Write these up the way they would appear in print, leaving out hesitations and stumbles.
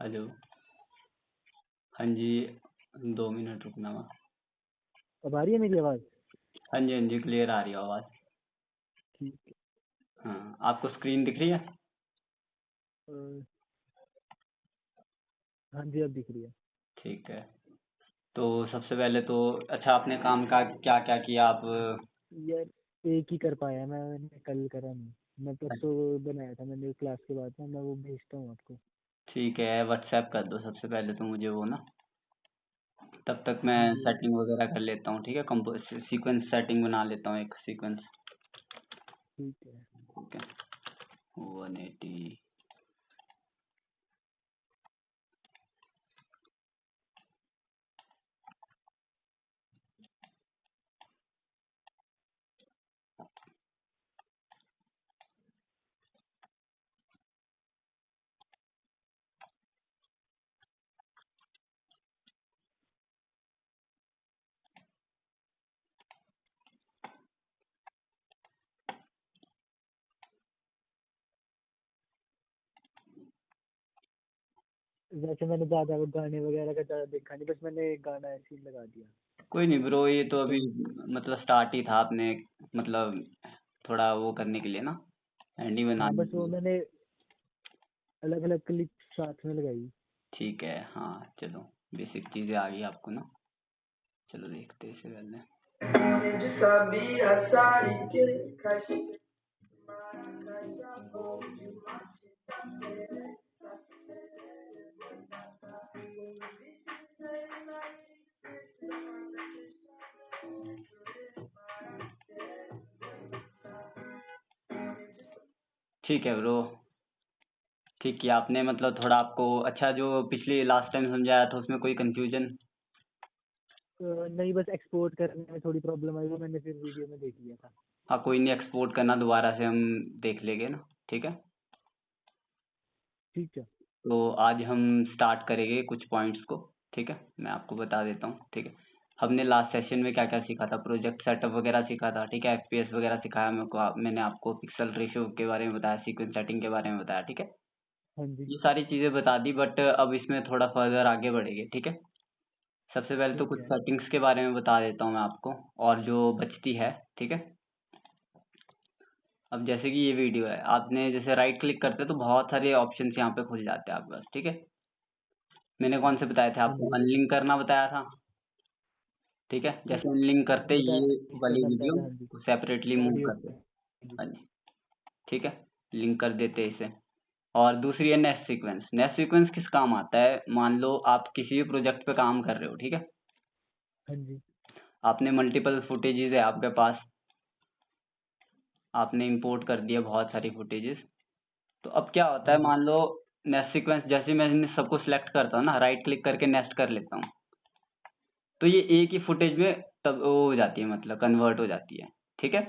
Hello. हाँ जी, 2 minute रुकना वहाँ। अब आ रही है मेरी आवाज? हाँ जी क्लियर आ रही है आवाज़। ठीक है। हाँ, आपको स्क्रीन दिख रही है? अ, हाँ जी, अब दिख रही है। ठीक है। तो सबसे पहले तो अच्छा, आपने काम का क्या क्या किया आप? यार एक ही कर पाया मैंने, कल करा नहीं। मैं परसों बनाया था मैंने क्लास के बाद ना, मैं वो भेजता हूँ आपको। ठीक है, व्हाट्सएप कर दो सबसे पहले तो मुझे वो ना। तब तक मैं हाँ जी हाँ जी। सेटिंग वगैरह कर लेता हूँ। ठीक है, कंपोज सीक्वेंस सेटिंग बना लेता हूँ, एक सीक्वेंस। ठीक है। ओके, 180। वैसे मैंने ज्यादा वो गाने वगैरह का ज्यादा देखा नहीं, बस मैंने एक गाना ऐसे ही लगा दिया। कोई नहीं ब्रो, ये तो तो अभी मतलब स्टार्ट ही था आपने, मतलब थोड़ा वो करने के लिए ना, हैंडी हाँ, बनाने बस के वो लिए। मैंने अलग अलग क्लिप साथ में लगाई। ठीक है, हाँ चलो, बेसिक चीजें आ गई आपको ना। चलो देखते हैं इसे पहले। Eu sabia sair que caixa ठीक है ब्रो, ठीक किया आपने, मतलब थोड़ा आपको अच्छा, जो पिछली लास्ट टाइम समझाया था उसमें कोई कंफ्यूजन? नहीं, बस एक्सपोर्ट करने में थोड़ी प्रॉब्लम आई, वो मैंने फिर वीडियो में देख लिया था। हाँ कोई नहीं, एक्सपोर्ट करना दोबारा से हम देख लेंगे ना। ठीक है, ठीक है। तो आज हम स्टार्ट करेंगे कुछ पॉइंट्स को। ठीक है, मैं आपको बता देता हूँ। ठीक है, हमने लास्ट सेशन में क्या क्या सीखा था, प्रोजेक्ट सेटअप वगैरह सीखा था। ठीक है, एफपीएस वगैरह सिखाया मेरे को, मैंने आपको पिक्सल रेशियो के बारे में बताया, सीक्वेंस सेटिंग के बारे में बताया। ठीक है, हाँ जी। ये सारी चीजें बता दी, बट अब इसमें थोड़ा फर्दर आगे बढ़ेंगे। ठीक है, सबसे पहले तो ठीक कुछ है। सेटिंग्स के बारे में बता देता हूँ मैं आपको, और जो बचती है। ठीक है, अब जैसे कि ये वीडियो है, आपने जैसे राइट क्लिक करते हो तो बहुत सारे ऑप्शंस यहाँ पे खुल जाते हैं आपके पास। ठीक है, मैंने कौन से बताए थे हाँ आपको? जी। अनलिंक करना बताया था। ठीक है, जैसे अनलिंक करते बताया ये वाली बताया वीडियो था, हाँ जी। को सेपरेटली मूव ऑडियो। कर दे। हाँ जी, ठीक है, लिंक कर देते हैं इसे। और दूसरी है नेस्ट सीक्वेंस। नेस्ट सीक्वेंस किस काम आता है? मान लो आप किसी भी प्रोजेक्ट पे काम कर रहे हो। ठीक है, हाँ जी। आपने मल्टीपल फुटेजेस है आपके पास, आपने इंपोर्ट कर दिया बहुत सारी फुटेजेस। तो अब क्या होता हाँ है, जी। मान लो नेस्ट सीक्वेंस, जैसे मैं इन सबको सिलेक्ट करता हूँ ना, राइट क्लिक करके नेस्ट कर लेता हूँ, तो ये एक ही फुटेज में तब वो हो जाती है, मतलब कन्वर्ट हो जाती है। ठीक है,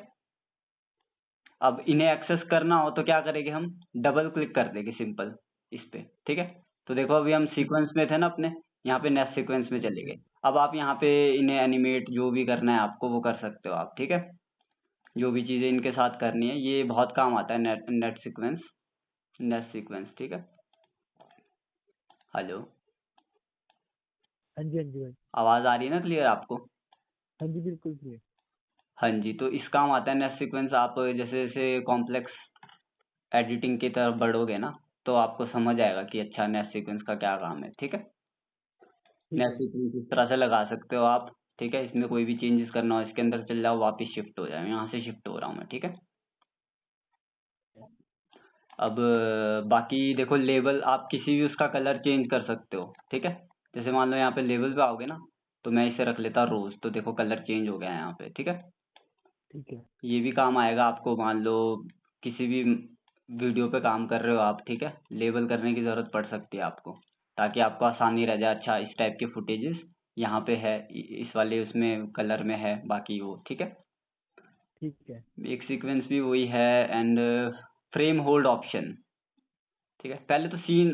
अब इन्हें एक्सेस करना हो तो क्या करेंगे हम? डबल क्लिक कर देंगे सिंपल इस पे। ठीक है, तो देखो अभी हम ठीक सीक्वेंस में थे ना अपने, यहाँ पे नेक्स्ट सीक्वेंस में ठीक चले है। गए। अब आप यहाँ पे इन्हें एनिमेट जो भी करना है आपको वो कर सकते हो आप। ठीक है, जो भी चीजें इनके साथ करनी है, ये बहुत काम आता है net net sequence, net sequence. ठीक है, हेलो, हाँ जी। हाँ जी भाई। आवाज आ रही है ना क्लियर आपको? हाँ जी, बिल्कुल सही है। हाँ जी, तो इस काम आता है नेट सीक्वेंस। आप जैसे जैसे कॉम्प्लेक्स एडिटिंग की तरफ बढ़ोगे ना, तो आपको समझ आएगा कि अच्छा नेट सीक्वेंस का क्या काम है। ठीक है, ठीक नेट है। सीक्वेंस इस तरह से लगा सकते हो आप। ठीक है, इसमें कोई भी चेंजेस करना हो, इसके अंदर चल जाओ, वापस शिफ्ट हो जाओ, यहाँ से शिफ्ट हो रहा हूँ मैं। ठीक है, अब बाकी देखो, लेबल आप किसी भी उसका कलर चेंज कर सकते हो। ठीक है, जैसे मान लो यहाँ पे लेबल पे आओगे ना, तो मैं इसे रख लेता रोज, तो देखो कलर चेंज हो गया है यहाँ पे। ठीक है, ठीक है। ये भी काम आएगा आपको। मान लो किसी भी वीडियो पे काम कर रहे हो आप, ठीक है, लेबल करने की जरूरत पड़ सकती है आपको, ताकि आपको आसानी रह जाए। अच्छा, इस टाइप के फुटेजेस यहाँ पे है, इस वाले उसमें कलर में है, बाकी वो। ठीक है, ठीक है। एक सीक्वेंस भी वही है। And frame hold option. ठीक है, पहले तो सीन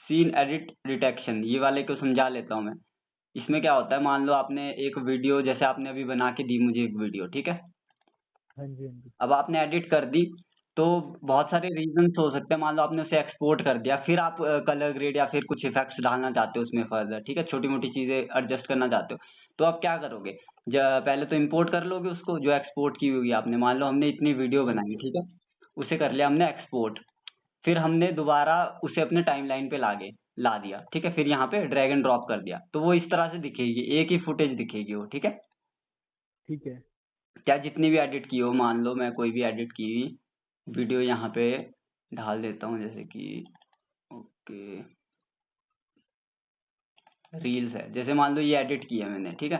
सीन एडिट डिटेक्शन, ये वाले को समझा लेता हूँ मैं। इसमें क्या होता है, मान लो आपने एक वीडियो, जैसे आपने अभी बना के दी मुझे एक वीडियो, ठीक है। हाँ जी, हाँ जी। अब आपने एडिट कर दी, तो बहुत सारे रीजंस हो सकते हैं। मान लो आपने उसे एक्सपोर्ट कर दिया, फिर आप कलर ग्रेड या फिर कुछ इफेक्ट्स डालना चाहते हो उसमें फर्दर, ठीक है, छोटी मोटी चीजें एडजस्ट करना चाहते हो, तो आप क्या करोगे, पहले तो इंपोर्ट कर लोगे उसको, जो एक्सपोर्ट की होगी आपने। मान लो हमने इतनी वीडियो बनाई, ठीक है, उसे कर लिया हमने एक्सपोर्ट, फिर हमने दोबारा उसे अपने टाइमलाइन पे ला दिया, ठीक है, फिर यहाँ पे ड्रैग एंड ड्रॉप कर दिया, तो वो इस तरह से दिखेगी, एक ही फुटेज दिखेगी वो, ठीक है। ठीक है। क्या जितनी भी एडिट की हो, मान लो मैं कोई भी एडिट की वीडियो यहाँ पे डाल देता हूँ, जैसे कि ओके रील्स है, जैसे मान लो ये एडिट की है मैंने, ठीक है।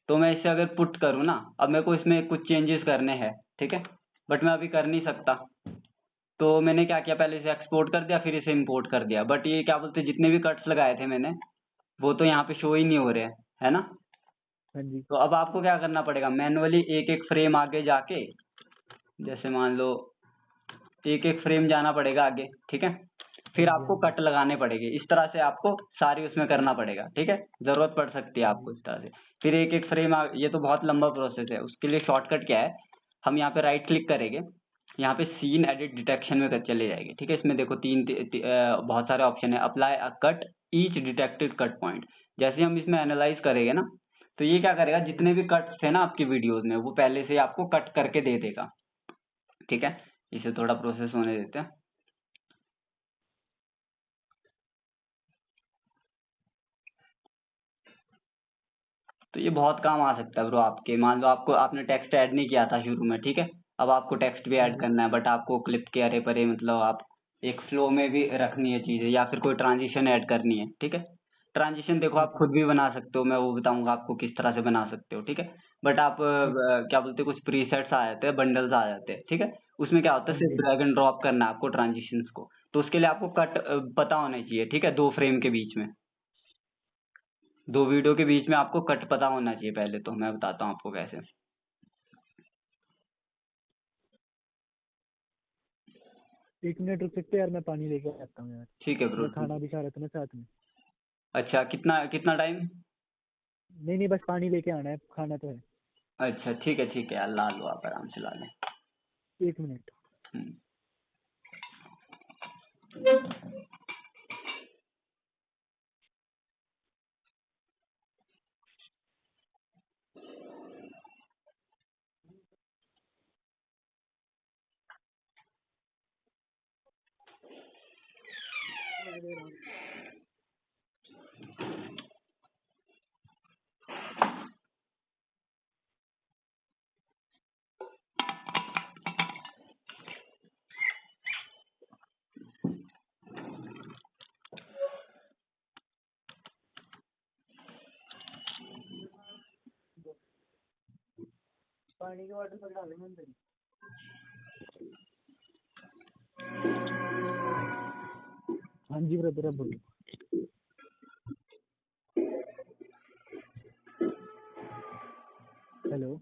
तो मैं इसे अगर पुट करूँ ना, अब मेरे को इसमें कुछ चेंजेस करने हैं, ठीक है, बट मैं अभी कर नहीं सकता। तो मैंने क्या किया, पहले इसे एक्सपोर्ट कर दिया, फिर इसे इंपोर्ट कर दिया, बट ये क्या बोलते हैं, जितने भी कट्स लगाए थे मैंने, वो तो यहाँ पे शो ही नहीं हो रहे हैं, है ना। हाँ जी। तो अब आपको क्या करना पड़ेगा, मैनुअली एक एक फ्रेम आगे जाके, जैसे मान लो एक एक फ्रेम जाना पड़ेगा आगे, ठीक है, फिर हाँ जी, आपको हाँ जी। कट लगाने पड़ेंगे, इस तरह से आपको सारी उसमें करना पड़ेगा, ठीक है, जरूरत पड़ सकती है हाँ आपको जी। इस तरह से। फिर एक एक फ्रेम ये तो बहुत लंबा प्रोसेस है, उसके लिए शॉर्टकट क्या है, हम यहाँ पे राइट क्लिक करेंगे, यहाँ पे सीन एडिट डिटेक्शन में चले जाएंगे, ठीक है। इसमें देखो बहुत सारे ऑप्शन है, अप्लाई अ cut each detected cut point. जैसे हम इसमें एनालाइज करेंगे ना, तो ये क्या करेगा, जितने भी कट्स थे ना आपकी वीडियोज में, वो पहले से आपको कट करके दे देगा, ठीक है। इसे थोड़ा प्रोसेस होने देते हैं। तो ये बहुत काम आ सकता है ब्रो आपके। मान लो आपको, आपने टेक्स्ट ऐड नहीं किया था शुरू में, ठीक है, अब आपको टेक्स्ट भी हाँ ऐड जी। करना है, बट आपको क्लिप के अरे परे, मतलब आप एक फ्लो में भी रखनी है चीजें, या फिर कोई ट्रांजिशन ऐड करनी है, ठीक है। ट्रांजिशन देखो आप ठीक है। खुद भी बना सकते हो, मैं वो बताऊंगा आपको किस तरह से बना सकते हो, ठीक है। बट आप ठीक है। क्या बोलते हैं, कुछ प्रीसेट्स आ जाते हैं, बंडल्स आ जाते हैं, ठीक है। उसमें क्या होता है, हाँ सिर्फ जी, हाँ ड्रैग जी। एंड ड्रॉप करना है आपको ट्रांजिशंस को। तो उसके लिए आपको कट पता होना चाहिए, ठीक है, 2 फ्रेम के बीच में, 2 वीडियो के बीच में आपको कट पता होना चाहिए। पहले तो मैं बताता हूँ आपको कैसे। 1 मिनट रुक सकते हैं यार, मैं पानी लेके आता हूँ यार। ठीक है ब्रो, मैं ठीक खाना है। भी खा रहा था ना साथ में। अच्छा, कितना कितना टाइम? नहीं नहीं, बस पानी लेके आना है, खाना तो है। अच्छा ठीक है यार, ला लो आप, आराम से ला लें। 1 मिनट। हम्म। मैं दे रहा हूँ। पानी की बॉटल पर डालेंगे अंदर ही। हाँ जी ब्रदर, अब बोलो। हेलो।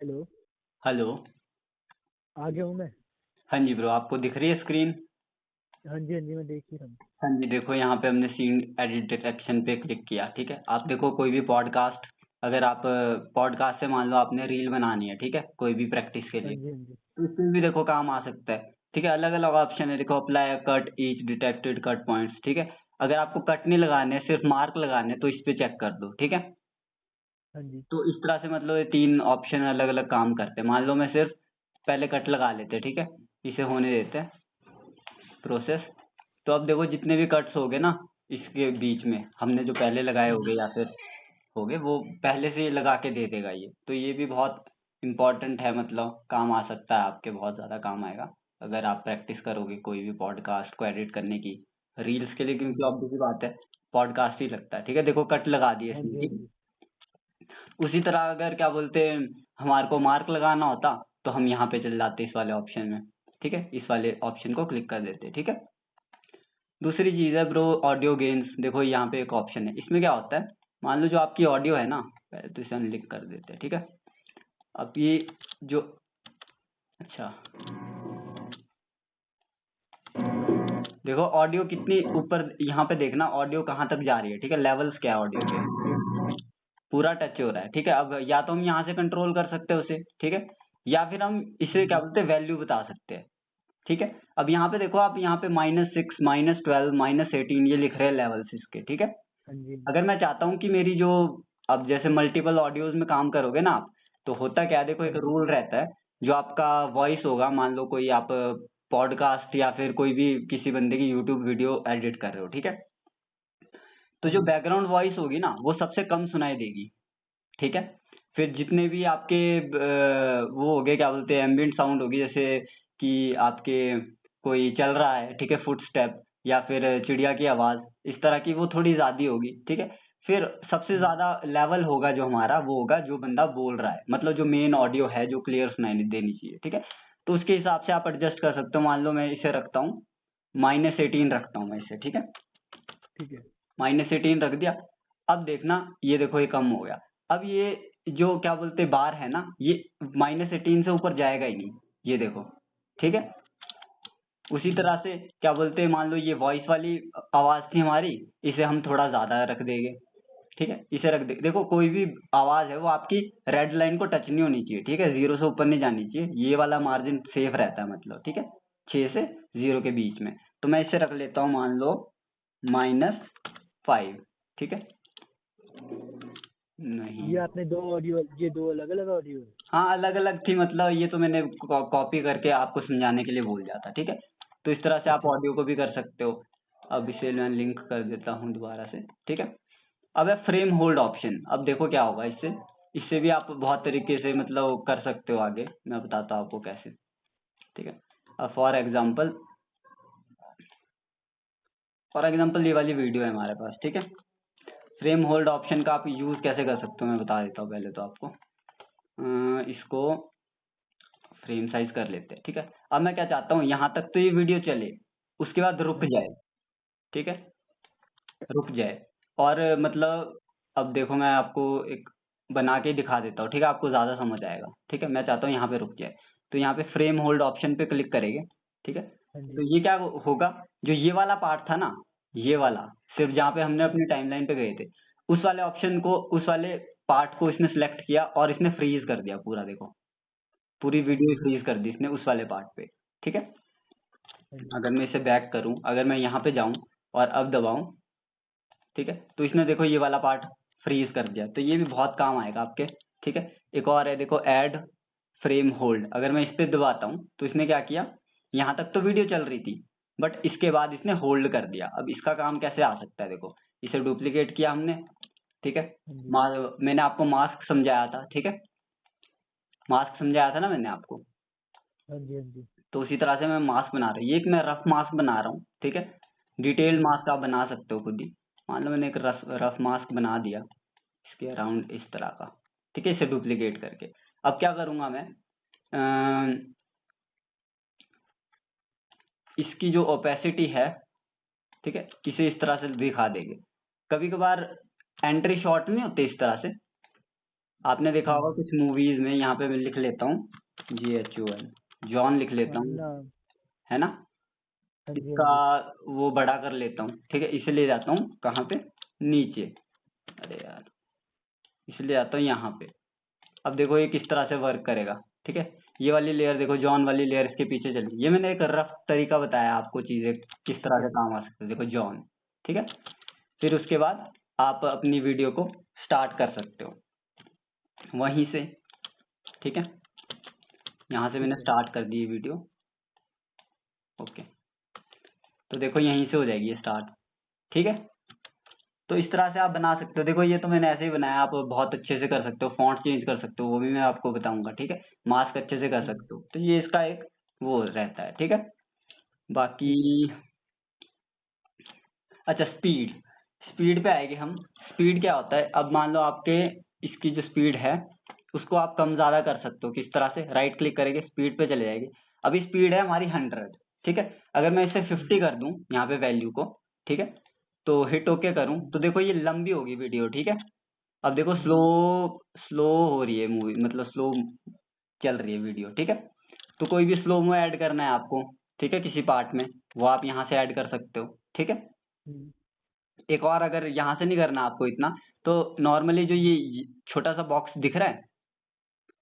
Hello, hello. आ गया हूँ मैं। हाँ जी ब्रो, आपको दिख रही है स्क्रीन? हाँ जी, हाँ जी, मैं देख ही रहा हूँ। हाँ जी, देखो यहाँ पे हमने सीन एडिट डिटेक्शन पे क्लिक किया, ठीक है। आप देखो कोई भी पॉडकास्ट, अगर आप पॉडकास्ट से मान लो आपने रील बनानी है, ठीक है, कोई भी प्रैक्टिस के हाँ लिए, जी, हाँ जी, तो इसमें भी देखो काम आ सकता है, ठीक है। अलग अलग ऑप्शन है, देखो apply cut each detected cut points, ठीक है। अगर आपको कट नहीं लगाने, सिर्फ मार्क लगाने हैं, तो इस पे चेक कर दो, ठीक है। हाँ जी, तो इस तरह से मतलब ये 3 ऑप्शन अलग अलग काम करते हैं। मान लो मैं सिर्फ पहले कट लगा लेते हैं, ठीक है, इसे होने देते हैं प्रोसेस। तो अब देखो जितने भी कट्स हो गए ना इसके बीच में, हमने जो पहले लगाए हाँ होंगे जी, या फिर हो गए, वो पहले से ही लगा के दे देगा ये। तो ये भी बहुत इम्पोर्टेंट है, मतलब काम आ सकता है आपके, बहुत ज़्यादा काम आएगा अगर आप प्रैक्टिस करोगे कोई भी पॉडकास्ट को एडिट करने की, रील्स के लिए, हाँ क्योंकि जी, ऑब्वियस सी बात है पॉडकास्ट ही लगता है, ठीक है। देखो कट लगा दिए हाँ इसमें, जी, हाँ ठीक जी, है। उसी तरह अगर क्या बोलते हैं हमारे को मार्क लगाना होता, तो हम यहाँ पे चले जाते इस वाले ऑप्शन में, ठीक है, इस वाले ऑप्शन को क्लिक कर देते, ठीक है। दूसरी चीज़ है ब्रो, ऑडियो गेन्स। देखो यहाँ पे एक ऑप्शन है, इसमें क्या होता है, मान लो जो आपकी ऑडियो है ना, पहले तो इसे अनलिंक कर देते हैं, ठीक है। अब ये जो, अच्छा, देखो ऑडियो कितनी ऊपर, यहाँ पे देखना ऑडियो कहाँ तक जा रही है, ठीक है, लेवल्स क्या है ऑडियो के, पूरा टच हो रहा है, ठीक है। अब या तो हम यहाँ से कंट्रोल कर सकते हैं उसे, ठीक है, या फिर हम इसे क्या बोलते हैं वैल्यू बता सकते हैं, ठीक है। अब यहाँ पे देखो, आप यहाँ पे -6 -12 -18 ये लिख रहे हैं लेवल्स इसके, ठीक है। हाँ जी, अगर मैं चाहता हूँ कि मेरी जो, अब जैसे मल्टीपल ऑडियोज में काम करोगे ना आप, तो होता क्या है, देखो एक हाँ जी, रूल रहता है, जो आपका वॉइस होगा, मान लो कोई आप पॉडकास्ट या फिर कोई भी किसी बंदे की यूट्यूब वीडियो एडिट कर रहे हो, ठीक है, तो हाँ जो जी, बैकग्राउंड वॉइस होगी ना वो सबसे कम सुनाई देगी, ठीक है। फिर जितने भी आपके वो हो गए क्या बोलते हैं एम्बिएंट साउंड होगी, जैसे कि आपके कोई चल रहा है, ठीक है, फुटस्टेप या फिर चिड़िया की आवाज, इस तरह की वो थोड़ी ज्यादा होगी, ठीक है। फिर सबसे हाँ ज्यादा लेवल होगा जो हमारा, वो होगा जो बंदा बोल रहा है, मतलब जो मेन ऑडियो है जो क्लियर सुनाई देनी चाहिए, ठीक है। तो उसके हिसाब से आप एडजस्ट कर सकते हो। मान लो मैं इसे रखता हूँ -18 रखता हूँ मैं इसे, ठीक है, ठीक है, -18 रख दिया। अब देखना, ये देखो ये कम हो गया। अब ये जो क्या बोलते बार है ना, ये -18 से ऊपर जाएगा ही नहीं, ये देखो, ठीक है। उसी हाँ जी, तरह से क्या बोलते हैं, मान लो ये वॉइस वाली आवाज थी हमारी, इसे हम थोड़ा ज्यादा रख देंगे, ठीक है, इसे रख दे। देखो कोई भी आवाज है वो आपकी रेड लाइन को टच नहीं होनी चाहिए, ठीक है, 0 से ऊपर नहीं जानी चाहिए, ये वाला मार्जिन सेफ रहता है, मतलब, ठीक है, 6 से 0 के बीच में। तो मैं इसे रख लेता हूँ, मान लो -5, ठीक है। नहीं, ये आपने दो ऑडियो, ये दो अलग अलग ऑडियो है। हाँ अलग अलग थी, मतलब ये तो मैंने कॉपी करके आपको समझाने के लिए भूल जाता, ठीक है। तो इस तरह से आप अच्छा, ऑडियो को भी कर सकते हो। अब इसे मैं लिंक कर देता हूँ दोबारा से, ठीक है। अब है फ्रेम होल्ड ऑप्शन। अब देखो क्या होगा इससे, इससे भी आप बहुत तरीके से मतलब कर सकते हो, आगे मैं बताता हूँ आपको कैसे, ठीक है। अब फॉर एग्जाम्पल ये वाली वीडियो है हमारे पास, ठीक है। फ्रेम होल्ड ऑप्शन का आप यूज कैसे कर सकते हो मैं बता देता हूँ पहले तो आपको। इसको फ्रेम साइज कर लेते हैं, ठीक है। अब मैं क्या चाहता हूँ, यहाँ तक तो ये वीडियो चले, उसके बाद रुक हाँ जी, जाए, ठीक है, रुक जाए। और मतलब अब देखो मैं आपको एक बना के दिखा देता हूँ, ठीक है, आपको ज्यादा समझ आएगा, ठीक है। मैं चाहता हूँ यहाँ पे रुक जाए, तो यहाँ पे फ्रेम होल्ड ऑप्शन पे क्लिक करेंगे, ठीक है। हाँ तो जी, ये क्या होगा, जो ये वाला पार्ट था ना, ये वाला सिर्फ जहाँ पे हमने अपनी टाइमलाइन पे गए थे, उस वाले ऑप्शन को, उस वाले पार्ट को इसने सेलेक्ट किया और इसने फ्रीज कर दिया पूरा, देखो पूरी हाँ वीडियो जी, फ्रीज कर दी इसने उस वाले पार्ट पे, ठीक है। हाँ जी, अगर मैं इसे बैक करूं, अगर मैं यहाँ पे जाऊं और अब दबाऊं, ठीक है, तो इसने देखो ये वाला पार्ट फ्रीज कर दिया। तो ये भी बहुत काम आएगा आपके, ठीक है। एक और है, देखो ऐड फ्रेम होल्ड। अगर मैं इस पे दबाता हूँ तो इसने क्या किया, यहाँ तक तो वीडियो चल रही थी, बट इसके बाद इसने होल्ड कर दिया। अब इसका काम कैसे आ सकता है, देखो इसे डुप्लीकेट किया हमने, ठीक है। हाँ जी, मैंने आपको मास्क समझाया था, ठीक है, मास्क समझाया था ना मैंने आपको। हाँ जी, हाँ जी, तो उसी तरह से मैं मास्क बना रहा हूँ, ये एक मैं रफ मास्क बना रहा हूँ, ठीक है। डिटेल्ड हाँ जी, मास्क आप बना सकते हो खुद ही। मान लो मैंने एक रफ मास्क बना दिया इसके अराउंड इस तरह का, ठीक है, इसे डुप्लीकेट करके। अब क्या करूंगा मैं, इसकी जो ओपेसिटी है, ठीक है, इसे इस तरह से दिखा देंगे। कभी कभार एंट्री शॉट नहीं होते इस तरह से, आपने देखा होगा कुछ मूवीज में, यहाँ पे मैं लिख लेता हूँ JHON, जॉन लिख लेता हूँ, नाम। है ना। हाँ जी इसका हाँ जी। वो बड़ा कर लेता हूँ, ठीक है। इसे ले जाता हूँ कहाँ पे, नीचे, अरे यार, इसे ले जाता हूँ यहाँ पे। अब देखो ये किस तरह से वर्क करेगा, ठीक है। ये वाली लेयर देखो, जॉन वाली लेयर इसके पीछे चली। ये मैंने एक रफ तरीका बताया आपको, चीजें किस ठीक तरह है। से काम आ सकते हैं। देखो जॉन, ठीक है। फिर उसके बाद आप अपनी वीडियो को स्टार्ट कर सकते हो वहीं से, ठीक है। यहाँ से मैंने ठीक है। स्टार्ट कर दी वीडियो, ओके। तो देखो यहीं से हो जाएगी ये स्टार्ट, ठीक है। तो इस तरह से आप बना सकते हो। देखो ये तो मैंने ऐसे ही बनाया, आप बहुत अच्छे से कर सकते हो, फॉन्ट चेंज कर सकते हो, वो भी मैं आपको बताऊंगा, ठीक है। मास्क अच्छे से कर ठीक है। सकते हो, तो ये इसका एक वो रहता है, ठीक है। बाकी ठीक है। अच्छा, स्पीड, स्पीड पे आएंगे हम। स्पीड क्या होता है, अब मान लो आपके इसकी जो स्पीड है उसको आप कम ज्यादा कर सकते हो। किस तरह से, राइट क्लिक करेंगे, स्पीड पे चले जाएंगे। अभी स्पीड है हमारी 100, ठीक है। अगर मैं इसे 50 कर दूं यहाँ पे वैल्यू को, ठीक है, तो हिट ओके करूं, तो देखो ये लंबी होगी वीडियो, ठीक है। अब देखो स्लो स्लो हो रही है मूवी, मतलब स्लो चल रही है वीडियो, ठीक है। तो कोई भी स्लो मो ऐड करना है आपको, ठीक है, किसी पार्ट में, वो आप यहाँ से ऐड कर सकते हो, ठीक है। हम्म, एक और, अगर यहाँ से नहीं करना आपको इतना, तो नॉर्मली जो ये छोटा सा बॉक्स दिख रहा है,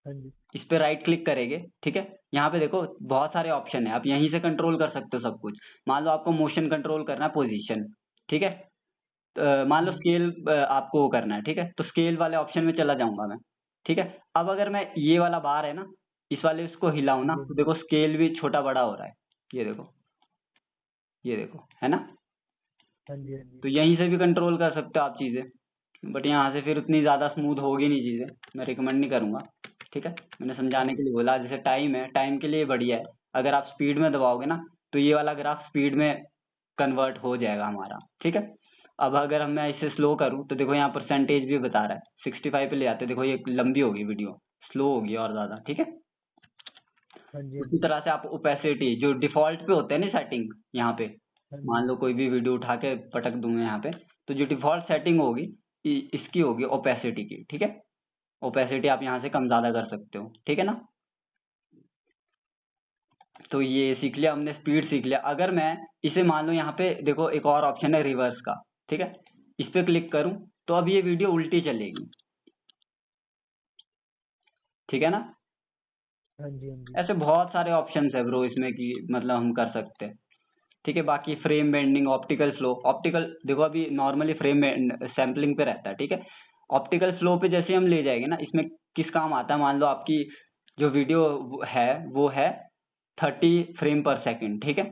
हाँ जी। इस पे राइट क्लिक करेंगे, ठीक है। यहाँ पे देखो बहुत सारे ऑप्शन है, आप यहीं से कंट्रोल कर सकते हो सब कुछ। मान लो आपको मोशन कंट्रोल करना है, पोजीशन, ठीक है। मान लो हम्म, स्केल आपको वो करना है, ठीक है, तो स्केल वाले ऑप्शन में चला जाऊंगा मैं, ठीक है। अब अगर मैं ये वाला बार है ना, इस वाले इसको हिलाऊं हाँ ना, जी। तो देखो स्केल भी छोटा बड़ा हो रहा है, ये देखो, ये देखो, है ना। हाँ जी हाँ जी। तो यहीं से भी कंट्रोल कर सकते हो आप चीजें, बट यहाँ से फिर उतनी ज्यादा स्मूथ होगी नहीं चीजें, मैं रिकमेंड नहीं करूंगा, ठीक है। मैंने हाँ समझाने के जी। लिए बोला। जैसे टाइम है, टाइम के लिए बढ़िया है, अगर आप स्पीड में दबाओगे ना, तो ये वाला ग्राफ स्पीड में कन्वर्ट हो जाएगा हमारा, ठीक है। अब अगर मैं इसे स्लो करूँ, तो देखो यहाँ परसेंटेज भी बता रहा है, 65 पे ले आते, देखो ये लंबी होगी वीडियो, स्लो होगी और ज्यादा, ठीक है। हाँ जी हाँ उसी जी। तरह से आप ओपेसिटी, जो डिफॉल्ट पे होते हैं ना सेटिंग, यहाँ पे हाँ जी। मान लो कोई भी वीडियो उठा के पटक दूं मैं यहाँ पे, तो जो डिफॉल्ट सेटिंग होगी इसकी होगी ओपेसिटी की, ठीक है। ओपेसिटी आप यहाँ से कम ज्यादा कर सकते हो, ठीक है ना। तो ये सीख लिया हमने, स्पीड सीख लिया। अगर मैं इसे मान लो यहाँ पे देखो एक और ऑप्शन है रिवर्स का, ठीक है, इस पे क्लिक करूं, तो अब ये वीडियो उल्टी चलेगी, ठीक है ना। हाँ जी हाँ जी। ऐसे बहुत सारे ऑप्शंस है ब्रो इसमें कि मतलब हम कर सकते हैं, ठीक है। बाकी frame bending, optical flow, optical देखो अभी नॉर्मली फ्रेम सैम्पलिंग पे रहता है, ठीक है। ऑप्टिकल फ्लो पे जैसे हम ले जाएंगे ना, इसमें किस काम आता है, मान लो आपकी जो वीडियो है वो है 30 फ्रेम पर सेकंड, ठीक है,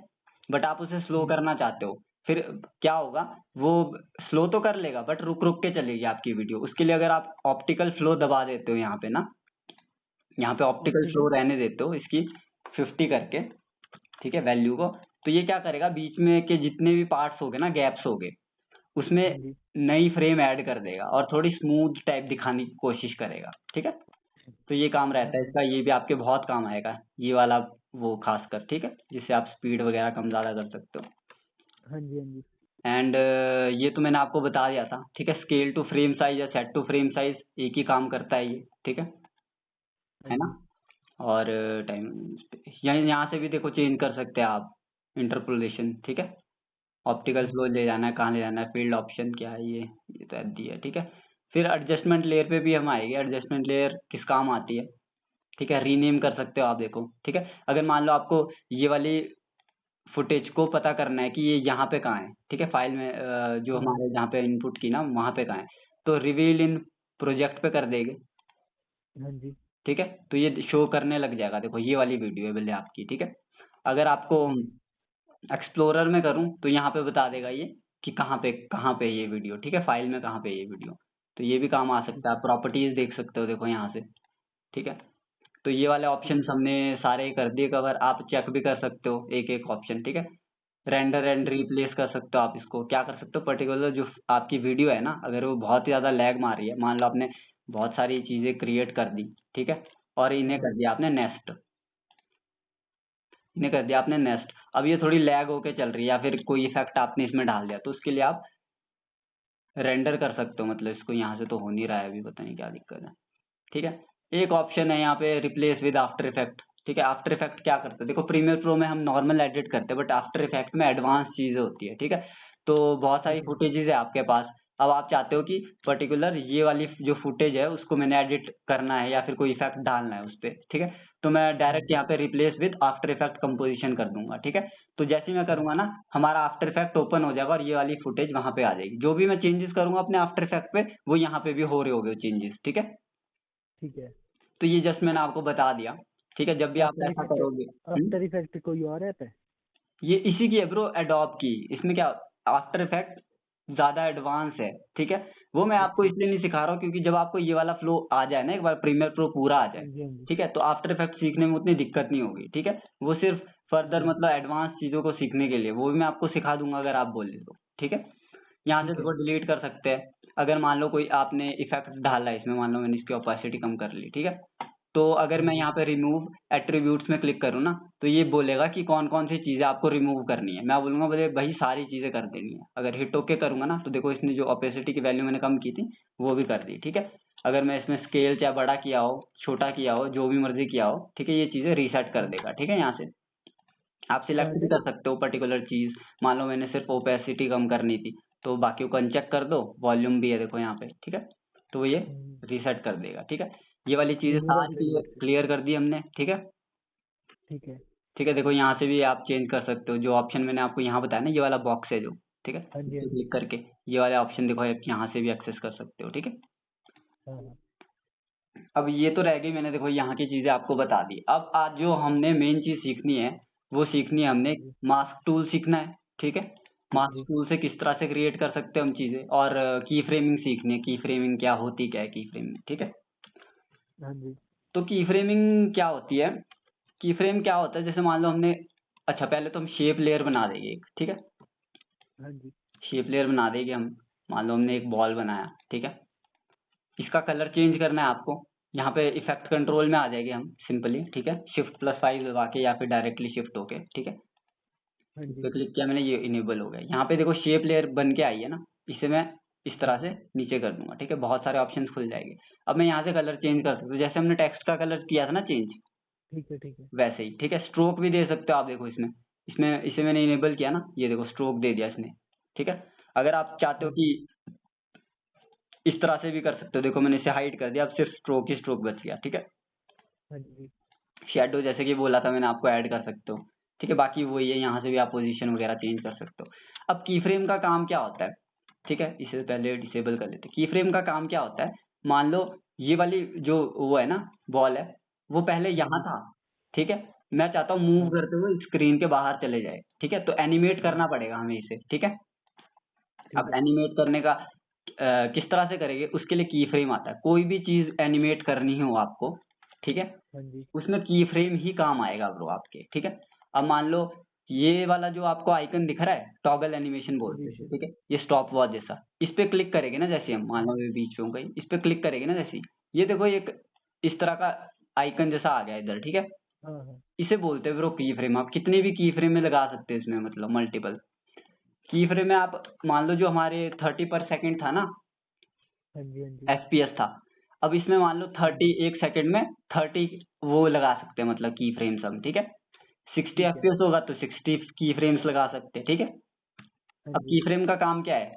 बट आप उसे स्लो हम्म, करना चाहते हो। फिर क्या होगा, वो स्लो तो कर लेगा बट रुक रुक के चलेगी आपकी वीडियो। उसके लिए अगर आप ऑप्टिकल फ्लो दबा देते हो यहाँ पे ना, यहाँ पे ऑप्टिकल फ्लो ऑप्टिकल। रहने देते हो इसकी 50 करके, ठीक है, वैल्यू को, तो ये क्या करेगा, बीच में के जितने भी पार्ट्स हो गए ना, गैप्स हो गए, उसमें हाँ जी। नई फ्रेम ऐड कर देगा और थोड़ी स्मूथ टाइप दिखाने की कोशिश करेगा, ठीक है। तो ये काम हाँ रहता है जी। इसका, ये भी आपके बहुत काम आएगा, ये वाला वो खासकर, ठीक है, जिससे आप स्पीड वगैरह कम ज्यादा कर सकते हो। हाँ जी हाँ जी। एंड ये तो मैंने आपको बता दिया था, ठीक है। स्केल टू फ्रेम साइज या सेट टू फ्रेम साइज एक ही काम करता है ये, ठीक हाँ है ना। जी। और टाइम, यहाँ से भी देखो चेंज कर सकते हैं आप, इंटरपोलेशन, ठीक है। ऑप्टिकल हाँ फ्लो जी। ले जाना है, कहाँ ले जाना है, फील्ड ऑप्शन क्या है, ये तो ऐड दिया है, ठीक है। फिर एडजस्टमेंट लेयर पे भी हम आएंगे। एडजस्टमेंट लेयर किस काम आती है, ठीक है, रीनेम कर सकते हो आप, देखो, ठीक है। अगर मान लो आपको ये वाली फुटेज को पता करना है कि ये यहाँ पे कहाँ है, ठीक है, फाइल में जो हाँ जी। हमारे जहाँ पे इनपुट की ना वहाँ पे कहाँ है, तो रिवील इन प्रोजेक्ट पे कर देंगे, हाँ जी। ठीक है। तो ये शो करने लग जाएगा, देखो ये वाली वीडियो है भले आपकी, ठीक है। अगर आपको हाँ जी। एक्सप्लोरर में करूँ, तो यहाँ पे बता देगा ये कि कहाँ पे ये वीडियो, ठीक है, फाइल में कहाँ पे ये वीडियो। तो ये भी काम आ सकता है। आप प्रॉपर्टीज देख सकते हो, देखो यहाँ से, ठीक है। तो ये वाले ऑप्शंस अच्छा। हमने सारे कर दिए कवर। आप चेक भी कर सकते हो एक एक ऑप्शन, ठीक है। रेंडर एंड ठीक है। रिप्लेस कर सकते हो आप इसको। क्या कर सकते हो, पर्टिकुलर जो आपकी वीडियो है ना, अगर वो बहुत ही ज्यादा लैग मार रही है, मान लो आपने बहुत सारी चीजें क्रिएट कर दी, ठीक है, और इन्हें हाँ कर जी। दिया आपने नेस्ट, इन्हें कर दिया आपने नेस्ट। अब ये थोड़ी लैग होके चल रही है या फिर कोई इफेक्ट आपने इसमें डाल दिया, तो उसके लिए आप रेंडर कर सकते हो, मतलब इसको यहाँ से तो हो नहीं रहा है अभी, पता नहीं क्या दिक्कत है। ठीक है। एक ऑप्शन है यहाँ पे रिप्लेस विद आफ्टर इफेक्ट, ठीक है। आफ्टर इफेक्ट क्या करते हैं, देखो प्रीमियर प्रो में हम नॉर्मल एडिट करते हैं, बट आफ्टर इफेक्ट में एडवांस चीजें होती है, ठीक है। तो बहुत सारी ठीक है। फुटेजेस है आपके पास, अब आप चाहते हो कि पर्टिकुलर ये वाली जो फुटेज है उसको मैंने एडिट करना है या फिर कोई इफेक्ट डालना है उस पर, ठीक है। तो मैं डायरेक्ट यहाँ पे replace with after effect composition कर दूंगा, ठीक है। तो जैसे ही मैं करूंगा ना, हमारा आफ्टर इफेक्ट ओपन हो जाएगा और ये वाली फुटेज वहां पे आ जाएगी। जो भी मैं चेंजेस करूंगा अपने आफ्टर इफेक्ट पे, वो यहाँ पे भी हो रहे होंगे चेंजेस, ठीक है। ठीक है। तो ये जस्ट मैंने आपको बता दिया, ठीक है। जब भी आप ऐसा करोगे, आफ्टर इफेक्ट कोई और ऐप है? ये इसी की है ब्रो, एडोब की। इसमें क्या, आफ्टर इफेक्ट ज्यादा एडवांस है, ठीक है। वो मैं आपको इसलिए नहीं सिखा रहा हूँ क्योंकि जब आपको ये वाला फ्लो आ जाए ना, एक बार प्रीमियर प्रो पूरा आ जाए, हाँ जी, हाँ जी। ठीक है, तो आफ्टर इफेक्ट सीखने में उतनी दिक्कत नहीं होगी, ठीक है। वो सिर्फ फर्दर मतलब एडवांस चीजों को सीखने के लिए, वो भी मैं आपको सिखा दूंगा अगर आप बोले तो, ठीक है। यहाँ से ठीक है। देखो डिलीट कर सकते हैं। अगर मान लो कोई आपने इफेक्ट डाला है इसमें, मान लो मैंने इसकी ओपेसिटी कम कर ली, ठीक है। तो अगर मैं यहाँ पे रिमूव एट्रीब्यूट्स में क्लिक करूँ ना, तो ये बोलेगा कि कौन कौन सी चीजें आपको रिमूव करनी है। मैं बोलूंगा बोले भाई सारी चीजें कर देनी है। अगर हिट ओके करूंगा ना, तो देखो इसने जो ओपेसिटी की वैल्यू मैंने कम की थी वो भी कर दी, ठीक है। अगर मैं इसमें स्केल चाहे बड़ा किया हो, छोटा किया हो, जो भी मर्जी किया हो, ठीक है, ये चीजें रीसेट कर देगा, ठीक है। यहाँ से आप सिलेक्ट भी कर सकते हो पर्टिकुलर चीज। मान लो मैंने सिर्फ ओपेसिटी कम करनी थी, तो बाकी को अनचेक कर दो, वॉल्यूम भी है देखो यहाँ पे, ठीक है। तो ये रीसेट कर देगा, ठीक है। ये वाली चीजें ये मेरा सारी क्लियर कर दी हमने, ठीक है। ठीक है। ठीक है, देखो यहाँ से भी आप चेंज कर सकते हो। जो ऑप्शन मैंने आपको यहाँ बताया ना, ये वाला बॉक्स है जो, ठीक है, हाँ जी, हाँ जी। क्लिक करके ये वाले ऑप्शन देखो आप यहाँ से भी एक्सेस कर सकते हो, ठीक है। हाँ, हाँ। अब ये तो रह गई, मैंने देखो यहाँ की चीजें आपको बता दी। अब आज जो हमने मेन चीज सीखनी है, वो सीखनी है हमने मास्क टूल सीखना है, ठीक है। मास्क टूल से किस तरह से क्रिएट कर सकते हैं हम चीजें, और की फ्रेमिंग सीखनी है। की फ्रेमिंग क्या होती, क्या है की फ्रेमिंग, ठीक है। हाँ जी। तो की फ्रेमिंग क्या होती है, की फ्रेम क्या होता है, जैसे मान लो हमने, अच्छा पहले तो हम शेप लेयर बना देंगे एक, ठीक है। हाँ जी। शेप लेयर बना देंगे हम। मान लो हमने एक बॉल बनाया, ठीक है। इसका कलर चेंज करना है आपको। यहाँ पे इफेक्ट कंट्रोल में आ जाएंगे हम सिंपली, ठीक है। Shift+5 दबा के या फिर डायरेक्टली शिफ्ट होके, ठीक है। हाँ इस जी। पे क्लिक किया मैंने, ये इनेबल हो गया। यहाँ पे देखो शेप लेयर बन के आई है ना, इसे मैं इस तरह से नीचे कर दूंगा, ठीक है। बहुत सारे ऑप्शंस खुल जाएंगे। अब मैं यहाँ से कलर चेंज कर सकता हूँ, जैसे हमने टेक्स्ट का कलर किया था ना चेंज, ठीक है। ठीक है। वैसे ही, ठीक है। स्ट्रोक भी दे सकते हो आप, देखो इसमें इसमें इसे मैंने इनेबल किया ना, ये देखो स्ट्रोक दे दिया इसने, ठीक है। अगर आप चाहते हो कि इस तरह से भी कर सकते हो, देखो मैंने इसे हाइड कर दिया, अब सिर्फ स्ट्रोक ही स्ट्रोक बच गया, ठीक है। हाँ जी। शेडो जैसे कि बोला था मैंने आपको, ऐड कर सकते हो, ठीक है। बाकी वही है, यहाँ से भी आप पोजीशन वगैरह चेंज कर सकते हो। अब की फ्रेम का काम क्या होता है, ठीक है, इसे पहले डिसेबल कर लेते हैं। की फ्रेम का काम क्या होता है, मान लो ये वाली जो वो है ना बॉल है, वो पहले यहाँ था, ठीक है। मैं चाहता हूँ मूव करते हुए स्क्रीन के बाहर चले जाए, ठीक है। तो एनिमेट करना पड़ेगा हमें इसे, ठीक है। अब एनिमेट करने का किस तरह से करेंगे, उसके लिए की फ्रेम आता है। कोई भी चीज एनिमेट करनी हो आपको, ठीक है, हाँ जी। उसमें की फ्रेम ही काम आएगा ब्रो आपके, ठीक है। अब मान लो ये वाला जो आपको आइकन दिख रहा है, टॉगल एनिमेशन बोलते हैं, ठीक है, ये स्टॉप वॉच जैसा। इस पे क्लिक करेंगे ना, जैसे हम मान लो ये बीच में हो गई, इस पे क्लिक करेंगे ना, जैसे ये देखो एक इस तरह का आइकन जैसा आ गया इधर, ठीक है। हाँ, हाँ। इसे बोलते हैं ब्रो की फ्रेम। आप कितने भी की फ्रेम में लगा सकते हैं इसमें, मतलब मल्टीपल की फ्रेम में। आप मान लो जो हमारे 30 पर सेकंड था ना, हाँ जी। हाँ जी। FPS था, अब इसमें मान लो 31 सेकंड में 30 वो लगा सकते हैं, मतलब की फ्रेम्स हम, ठीक है। 60 FPS होगा तो 60 की फ्रेम्स लगा सकते हैं, ठीक है। अब की फ्रेम का काम क्या है,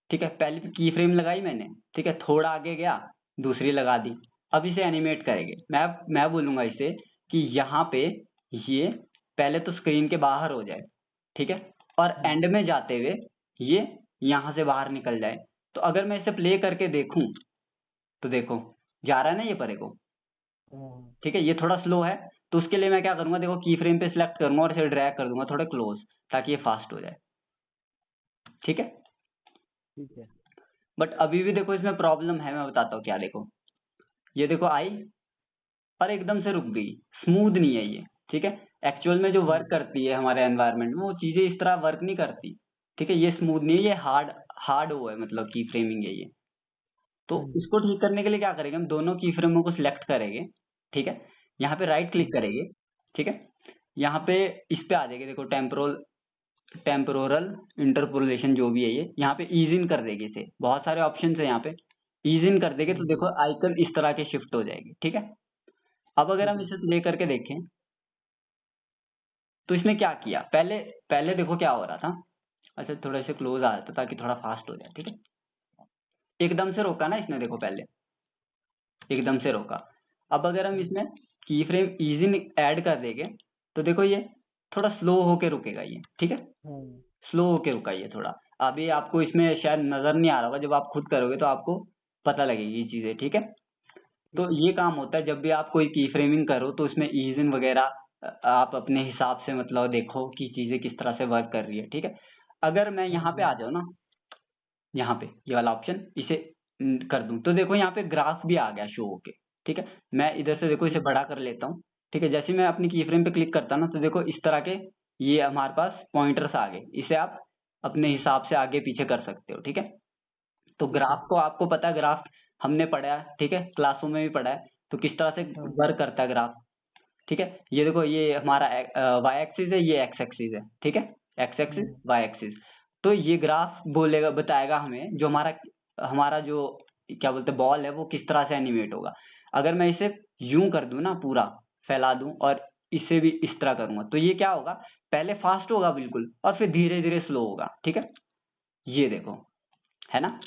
ठीक है, पहले तो की फ्रेम लगाई मैंने, ठीक है, थोड़ा आगे गया दूसरी लगा दी। अब इसे एनिमेट करेंगे। मैं बोलूंगा इसे कि यहाँ पे ये पहले तो स्क्रीन के बाहर हो जाए, ठीक है, और एंड में जाते हुए ये यहाँ से बाहर निकल जाए। तो अगर मैं इसे प्ले करके देखूं, तो देखो जा रहा है ना ये परे को, हाँ, ठीक है। ये थोड़ा स्लो है, तो उसके लिए मैं क्या करूंगा, देखो की फ्रेम पे सिलेक्ट करूंगा और इसे ड्रैग कर दूंगा थोड़े क्लोज, ताकि ये फास्ट हो जाए, ठीक है। ठीक है। बट अभी भी देखो इसमें प्रॉब्लम है, मैं बताता हूँ क्या। देखो ये देखो आई और एकदम से रुक गई, स्मूथ नहीं है ये, ठीक है। एक्चुअल में जो वर्क करती है हमारे एनवायरनमेंट में, वो चीजें इस तरह वर्क नहीं करती, ठीक है। ये स्मूथ नहीं है, ये हार्ड वो है, मतलब की फ्रेमिंग है ये। तो इसको ठीक करने के लिए क्या करेंगे, हम दोनों की फ्रेमों को सिलेक्ट करेंगे, ठीक है। यहाँ पे राइट क्लिक करेंगे, ठीक है। यहाँ पे इस पे आ जाएगी, देखो टेम्पोरल इंटरपोलेशन जो भी है ये, यहाँ पे ईज इन कर देंगे इसे। बहुत सारे ऑप्शन है यहाँ पे, ईज इन कर देंगे तो देखो आइकन इस तरह के शिफ्ट हो जाएगी, ठीक है। अब अगर हम इसे प्ले करके देखें तो इसने क्या किया, पहले पहले देखो क्या हो रहा था। अच्छा थोड़ा से क्लोज आ जाता ताकि थोड़ा फास्ट हो जाए, ठीक है। एकदम से रोका ना इसने, देखो पहले एकदम से रोका। अब अगर हम इसमें की फ्रेम ईज इन ऐड कर देंगे तो देखो ये थोड़ा स्लो होके रुकेगा ये, ठीक है। हाँ स्लो होके रुका ये थोड़ा। अभी आपको इसमें शायद नजर नहीं आ रहा होगा, जब आप खुद करोगे तो आपको पता लगेगी ये चीजें, ठीक है। तो ये काम होता है जब भी आप कोई की फ्रेमिंग करो तो उसमें ईज इन वगैरह आप अपने हिसाब से मतलब देखो कि चीजें किस तरह से वर्क कर रही है, ठीक है। अगर मैं यहाँ पे आ जाऊँ ना, यहाँ पे ये वाला ऑप्शन इसे कर दूं तो देखो यहाँ पे ग्राफ भी आ गया शो होके, ठीक है। मैं इधर से देखो इसे बड़ा कर लेता हूँ, ठीक है। जैसे मैं अपनी की फ्रेम पे क्लिक करता हूँ ना तो देखो इस तरह के ये हमारे पास पॉइंटर्स आ गए, इसे आप अपने हिसाब से आगे पीछे कर सकते हो, ठीक है। तो ग्राफ को आपको पता है, ग्राफ हमने पढ़ा है, ठीक है, क्लासों में भी पढ़ा है, तो किस तरह से वर्क करता है ग्राफ, ठीक है। ये देखो ये हमारा वाई एक्सिस है, ये एक्स एक्सिस है, ठीक है। X axis Y axis. तो ये ग्राफ बोलेगा, बताएगा हमें जो हमारा हमारा जो क्या बोलते हैं बॉल है वो किस तरह से एनिमेट होगा। अगर मैं इसे यूं कर दूं ना, पूरा फैला दूं और इसे भी इस तरह करूंगा तो ये क्या होगा, पहले फास्ट होगा बिल्कुल और फिर धीरे धीरे स्लो होगा, ठीक है। ये देखो, है ना,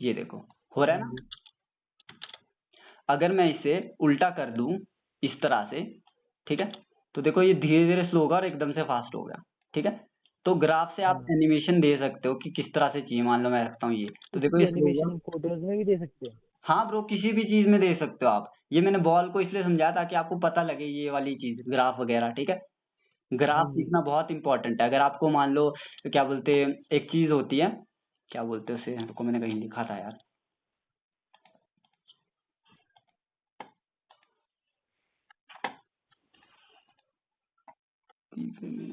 ये देखो हो रहा है ना। अगर मैं इसे उल्टा कर दूं इस तरह से, ठीक है, तो देखो ये धीरे धीरे स्लो होगा और एकदम से फास्ट हो गया, ठीक है। तो ग्राफ से आप एनिमेशन दे सकते हो कि किस तरह से चाहिए। मान लो मैं रखता हूँ ये, तो देखो ये slow हुआ। एनिमेशन फोटोज में भी दे सकते हैं। हाँ ब्रो, किसी भी चीज में दे सकते हो आप। ये मैंने बॉल को इसलिए समझाया ताकि आपको पता लगे ये वाली चीज, ग्राफ वगैरह, ठीक है। ग्राफ सीखना बहुत इंपॉर्टेंट है। अगर आपको मान लो क्या बोलते हैं, एक चीज होती है, क्या बोलते हैं उसे, रुको मैंने कहीं लिखा था यार,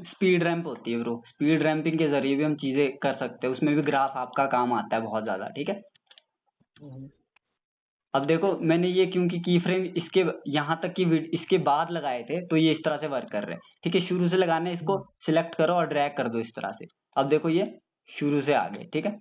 स्पीड रैंप होती है ब्रो। स्पीड रैंपिंग के जरिए भी हम चीजें कर सकते हैं, उसमें भी ग्राफ आपका काम आता है बहुत ज्यादा, ठीक है। अब देखो मैंने ये क्योंकि की फ्रेम इसके यहाँ तक की इसके बाद लगाए थे तो ये इस तरह से वर्क कर रहे हैं, ठीक है। शुरू से लगाने, इसको सिलेक्ट करो और ड्रैग कर दो इस तरह से। अब देखो ये शुरू से आ गए, ठीक है।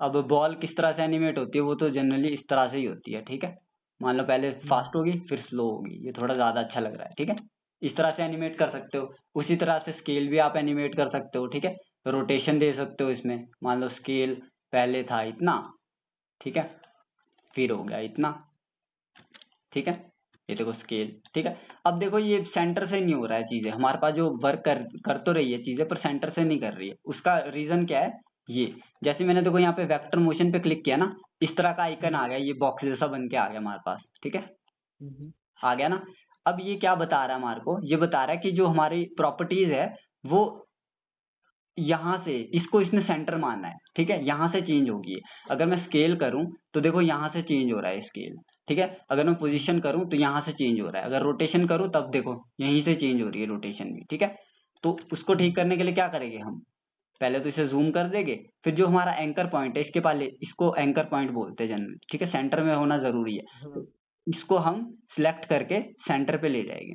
अब बॉल किस तरह से एनिमेट होती है वो तो जनरली इस तरह से ही होती है, ठीक है। मान लो पहले फास्ट होगी फिर स्लो होगी, ये थोड़ा ज्यादा अच्छा लग रहा है, ठीक है। इस तरह से एनिमेट कर सकते हो। उसी तरह से स्केल भी आप एनिमेट कर सकते हो, ठीक है। रोटेशन दे सकते हो इसमें। मान लो स्केल पहले था इतना, ठीक है, फिर हो गया इतना, ठीक है। ये देखो स्केल, ठीक है। अब देखो ये सेंटर से नहीं हो रहा है चीजें, हमारे पास जो वर्क कर तो रही है चीजें पर सेंटर से नहीं कर रही है। उसका रीजन क्या है, ये जैसे मैंने देखो यहाँ पे वेक्टर मोशन पे क्लिक किया ना, इस तरह का आइकन आ गया, ये बॉक्स जैसा बन के आ गया हमारे पास, ठीक है, आ गया ना। अब ये क्या बता रहा है हमारे को, ये बता रहा है कि जो हमारी प्रॉपर्टीज है वो यहाँ से इसको इसने सेंटर मानना है, ठीक है। यहाँ से चेंज होगी। अगर मैं स्केल करूं तो देखो यहाँ से चेंज हो रहा है स्केल, ठीक है। अगर मैं पोजीशन करूं तो यहाँ से चेंज हो रहा है। अगर रोटेशन करूं तब देखो यहीं से चेंज हो रही है रोटेशन भी, ठीक है। तो उसको ठीक करने के लिए क्या करेंगे हम, पहले तो इसे जूम कर देंगे, फिर जो हमारा एंकर पॉइंट है इसके पहले, इसको एंकर पॉइंट बोलते हैं जनरली, ठीक है। सेंटर में होना जरूरी है। तो इसको हम सिलेक्ट करके सेंटर पे ले जाएंगे,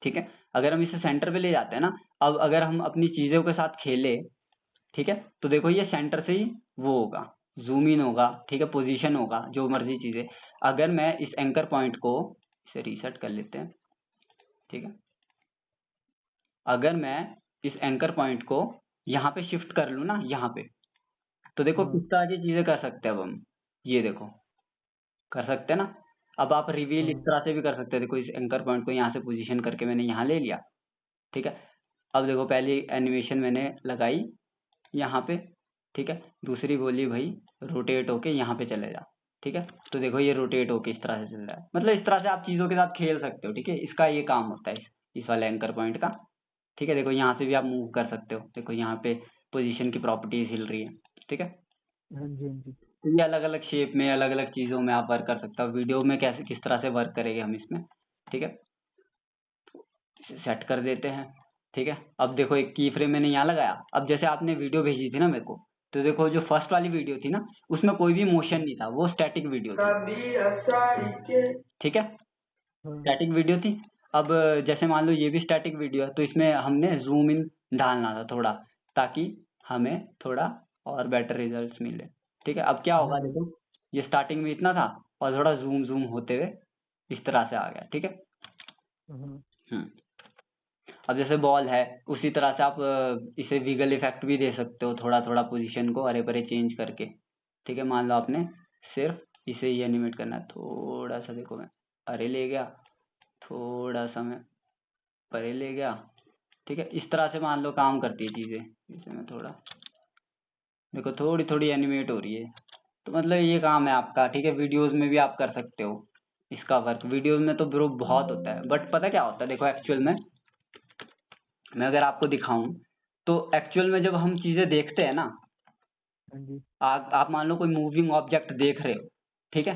ठीक है। अगर हम इसे सेंटर पे ले जाते हैं ना, अब अगर हम अपनी चीजों के साथ खेले, ठीक है, तो देखो ये सेंटर से ही वो होगा, जूम इन होगा, ठीक है, पोजीशन होगा, जो मर्जी चीजें। अगर मैं इस एंकर पॉइंट को, इसे रीसेट कर लेते हैं, ठीक है। अगर मैं इस एंकर पॉइंट को यहाँ पे शिफ्ट कर लूँ ना, यहाँ पे, तो देखो किस तरह की चीजें कर सकते हैं अब हम, ये देखो कर सकते हैं ना। अब आप रिवील इस तरह से भी कर सकते हैं। देखो इस एंकर पॉइंट को यहाँ से पोजीशन करके मैंने यहाँ ले लिया, ठीक है। अब देखो पहली एनिमेशन मैंने लगाई यहाँ पे, ठीक है, दूसरी बोली भाई रोटेट होके यहाँ पे चले जा, ठीक है। तो देखो ये रोटेट होके इस तरह से चल रहा है। मतलब इस तरह से आप चीजों के साथ खेल सकते हो, ठीक है। इसका ये काम होता है इस वाले एंकर पॉइंट का, ठीक है। देखो यहाँ से भी आप मूव कर सकते हो, देखो यहाँ पे पोजीशन की प्रॉपर्टीज हिल रही है, ठीक है। हाँ जी, हाँ जी। तो ये अलग अलग शेप में, अलग अलग चीजों में आप वर्क कर सकते हो। वीडियो में कैसे किस तरह से वर्क करेंगे हम इसमें, ठीक है। सेट कर देते हैं, ठीक है। अब देखो एक की फ्रेम मैंने यहाँ लगाया। अब जैसे आपने वीडियो भेजी थी ना मेरे को, तो देखो जो फर्स्ट वाली वीडियो थी ना, उसमें कोई भी मोशन नहीं था, वो स्टैटिक वीडियो थी, ठीक है, स्टैटिक वीडियो थी। अब जैसे मान लो ये भी स्टैटिक वीडियो है, तो इसमें हमने जूम इन डालना था थोड़ा, ताकि हमें थोड़ा और बेटर रिजल्ट्स मिले, ठीक है। अब क्या होगा हाँ देखो, ये स्टार्टिंग में इतना था और थोड़ा जूम जूम होते हुए इस तरह से आ गया, ठीक है। हाँ अब जैसे बॉल है उसी तरह से आप इसे विगल इफेक्ट भी दे सकते हो, थोड़ा थोड़ा पोजीशन को अरे परे चेंज करके, ठीक है। मान लो आपने सिर्फ इसे ही एनिमेट करना है, थोड़ा सा देखो मैं अरे ले गया, थोड़ा सा मैं परे ले गया, ठीक है। इस तरह से मान लो काम करती है चीजें। इसे मैं थोड़ा देखो थोड़ी थोड़ी एनिमेट हो रही है, तो मतलब ये काम है आपका, ठीक है। वीडियोस में भी आप कर सकते हो इसका वर्क। वीडियोस में तो ब्रो बहुत होता है, बट पता क्या होता है देखो, एक्चुअल में मैं अगर आपको दिखाऊं तो एक्चुअल में जब हम चीजें देखते हैं ना, हाँ जी आप मान लो कोई मूविंग ऑब्जेक्ट देख रहे हो, ठीक है।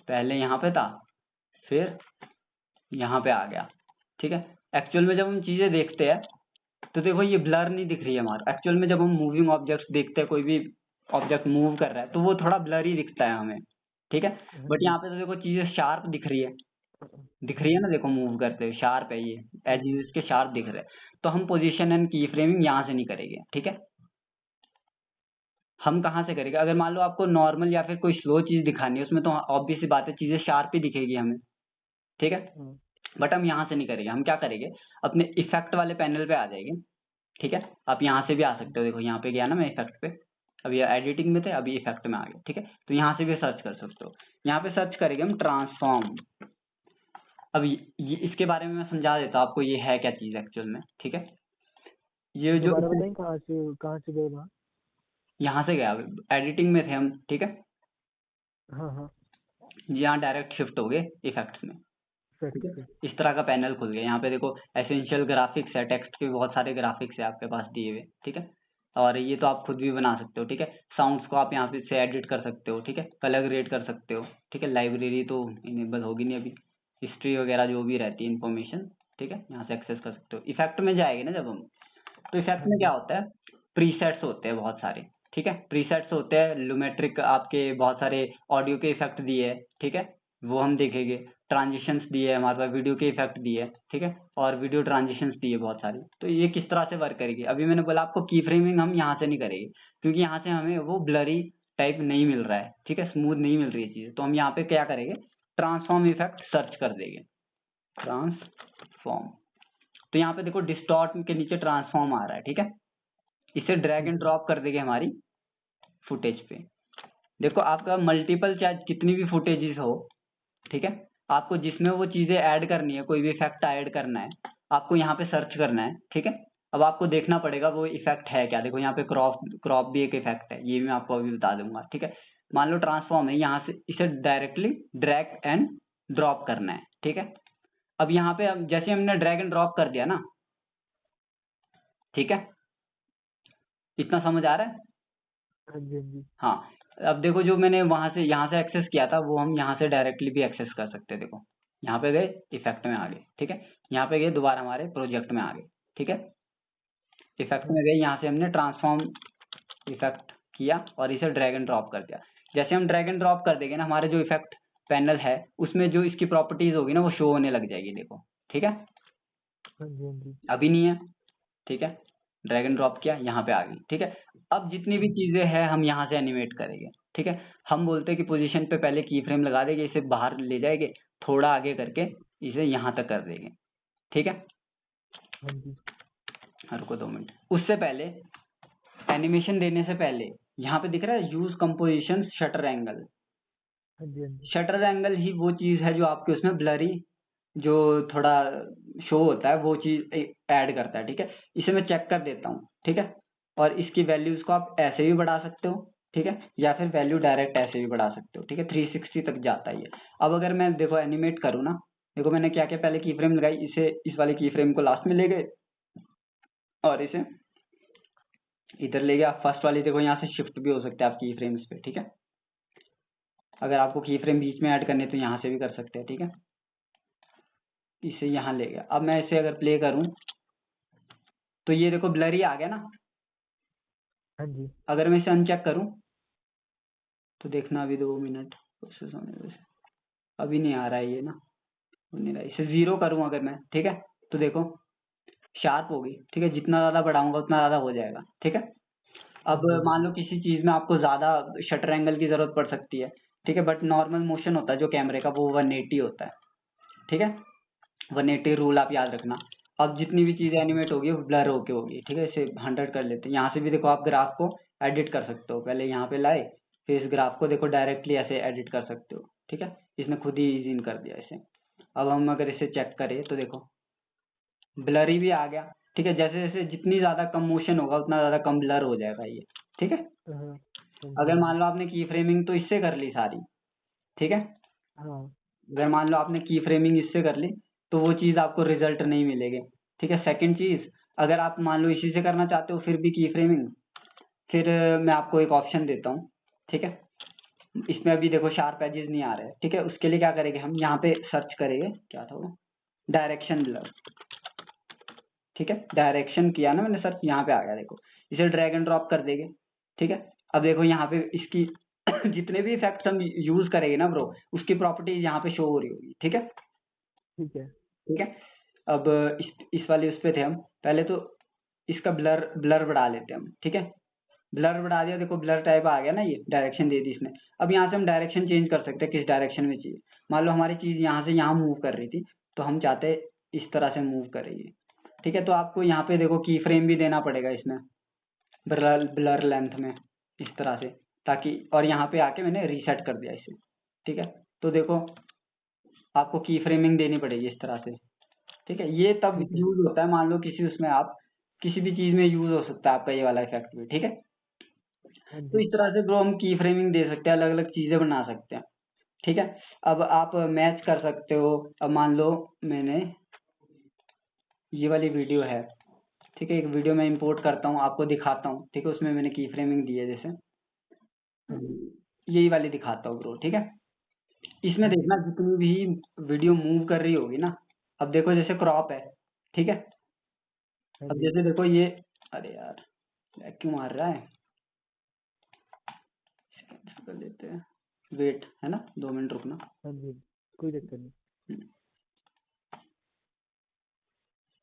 पहले यहाँ पे था, फिर यहाँ पे आ गया, ठीक है। एक्चुअल में जब हम चीजें देखते हैं तो देखो ये ब्लर नहीं दिख रही है हमारा। एक्चुअल में जब हम मूविंग ऑब्जेक्ट्स देखते हैं, कोई भी ऑब्जेक्ट मूव कर रहा है तो वो थोड़ा ब्लर ही दिखता है हमें, ठीक है। हाँ बट जी यहाँ पे तो देखो चीजें शार्प दिख रही है ना, देखो मूव करते हुए शार्प है, ये एज इसके शार्प दिख रहे हैं। तो हम पोजीशन एंड की फ्रेमिंग यहाँ से नहीं करेंगे, ठीक है। हम कहाँ से करेंगे, अगर मान लो आपको नॉर्मल या फिर कोई स्लो चीज दिखानी है, उसमें तो ऑब्वियस सी बात है चीजें शार्प ही दिखेगी हमें, ठीक है। हाँ बट हम यहाँ से नहीं करेंगे, हम क्या करेंगे, अपने इफेक्ट वाले पैनल पे आ जाएंगे, ठीक है। आप यहाँ से भी आ सकते हो, देखो यहाँ पे गया ना मैं इफेक्ट पे, अभी एडिटिंग में थे अभी इफेक्ट में आ गए, ठीक है। तो यहाँ से भी सर्च कर सकते हो। यहाँ पे सर्च करेंगे हम ट्रांसफॉर्म। अब ये इसके बारे में मैं समझा देता हूँ आपको, ये है क्या चीज एक्चुअल में, ठीक है। ये जो दोबारा बताएं कहाँ से गए वहाँ। यहाँ से गया, एडिटिंग में थे हम, ठीक है। हाँ हाँ यहाँ डायरेक्ट शिफ्ट हो गए इफेक्ट्स में, ठीक फैक्ट है। पे। इस तरह का पैनल खुल गया। यहाँ पे देखो एसेंशियल ग्राफिक्स है, टेक्स्ट के बहुत सारे ग्राफिक्स है आपके पास दिए हुए, ठीक है। और ये तो आप खुद भी बना सकते हो, ठीक है। साउंड्स को आप यहाँ पे से एडिट कर सकते हो, ठीक है। कलर ग्रेड कर सकते हो, ठीक है। लाइब्रेरी तो इनेबल होगी नहीं अभी, हिस्ट्री वगैरह जो भी रहती है इन्फॉर्मेशन, ठीक है, यहाँ से एक्सेस कर सकते हो। इफेक्ट में जाएगी ना जब हम, तो इफेक्ट हाँ में क्या जी होता है, प्रीसेट्स होते हैं बहुत सारे, ठीक है। प्रीसेट्स होते हैं, लूमेट्रिक आपके बहुत सारे ऑडियो के इफेक्ट दिए है, ठीक है, वो हम देखेंगे। ट्रांजिशंस दिए है हमारे पास, वीडियो के इफेक्ट दिए है, ठीक है। और वीडियो ट्रांजिशंस दिए बहुत सारी। तो ये किस तरह से वर्क करेगी, अभी मैंने बोला आपको की फ्रेमिंग हम यहाँ से नहीं करेंगे, क्योंकि यहाँ से हमें वो ब्लरी टाइप नहीं मिल रहा है, ठीक है, स्मूथ नहीं मिल रही है चीजें। तो हम यहाँ पे क्या करेंगे, ट्रांसफॉर्म इफेक्ट सर्च कर देंगे, ट्रांसफॉर्म। तो यहाँ पे देखो डिस्टॉर्ट के नीचे ट्रांसफॉर्म आ रहा है, ठीक है। इसे ड्रैग एंड ड्रॉप कर देंगे हमारी फुटेज पे। देखो आपका मल्टीपल चाहे कितनी भी फुटेजेस हो, ठीक है, आपको जिसमें वो चीजें ऐड करनी है, कोई भी इफेक्ट ऐड करना है, आपको यहाँ पे सर्च करना है, ठीक है। अब आपको देखना पड़ेगा वो इफेक्ट है क्या। देखो यहाँ पे क्रॉप भी एक इफेक्ट है, ये भी मैं आपको अभी बता दूंगा, ठीक है। मान लो ट्रांसफॉर्म है, यहाँ से इसे डायरेक्टली ड्रैग एंड ड्रॉप करना है, ठीक है। अब यहाँ पे जैसे हमने ड्रैग एंड ड्रॉप कर दिया ना, ठीक है, इतना समझ आ रहा है। हाँ जी हाँ जी हाँ, अब देखो जो मैंने वहां से यहाँ से एक्सेस किया था वो हम यहाँ से डायरेक्टली भी एक्सेस कर सकते हैं। देखो यहाँ पे गए, इफेक्ट में आ गए, ठीक है। यहाँ पे गए, दोबारा हमारे प्रोजेक्ट में आ गए, ठीक है। इफेक्ट में गए, यहाँ से हमने ट्रांसफॉर्म इफेक्ट किया और इसे ड्रैग एंड ड्रॉप कर दिया। जैसे हम ड्रैग एंड ड्रॉप कर देंगे ना, हमारे जो इफेक्ट पैनल है उसमें जो इसकी प्रॉपर्टीज होगी ना वो शो होने लग जाएगी, देखो, ठीक है। हाँ जी हाँ जी अभी नहीं है, ठीक है। ड्रैग एंड ड्रॉप किया, यहाँ पे आ गई, ठीक है। अब जितनी भी चीजें हैं हम यहाँ से एनिमेट करेंगे, ठीक है। हम बोलते हैं कि पोजीशन पे पहले की फ्रेम लगा देंगे, इसे बाहर ले जाएंगे, थोड़ा आगे करके इसे यहाँ तक कर देंगे, ठीक है। हाँ जी रुको 2 मिनट। उससे पहले एनिमेशन देने से पहले यहाँ पे दिख रहा है यूज कंपोजिशन शटर एंगल। हाँ जी हाँ जी शटर एंगल ही वो चीज है जो आपके उसमें ब्लरी जो थोड़ा शो होता है वो चीज ऐड करता है, ठीक है। इसे मैं चेक कर देता हूँ, ठीक है। और इसकी वैल्यूज को आप ऐसे भी बढ़ा सकते हो, ठीक है, या फिर वैल्यू डायरेक्ट ऐसे भी बढ़ा सकते हो, ठीक है। 360 तक जाता है ये। अब अगर मैं देखो एनिमेट करूँ ना, देखो मैंने क्या क्या पहले की फ्रेम लगाई, इसे इस वाले की फ्रेम को लास्ट में ले गए और इसे इधर ले गया। फर्स्ट वाली देखो यहाँ से शिफ्ट भी हो सकते हैं आप की फ्रेम्स पे, ठीक है। अगर आपको की फ्रेम बीच में ऐड करने तो यहाँ से भी कर सकते हैं, ठीक है। इसे यहाँ ले गया। अब मैं इसे अगर प्ले करूं तो ये देखो ब्लरी आ गया ना। हाँ जी अगर मैं इसे अनचेक करूं तो देखना, अभी 2 मिनट प्रोसेस होने दो इसे। अभी नहीं आ रहा है ये ना, हो नहीं रहा। इसे 0 करूं अगर मैं, ठीक है, तो देखो शार्प होगी, ठीक है। जितना ज्यादा बढ़ाऊंगा उतना ज्यादा हो जाएगा, ठीक है। अब मान लो किसी चीज में आपको ज्यादा शटर एंगल की जरूरत पड़ सकती है, ठीक है, बट नॉर्मल मोशन होता है जो कैमरे का वो 180 होता है, ठीक है, 180 रूल आप याद रखना। अब जितनी भी चीजें एनिमेट होगी वो ब्लर होके होगी, ठीक है, इसे 100 कर लेते हैं। यहाँ से भी देखो आप ग्राफ को एडिट कर सकते हो, पहले यहाँ पे लाए, फिर इस ग्राफ को देखो डायरेक्टली ऐसे एडिट कर सकते हो, ठीक है, इसने खुद ही इजी कर दिया इसे। अब हम अगर इसे चेक करें तो देखो ब्लरी भी आ गया, ठीक है, जैसे जैसे जितनी ज्यादा कम मोशन होगा उतना ज्यादा कम ब्लर हो जाएगा ये, ठीक है। हाँ अगर मान लो आपने की फ्रेमिंग तो इससे कर ली सारी, ठीक है, हाँ अगर मान लो आपने की फ्रेमिंग इससे कर ली तो वो चीज आपको रिजल्ट नहीं मिलेगी, ठीक है। सेकंड चीज, अगर आप मान लो इसी से करना चाहते हो फिर भी की फ्रेमिंग, फिर मैं आपको एक ऑप्शन देता हूँ, ठीक है, इसमें अभी देखो शार्प एजेस नहीं आ रहे, ठीक है, उसके लिए क्या करेंगे हम यहाँ पे सर्च करेंगे, क्या था वो, डायरेक्शन ब्लर, ठीक है, डायरेक्शन किया ना मैंने सर्च, यहाँ पे आ गया देखो, इसे ड्रैग एंड ड्रॉप कर देंगे, ठीक है। अब देखो यहाँ पे इसकी जितने भी इफेक्ट्स हम यूज करेंगे ना ब्रो, उसकी प्रॉपर्टीज यहाँ पे शो हो रही होगी, ठीक है, ठीक है। ठीक है। अब इस वाले उस पे थे हम, पहले तो इसका ब्लर ब्लर बढ़ा लेते हैं हम, ठीक है, ब्लर बढ़ा दिया, देखो ब्लर टाइप आ गया ना, ये डायरेक्शन दे दी इसने। अब यहाँ से हम डायरेक्शन चेंज कर सकते हैं, किस डायरेक्शन में चाहिए। मान लो हमारी चीज यहाँ से यहाँ मूव कर रही थी, तो हम चाहते इस तरह से मूव करेंगे, ठीक है। तो आपको यहाँ पे देखो की फ्रेम भी देना पड़ेगा इसमें, ब्लर लेंथ में, इस तरह से, ताकि, और यहाँ पे आके मैंने रीसेट कर दिया इसे, ठीक है। तो देखो आपको की फ्रेमिंग देनी पड़ेगी इस तरह से, ठीक है। ये तब ठीक है। यूज होता है, मान लो किसी उसमें आप किसी भी चीज में यूज हो सकता है आपका ये वाला इफेक्ट भी, ठीक है। हाँ तो जी। इस तरह से ब्रो हम की फ्रेमिंग दे सकते हैं, अलग अलग चीजें बना सकते हैं, ठीक है। अब आप मैच कर सकते हो, अब मान लो मैंने ये वाली वीडियो है, ठीक है, एक वीडियो मैं इंपोर्ट करता हूँ, आपको दिखाता हूँ, ठीक है, उसमें मैंने की फ्रेमिंग दी है, जैसे हाँ जी। यही वाली दिखाता हूँ ब्रो, ठीक है। इसमें हाँ जी। देखना जितनी भी वीडियो मूव कर रही होगी ना, अब देखो जैसे क्रॉप है, ठीक है, हाँ अब जी। जैसे देखो ये, अरे यार क्यों मार रहा है, कैंसिल कर लेते हैं, वेट है ना, 2 मिनट रुकना। हाँ जी, कोई चक्कर नहीं।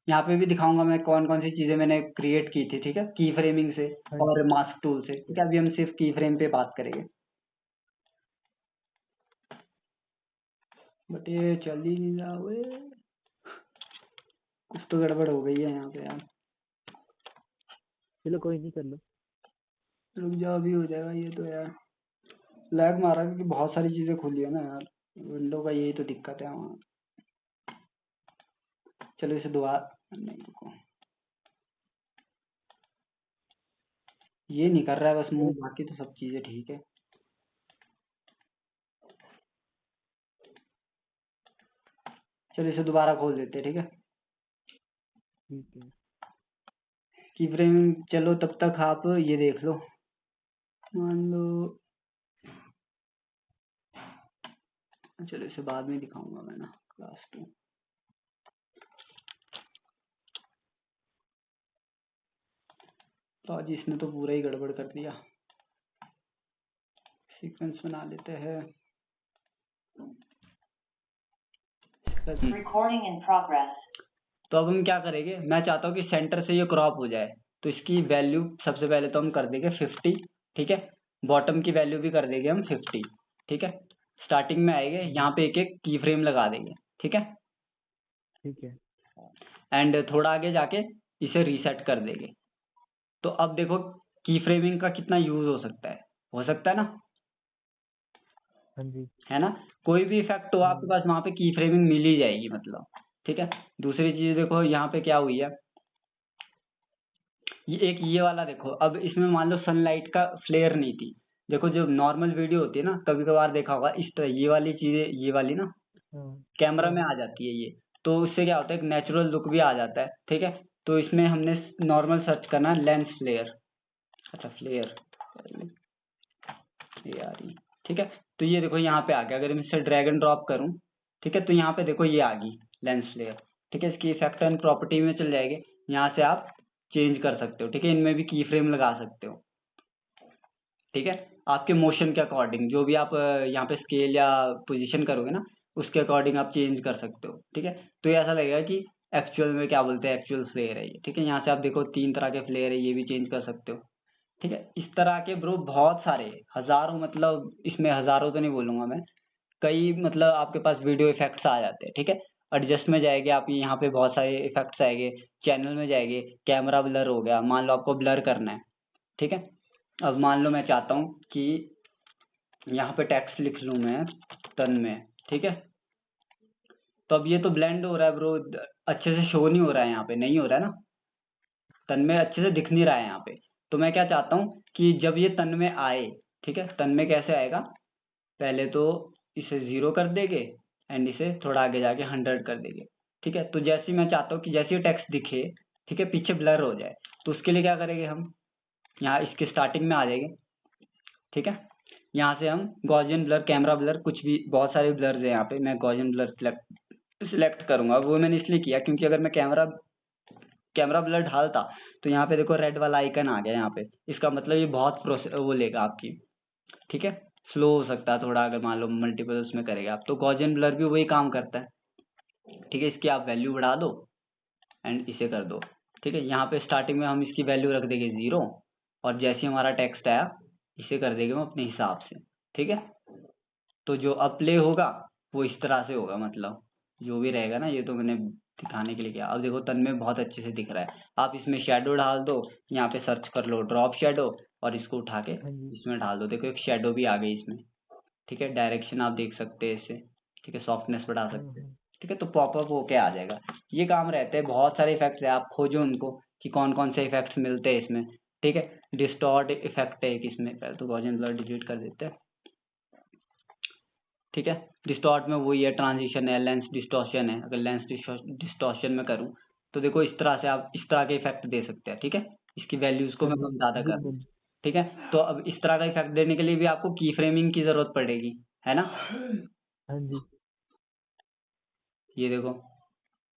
यहाँ पे भी दिखाऊंगा मैं कौन कौन सी चीजें मैंने क्रिएट की थी, ठीक है, की फ्रेमिंग से हाँ और मास्क टूल से, ठीक है। अभी हम सिर्फ की फ्रेम पे बात करेंगे, बट ये चल ही नहीं रहा, वे कुछ तो गड़बड़ हो गई है यहाँ पे यार, चलो कोई नहीं, कर लो। रुक जाओ अभी हो जाएगा ये तो यार, लैग मारा क्योंकि बहुत सारी चीजें खुली है ना यार, विंडो का यही तो दिक्कत है वहाँ। चलो इसे दोबारा, नहीं रुको, ये नहीं कर रहा है बस मूव, चलो बाकी तो सब चीजें ठीक है। चलो इसे दोबारा खोल देते हैं, ठीक है, ठीक है। की फ्रेमिंग। चलो तब तक आप ये देख लो, मान लो, चलो इसे बाद में दिखाऊंगा मैं ना, क्लास 2। तो आज इसने तो पूरा ही गड़बड़ कर दिया, सीक्वेंस बना लेते हैं। Recording in progress. तो अब हम क्या करेंगे, मैं चाहता हूँ कि सेंटर से ये क्रॉप हो जाए, तो इसकी वैल्यू सबसे पहले तो हम कर देंगे 50, ठीक है, बॉटम की वैल्यू भी कर देंगे हम 50, ठीक है। स्टार्टिंग में आएंगे यहाँ पे एक एक की फ्रेम लगा देंगे, ठीक है, ठीक है। एंड थोड़ा आगे जाके इसे रीसेट कर देंगे। तो अब देखो की फ्रेमिंग का कितना यूज हो सकता है ना, हाँ जी। है ना, कोई भी इफेक्ट हो आपके पास वहां पे की फ्रेमिंग मिल ही जाएगी मतलब, ठीक है। दूसरी चीज देखो यहाँ पे क्या हुई है, ये वाला देखो, अब इसमें मान लो सनलाइट का फ्लेयर नहीं थी, देखो जो नॉर्मल वीडियो होती है ना, कभी कभार देखा होगा इस तरह ये वाली चीजें, ये वाली ना हाँ कैमरा में आ जाती है ये, तो उससे क्या होता है, एक नेचुरल लुक भी आ जाता है, ठीक है। तो इसमें हमने नॉर्मल सर्च करना है लेंस फ्लेयर, अच्छा फ्लेयर, ठीक है। तो ये देखो यहाँ पे आ गया, अगर मैं इसे ड्रैग एंड ड्रॉप करूँ, ठीक है, तो यहाँ पे देखो ये आ गई लेंस फ्लेयर, ठीक है। इसकी इफेक्ट एंड प्रॉपर्टी में चल जाएगी, यहाँ से आप चेंज कर सकते हो, ठीक है, इनमें भी की फ्रेम लगा सकते हो, ठीक है, आपके मोशन के अकॉर्डिंग, जो भी आप यहाँ पे स्केल या पोजीशन करोगे ना उसके अकॉर्डिंग आप चेंज कर सकते हो, ठीक है। तो ये ऐसा लगेगा कि एक्चुअल में क्या बोलते हैं, एक्चुअल फ्लेयर है ये, ठीक है। यहाँ से आप देखो 3 तरह के फ्लेयर है, ये भी चेंज कर सकते हो, ठीक है। इस तरह के ब्रो बहुत सारे हजारों, मतलब इसमें हजारों तो नहीं बोलूंगा मैं, कई मतलब आपके पास वीडियो इफेक्ट्स आ जाते हैं। ठीक है, एडजस्ट में जाएंगे आप, यहाँ पे बहुत सारे इफेक्ट्स आएंगे, चैनल में जाएंगे, कैमरा ब्लर हो गया, मान लो आपको ब्लर करना है। ठीक है, अब मान लो मैं चाहता हूँ कि यहाँ पे टेक्स्ट लिख लूँ मैं तन में। ठीक है, तो अब ये तो ब्लेंड हो रहा है ब्रो, अच्छे से शो नहीं हो रहा है, यहाँ पे नहीं हो रहा है ना, तन में अच्छे से दिख नहीं रहा है यहाँ पे। तो मैं क्या चाहता हूँ कि जब ये तन में आए, ठीक है, तन में कैसे आएगा, पहले तो इसे 0 कर देंगे एंड इसे थोड़ा आगे जाके 100 कर देंगे। ठीक है, तो जैसे ही मैं चाहता हूँ कि जैसे ये टेक्स्ट दिखे, ठीक है, पीछे ब्लर हो जाए, तो उसके लिए क्या करेंगे हम, यहाँ इसके स्टार्टिंग में आ जाएंगे। ठीक है, यहाँ से हम गॉसियन ब्लर, कैमरा ब्लर, कुछ भी बहुत सारे ब्लर्स है यहाँ पे, मैं गॉसियन ब्लर सिलेक्ट करूंगा। वो मैंने इसलिए किया क्योंकि अगर मैं कैमरा ब्लर ढालता तो यहाँ पे देखो रेड वाला आइकन आ गया यहाँ पे, इसका मतलब ये बहुत प्रोसेस वो लेगा आपकी। ठीक है, स्लो हो सकता है थोड़ा, अगर मान लो मल्टीपल उसमें करेगा आप, तो गॉसियन ब्लर भी वही काम करता है। ठीक है, इसकी आप वैल्यू बढ़ा दो एंड इसे कर दो। ठीक है, यहाँ पे स्टार्टिंग में हम इसकी वैल्यू रख देंगे 0, और जैसे हमारा टेक्स्ट आया इसे कर देंगे हम अपने हिसाब से। ठीक है, तो जो अब प्ले होगा वो इस तरह से होगा, मतलब जो भी रहेगा ना, ये तो मैंने दिखाने के लिए किया। अब देखो तन में बहुत अच्छे से दिख रहा है, आप इसमें शेडो डाल दो, यहाँ पे सर्च कर लो ड्रॉप शेडो, और इसको उठा के हाँ जी। इसमें डाल दो, देखो एक शेडो भी आ गई इसमें। ठीक है, डायरेक्शन आप देख सकते हैं इससे। ठीक है, सॉफ्टनेस बढ़ा सकते हैं। ठीक है, तो पॉपअप होके आ जाएगा। ये काम रहते हैं, बहुत सारे इफेक्ट्स है, आप खोजो उनको कि कौन कौन से इफेक्ट्स मिलते हैं इसमें। ठीक है, डिस्टॉर्ट इफेक्ट है एक इसमें, पहले तो गॉसियन ब्लर डिलीट कर देते हैं। ठीक है, डिस्टॉर्ट में वही है, ट्रांजिशन है, लेंस डिस्टॉर्शन है। अगर लेंस डिस्टॉर्शन में करूं तो देखो इस तरह से आप इस तरह के इफेक्ट दे सकते हैं। ठीक है, इसकी वैल्यूज को मैं कम ज्यादा कर दूं। ठीक है, तो अब इस तरह का इफेक्ट देने के लिए भी आपको की फ्रेमिंग की जरूरत पड़ेगी, है ना। हाँ जी। ये देखो,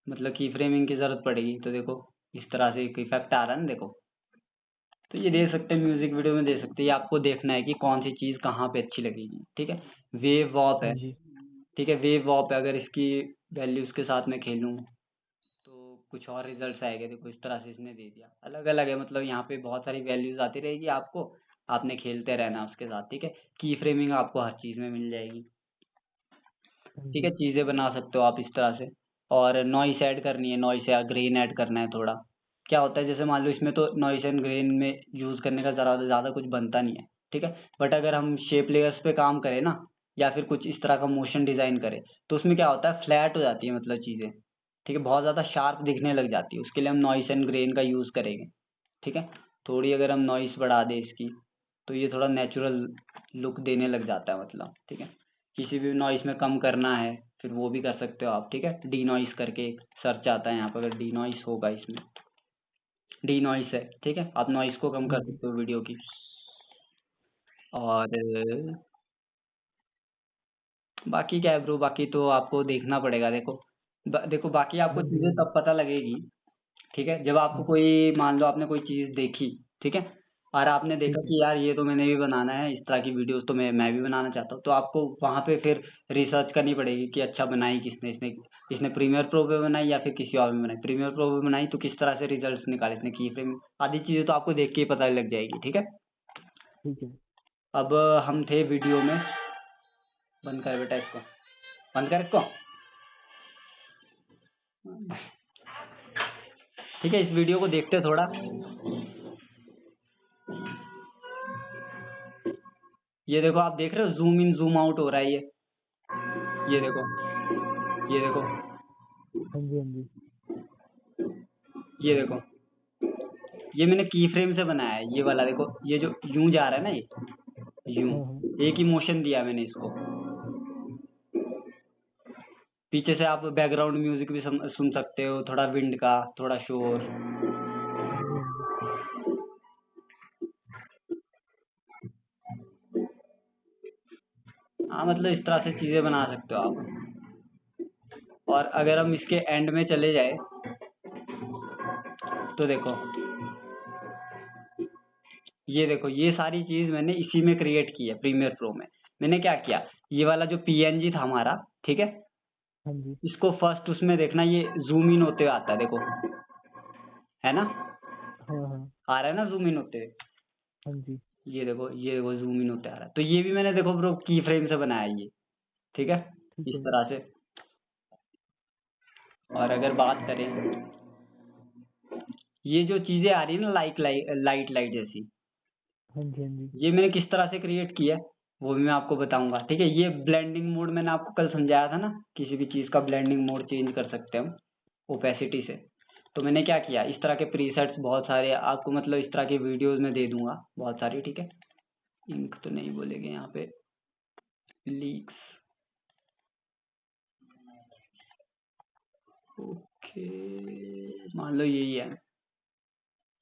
मतलब की फ्रेमिंग की जरूरत पड़ेगी, तो देखो इस तरह से एक इफेक्ट आ रहा है ना, देखो। तो ये दे सकते हैं, म्यूजिक वीडियो में दे सकते हैं, ये आपको देखना है कि कौन सी चीज कहाँ पे अच्छी लगेगी। ठीक है, वेव वॉप हाँ है। जी। ठीक है, वेव वॉप है, अगर इसकी वैल्यूज के साथ में खेलूं तो कुछ और रिजल्ट्स आएंगे। देखो इस तरह से इसने दे दिया, अलग अलग है, मतलब यहाँ पे बहुत सारी वैल्यूज आती रहेगी आपको, आपने खेलते रहना उसके साथ। ठीक है, की फ्रेमिंग आपको हर चीज में मिल जाएगी। हाँ ठीक है, जी। चीजें बना सकते हो आप इस तरह से। और नॉइस ऐड करनी है, नॉइस या ग्रेन ऐड करना है थोड़ा। क्या होता है, जैसे मान लो इसमें तो नॉइस एंड ग्रेन में यूज करने का ज्यादा कुछ बनता नहीं है। ठीक है, बट अगर हम शेप लेयर्स पे काम करें ना, या फिर कुछ इस तरह का मोशन डिजाइन करें, तो उसमें क्या होता है, फ्लैट हो जाती है मतलब चीजें। ठीक है, बहुत ज्यादा शार्प दिखने लग जाती है, उसके लिए हम नॉइस एंड ग्रेन का यूज करेंगे। ठीक है, थोड़ी अगर हम नॉइस बढ़ा दें इसकी, तो ये थोड़ा नेचुरल लुक देने लग जाता है, मतलब। ठीक है, किसी भी नॉइस में कम करना है फिर वो भी कर सकते हो आप। ठीक है, डी नॉइस करके एक सर्च आता है यहाँ पर, अगर डी नॉइस होगा इसमें, डी नॉइस है। ठीक है, आप नॉइस को कम कर सकते हो वीडियो की। और बाकी क्या है ब्रो, बाकी तो आपको देखना पड़ेगा। देखो देखो बाकी आपको हाँ जी। चीजें तब पता लगेगी। ठीक है, जब आपको कोई, मान लो आपने कोई चीज देखी, ठीक है, और आपने देखा ठीक है। कि यार ये तो मैंने भी बनाना है, इस तरह की वीडियोस तो मैं भी बनाना चाहता हूँ, तो आपको वहां पे फिर रिसर्च करनी पड़ेगी कि अच्छा बनाई किसने, इसने इसने प्रीमियर प्रो पे बनाई या फिर किसी और में बनाई। प्रीमियर प्रो पे बनाई तो किस तरह से रिजल्ट्स निकाले इसने, की फ्रेम आदि चीजें तो आपको देख के ही पता लग जाएगी। ठीक है, ठीक है। अब हम थे वीडियो में, बंद कर बेटा इसको, बंद कर इसको। ठीक है, इस वीडियो को देखते थोड़ा। ये देखो, आप देख रहे हो जूम इन जूम आउट हो रहा है ये देखो, ये देखो, हाँ जी। हाँ जी। ये देखो, ये मैंने की फ्रेम से बनाया है, ये वाला देखो, ये जो यूं जा रहा है ना, ये यूं, हाँ हाँ। एक ही मोशन दिया मैंने इसको। पीछे से आप बैकग्राउंड म्यूजिक भी सुन सकते हो, थोड़ा विंड का, थोड़ा शोर। हाँ जी। हाँ जी। हाँ, मतलब इस तरह से चीजें बना सकते हो आप। और अगर हम इसके एंड में चले जाए तो देखो, ये देखो, ये सारी चीज मैंने इसी में क्रिएट की है, प्रीमियर प्रो में। मैंने क्या किया, ये वाला जो पीएनजी था हमारा, ठीक है, हाँ जी। इसको फर्स्ट उसमें देखना, ये जूम इन होते हुए आता है, देखो, है ना, हाँ हाँ। आ रहा है ना जूम इन होते हुए। हाँ जी। ये देखो जूम इन होते आ रहा है। तो ये भी मैंने देखो ब्रो की फ्रेम से बनाया है ये, ठीक है, ठीक इस है। तरह से। और अगर बात करें, ये जो चीजें आ रही है ना लाइट लाइट जैसी, हाँ जी, हाँ जी। ये मैंने किस तरह से क्रिएट किया है वो भी मैं आपको बताऊंगा, ठीक है। ये ब्लेंडिंग मोड मैंने आपको कल समझाया था ना, किसी भी चीज का ब्लेंडिंग मोड चेंज कर सकते हैं हम ओपेसिटी से। तो मैंने क्या किया, इस तरह के प्रीसेट्स बहुत सारे आपको मतलब इस तरह के वीडियोस में दे दूंगा बहुत सारी, ठीक है। इंक तो नहीं बोलेंगे यहाँ पे, लीक्स, ओके, मान लो यही है,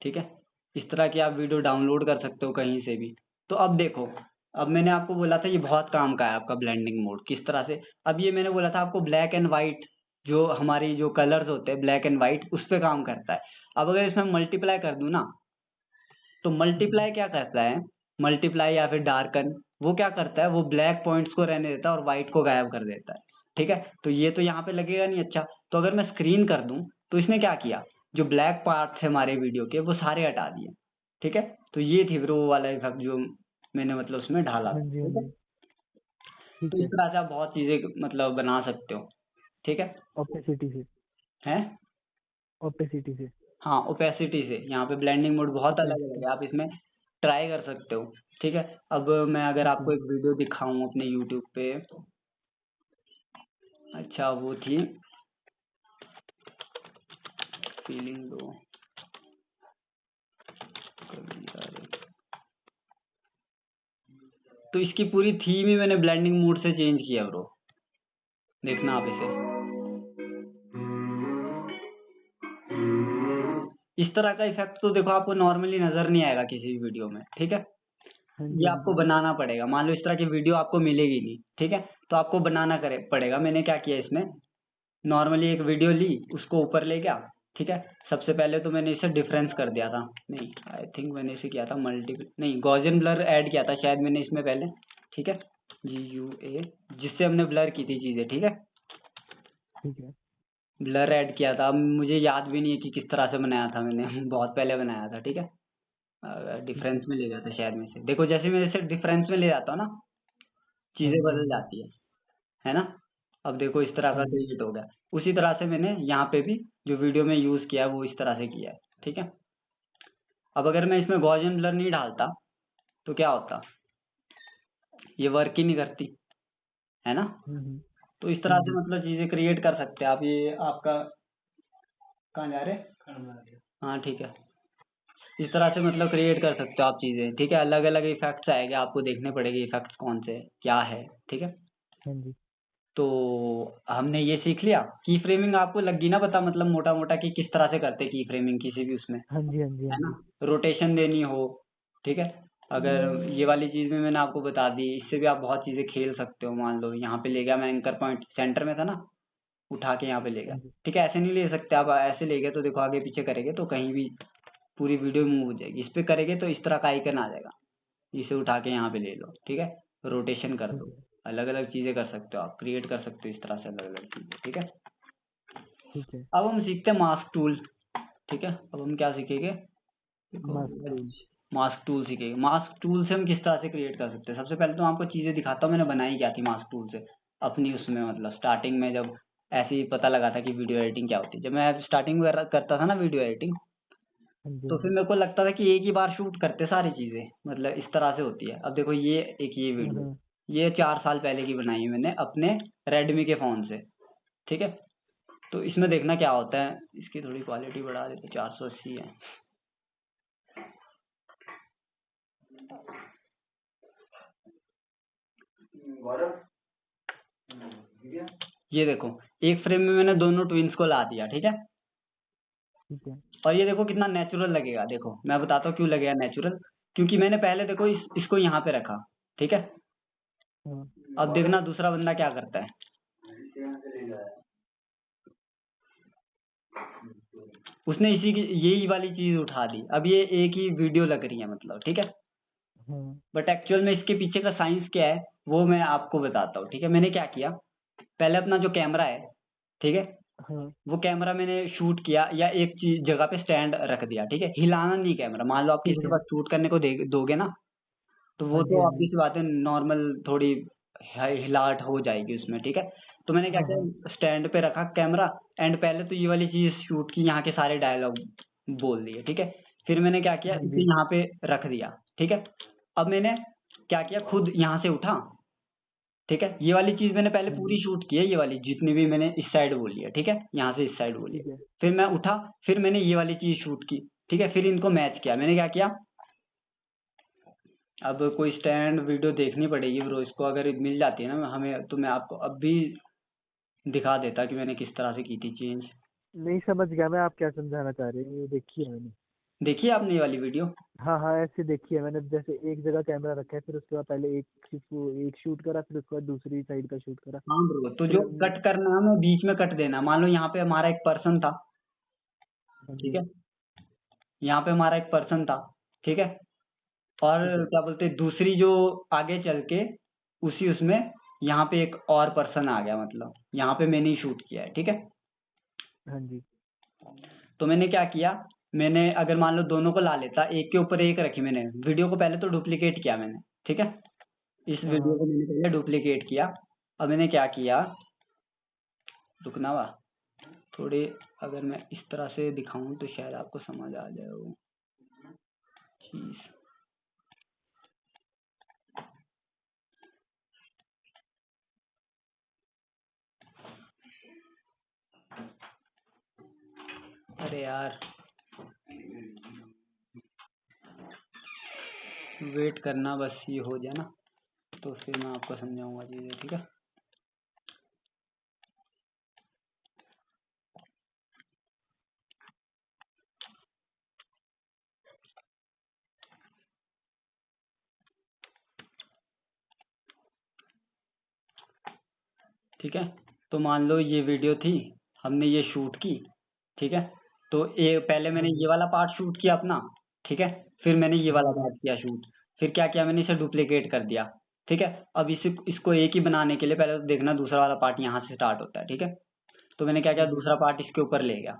ठीक है। इस तरह की आप वीडियो डाउनलोड कर सकते हो कहीं से भी। तो अब देखो, अब मैंने आपको बोला था ये बहुत काम का है आपका ब्लेंडिंग मोड किस तरह से। अब ये मैंने बोला था आपको ब्लैक एंड व्हाइट, जो हमारी जो कलर्स होते हैं ब्लैक एंड व्हाइट, उस पे काम करता है। अब अगर इसमें मल्टीप्लाई कर दूं ना, तो मल्टीप्लाई क्या करता है, मल्टीप्लाई या फिर डार्कन, वो क्या करता है, वो ब्लैक पॉइंट्स को रहने देता है और व्हाइट को गायब कर देता है, ठीक है। तो ये तो यहाँ पे लगेगा नहीं अच्छा। तो अगर मैं स्क्रीन कर दूं, तो इसने क्या किया, जो ब्लैक पार्ट थे हमारे वीडियो के वो सारे हटा दिए, ठीक है। तो ये थी फिर वो वाला इफेक्ट जो मैंने मतलब उसमें ढाला हाँ था, जी, हाँ ठीक है। जी। तो ठीक इस है। तरह से आप बहुत चीजें मतलब बना सकते हो, ठीक है। ओपेसिटी से। हैं, ओपेसिटी से। हाँ ओपेसिटी से, यहाँ पे ब्लेंडिंग मोड बहुत अलग अलग ओपेसिटी। है, आप इसमें ट्राई कर सकते हो, ठीक है। अब मैं अगर ठीक आपको है। एक वीडियो दिखाऊं अपने यूट्यूब पे, अच्छा वो थी फीलिंग दो कभी यार। तो इसकी पूरी थीम ही मैंने ब्लेंडिंग मोड से चेंज किया ब्रो, देखना आप इसे। इस तरह का इफेक्ट तो देखो आपको नॉर्मली नजर नहीं आएगा किसी भी वीडियो में, ठीक है। हाँ ये जी, हाँ आपको जी। बनाना पड़ेगा, मान लो इस तरह की वीडियो आपको मिलेगी नहीं, ठीक है। तो आपको बनाना पड़ेगा। मैंने क्या किया इसमें, नॉर्मली एक वीडियो ली, उसको ऊपर ले गया, ठीक है। सबसे पहले तो मैंने इसे डिफरेंस कर दिया था, नहीं आई थिंक मैंने इसे किया था मल्टीपल, नहीं गॉसियन ब्लर ऐड किया था शायद मैंने इसमें पहले, ठीक है, GUA, जिससे हमने ब्लर की थी चीजें, ठीक है। ठीक है। ब्लर ऐड किया था, अब मुझे याद भी नहीं है कि किस तरह से बनाया था मैंने बहुत पहले बनाया था, ठीक है। ठीक डिफरेंस है। में ले जाता शायद में से, देखो जैसे मैं इसे डिफरेंस में ले जाता हूँ ना, हाँ चीजें जी, हाँ बदल जी। जाती है ना। अब देखो इस तरह हाँ का जी। क्रिएट हो गया। उसी तरह से मैंने यहाँ पे भी जो वीडियो में यूज किया है वो इस तरह से किया है, ठीक है। अब अगर मैं इसमें गॉसियन ब्लर नहीं डालता तो क्या होता, ये वर्क ही नहीं करती, है ना। हम्म। तो इस हाँ तरह से जी। मतलब चीजें क्रिएट कर सकते हैं आप। ये आपका कहाँ जा रहे, हाँ ठीक है। इस तरह से मतलब क्रिएट कर सकते हो आप चीजें, ठीक है। अलग अलग इफेक्ट्स आएंगे, आपको देखने पड़ेंगे इफेक्ट्स कौन से क्या है, ठीक है। हाँ जी। तो हमने ये सीख लिया। की फ्रेमिंग आपको लगी ना पता, मतलब मोटा मोटा कि किस तरह से करते की फ्रेमिंग किसी भी उसमें, हाँ जी, हाँ जी। हाँ है ना। जी। रोटेशन देनी हो, ठीक है। अगर ये वाली चीज भी मैंने आपको बता दी, इससे भी आप बहुत चीजें खेल सकते हो। मान लो यहाँ पे ले गया मैं, एंकर पॉइंट सेंटर में था ना, उठा के यहाँ पे ले गया, हाँ जी। ठीक है। ऐसे नहीं ले सकते आप, ऐसे ले गए तो देखो आगे पीछे करेंगे तो कहीं भी पूरी वीडियो मूव हो जाएगी। इस पे करेंगे तो इस तरह का आइकन आ जाएगा, इसे उठा के यहाँ पे ले लो, ठीक है। रोटेशन कर ठीक दो, है। अलग अलग चीजें कर सकते हो आप, क्रिएट कर सकते हो इस तरह से अलग अलग चीजें, ठीक है। ठीक है। अब हम सीखते हैं मास्क टूल, ठीक है। अब हम क्या सीखेंगे, देखो मास्क टूल। मास्क टूल सीखेंगे। मास्क टूल से हम किस तरह से क्रिएट कर सकते हैं, सबसे पहले तो मैं आपको चीजें दिखाता हूँ मैंने बनाई क्या थी मास्क टूल से अपनी उसमें, मतलब स्टार्टिंग में जब ऐसे ही पता लगा था कि वीडियो एडिटिंग क्या होती है। जब मैं स्टार्टिंग में करता था ना वीडियो एडिटिंग, हाँ जी, तो हाँ फिर जी। मेरे को लगता था कि एक ही बार शूट करते सारी चीजें, मतलब इस तरह से होती है। अब देखो ये एक ये हाँ, वीडियो, हाँ। ये 4 साल पहले की बनाई है मैंने अपने रेडमी के फोन से, ठीक है। तो इसमें देखना क्या होता है, इसकी थोड़ी क्वालिटी बढ़ा देते, 480 है। ये देखो एक फ्रेम में मैंने दोनों ट्विंस को ला दिया, ठीक है। ठीक है। और ये देखो कितना नेचुरल लगेगा, देखो मैं बताता हूँ क्यों लगेगा नेचुरल, क्योंकि मैंने पहले देखो इसको यहाँ पे रखा, ठीक है। हाँ। अब देखना दूसरा बंदा क्या करता है, उसने इसी की यही वाली चीज उठा दी। अब ये एक ही वीडियो लग रही है मतलब, ठीक है। हाँ। बट एक्चुअल में इसके पीछे का साइंस क्या है वो मैं आपको बताता हूँ, ठीक है। मैंने क्या किया, पहले अपना जो कैमरा है, ठीक है, हाँ वो कैमरा मैंने शूट किया या एक चीज जगह पे स्टैंड रख दिया, ठीक है, हिलाना नहीं कैमरा। मान लो आप ठीक किसी के है। पास शूट करने को दोगे ना, तो वो हाँ जी तो हाँ आपकी जी। सी बात है, नॉर्मल थोड़ी हिलाहट हो जाएगी उसमें, ठीक है। तो मैंने क्या हाँ हाँ किया, स्टैंड पे रखा कैमरा, एंड पहले तो ये वाली चीज शूट की, यहाँ के सारे डायलॉग बोल दिए, ठीक है। फिर मैंने क्या किया, हाँ इसे जी। यहाँ पे रख दिया, ठीक है। अब मैंने क्या किया, खुद यहाँ से उठा, ठीक है। ये वाली चीज मैंने पहले हाँ पूरी जी। शूट की है, ये वाली जितनी भी मैंने इस साइड बोली है, ठीक है, यहाँ से इस साइड बोली है। ठीक है। फिर मैं उठा, फिर मैंने ये वाली चीज शूट की, ठीक है। फिर इनको मैच किया, मैंने क्या किया, अब कोई स्टैंड वीडियो देखनी पड़ेगी ब्रो, इसको अगर मिल जाती है ना हमें, तो मैं आपको अब भी दिखा देता कि मैंने किस तरह से की थी चेंज। नहीं समझ गया मैं, आप क्या समझाना चाह रहे हैं, ये देखी है मैंने। देखिए आपने ये वाली वीडियो। हाँ हाँ, ऐसे देखी है मैंने, जैसे एक जगह कैमरा रखा है, फिर उसके बाद पहले एक शूट करा, फिर उसके बाद दूसरी साइड का शूट करा। हाँ ब्रो, तो फिर जो हम। कट करना है हमें बीच में कट देना है। मान लो यहाँ पे हमारा एक पर्सन था, हाँ ठीक जी। है, यहाँ पे हमारा एक पर्सन था, ठीक है। और ठीक है। क्या बोलते हैं, दूसरी जो आगे चल के उसी उसमें यहाँ पे एक और पर्सन आ गया, मतलब यहाँ पे मैंने ही शूट किया है, ठीक है। हाँ जी। तो मैंने क्या किया, मैंने अगर मान लो दोनों को ला लेता, एक के ऊपर एक रखी मैंने, वीडियो को पहले तो डुप्लीकेट किया मैंने, ठीक है। इस हाँ वीडियो हाँ। को मैंने पहले डुप्लीकेट किया। अब मैंने क्या किया, रुकना वा थोड़ी, अगर मैं इस तरह से दिखाऊं तो शायद आपको समझ आ जाए वो चीज। अरे यार, वेट करना, बस ये हो जाए ना, तो फिर मैं आपको समझाऊंगा चीजें, ठीक है। ठीक है, तो मान लो ये वीडियो थी, हमने ये शूट की, ठीक है। तो पहले हाँ मैंने जी। ये वाला पार्ट शूट किया अपना, ठीक है। फिर मैंने ये हाँ वाला हाँ। पार्ट किया शूट। फिर क्या किया मैंने, इसे डुप्लीकेट कर दिया, ठीक है। अब इसको एक ही बनाने के लिए पहले तो देखना दूसरा वाला पार्ट यहाँ से स्टार्ट होता है, ठीक है। तो मैंने क्या किया, हाँ जी। दूसरा पार्ट इसके ऊपर ले गया,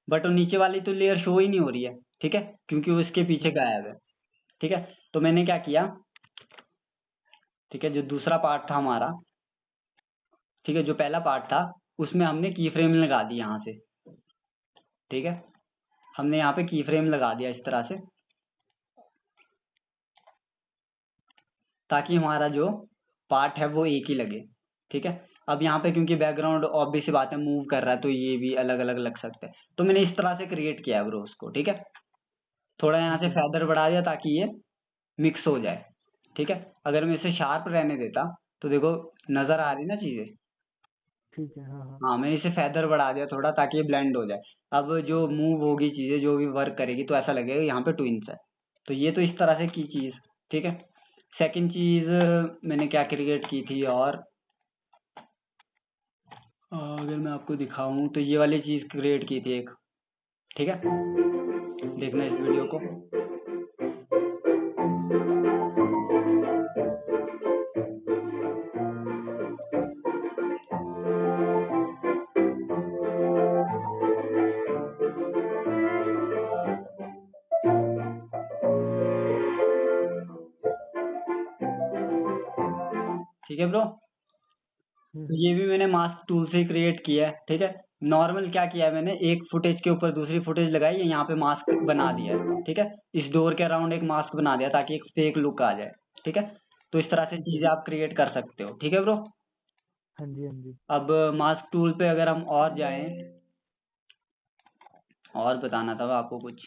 बट वो नीचे वाली तो लेयर शो ही नहीं हो रही है, ठीक है, क्योंकि वो इसके पीछे हाँ जी। गायब है, ठीक है। तो मैंने क्या किया, ठीक है, जो दूसरा पार्ट था हमारा, ठीक है, जो पहला पार्ट था, उसमें हमने की फ्रेम लगा दी यहाँ से, ठीक है। हमने यहाँ पे की फ्रेम लगा दिया इस तरह से, ताकि हमारा जो पार्ट है वो एक ही लगे, ठीक है। अब यहाँ पे क्योंकि बैकग्राउंड ऑब्वियस सी बात है मूव कर रहा है, तो ये भी अलग अलग लग सकता है। तो मैंने इस तरह से क्रिएट किया है ब्रो उसको, ठीक है। थोड़ा यहाँ ठीक से है। फेदर बढ़ा दिया ताकि ये मिक्स हो जाए, ठीक है। अगर मैं इसे शार्प रहने देता, तो देखो नजर आ रही ना चीजें। ठीक है। हाँ हाँ। हाँ, मैंने इसे फेदर बढ़ा दिया थोड़ा ताकि ये ब्लेंड हो जाए। अब जो मूव होगी चीजें, जो भी वर्क करेगी, तो ऐसा लगेगा यहाँ पे ट्विंस है। तो ये तो इस तरह से की चीज, ठीक है। सेकंड चीज मैंने क्या क्रिएट की थी, और अगर मैं आपको दिखाऊं तो ये वाली चीज क्रिएट की थी एक, ठीक है। देखना इस वीडियो को। ठीक है ब्रो, तो हम्म। ये भी मैंने मास्क टूल से ही क्रिएट किया है, ठीक है। नॉर्मल क्या किया है मैंने, एक फुटेज के ऊपर दूसरी फुटेज लगाई है, यहाँ पे मास्क बना दिया है, ठीक है। इस डोर के अराउंड एक मास्क बना दिया ताकि एक फेक लुक आ जाए, ठीक है। तो इस तरह से ठीक है। चीजें आप क्रिएट कर सकते हो, ठीक है ब्रो। हाँ जी हाँ जी। अब मास्क टूल पे अगर हम और जाएं, और बताना था आपको कुछ।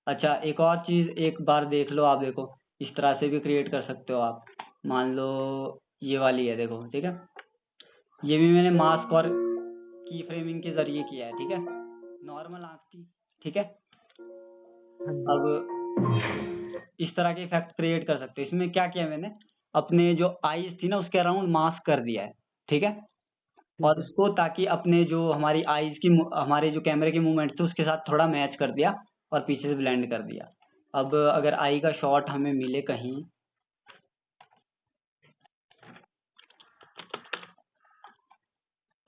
अच्छा, एक और चीज एक बार देख लो, आप देखो इस तरह से भी क्रिएट कर सकते हो आप। मान लो ये वाली है, देखो, ठीक है। ये भी मैंने मास्क और की फ्रेमिंग के जरिए किया है, ठीक है। नॉर्मल आंख थी, ठीक है। हाँ जी। अब इस तरह के इफेक्ट क्रिएट कर सकते हो। इसमें क्या किया मैंने, अपने जो आईज थी ना उसके अराउंड मास्क कर दिया है, ठीक है। ठीक और है। उसको ताकि अपने जो हमारी आईज की हमारे जो कैमरे के मूवमेंट थे उसके साथ थोड़ा मैच कर दिया, और पीछे से ब्लेंड कर दिया। अब अगर आई का शॉट हमें मिले कहीं,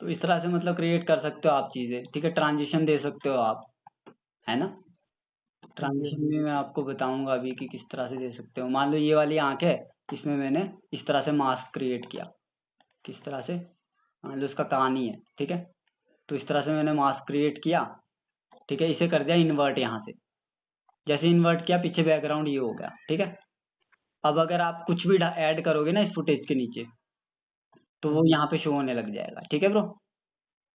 तो इस तरह से मतलब क्रिएट कर सकते हो आप चीजें, ठीक है। ट्रांजिशन दे सकते हो आप, है ना। हाँ जी, हाँ ट्रांजिशन जी। में मैं आपको बताऊंगा अभी कि किस तरह से दे सकते हो। मान लो ये वाली आंख है, इसमें मैंने इस तरह से मास्क क्रिएट किया, किस तरह से, मान लो इसका कान ही है, ठीक है। तो इस तरह से मैंने मास्क क्रिएट किया, ठीक है। इसे कर दिया इन्वर्ट यहाँ से, जैसे इन्वर्ट किया पीछे बैकग्राउंड ये हो गया, ठीक है। अब अगर आप कुछ भी ऐड करोगे ना इस फुटेज के नीचे, तो हाँ वो जी, यहाँ पे शो होने लग जाएगा, ठीक है ब्रो।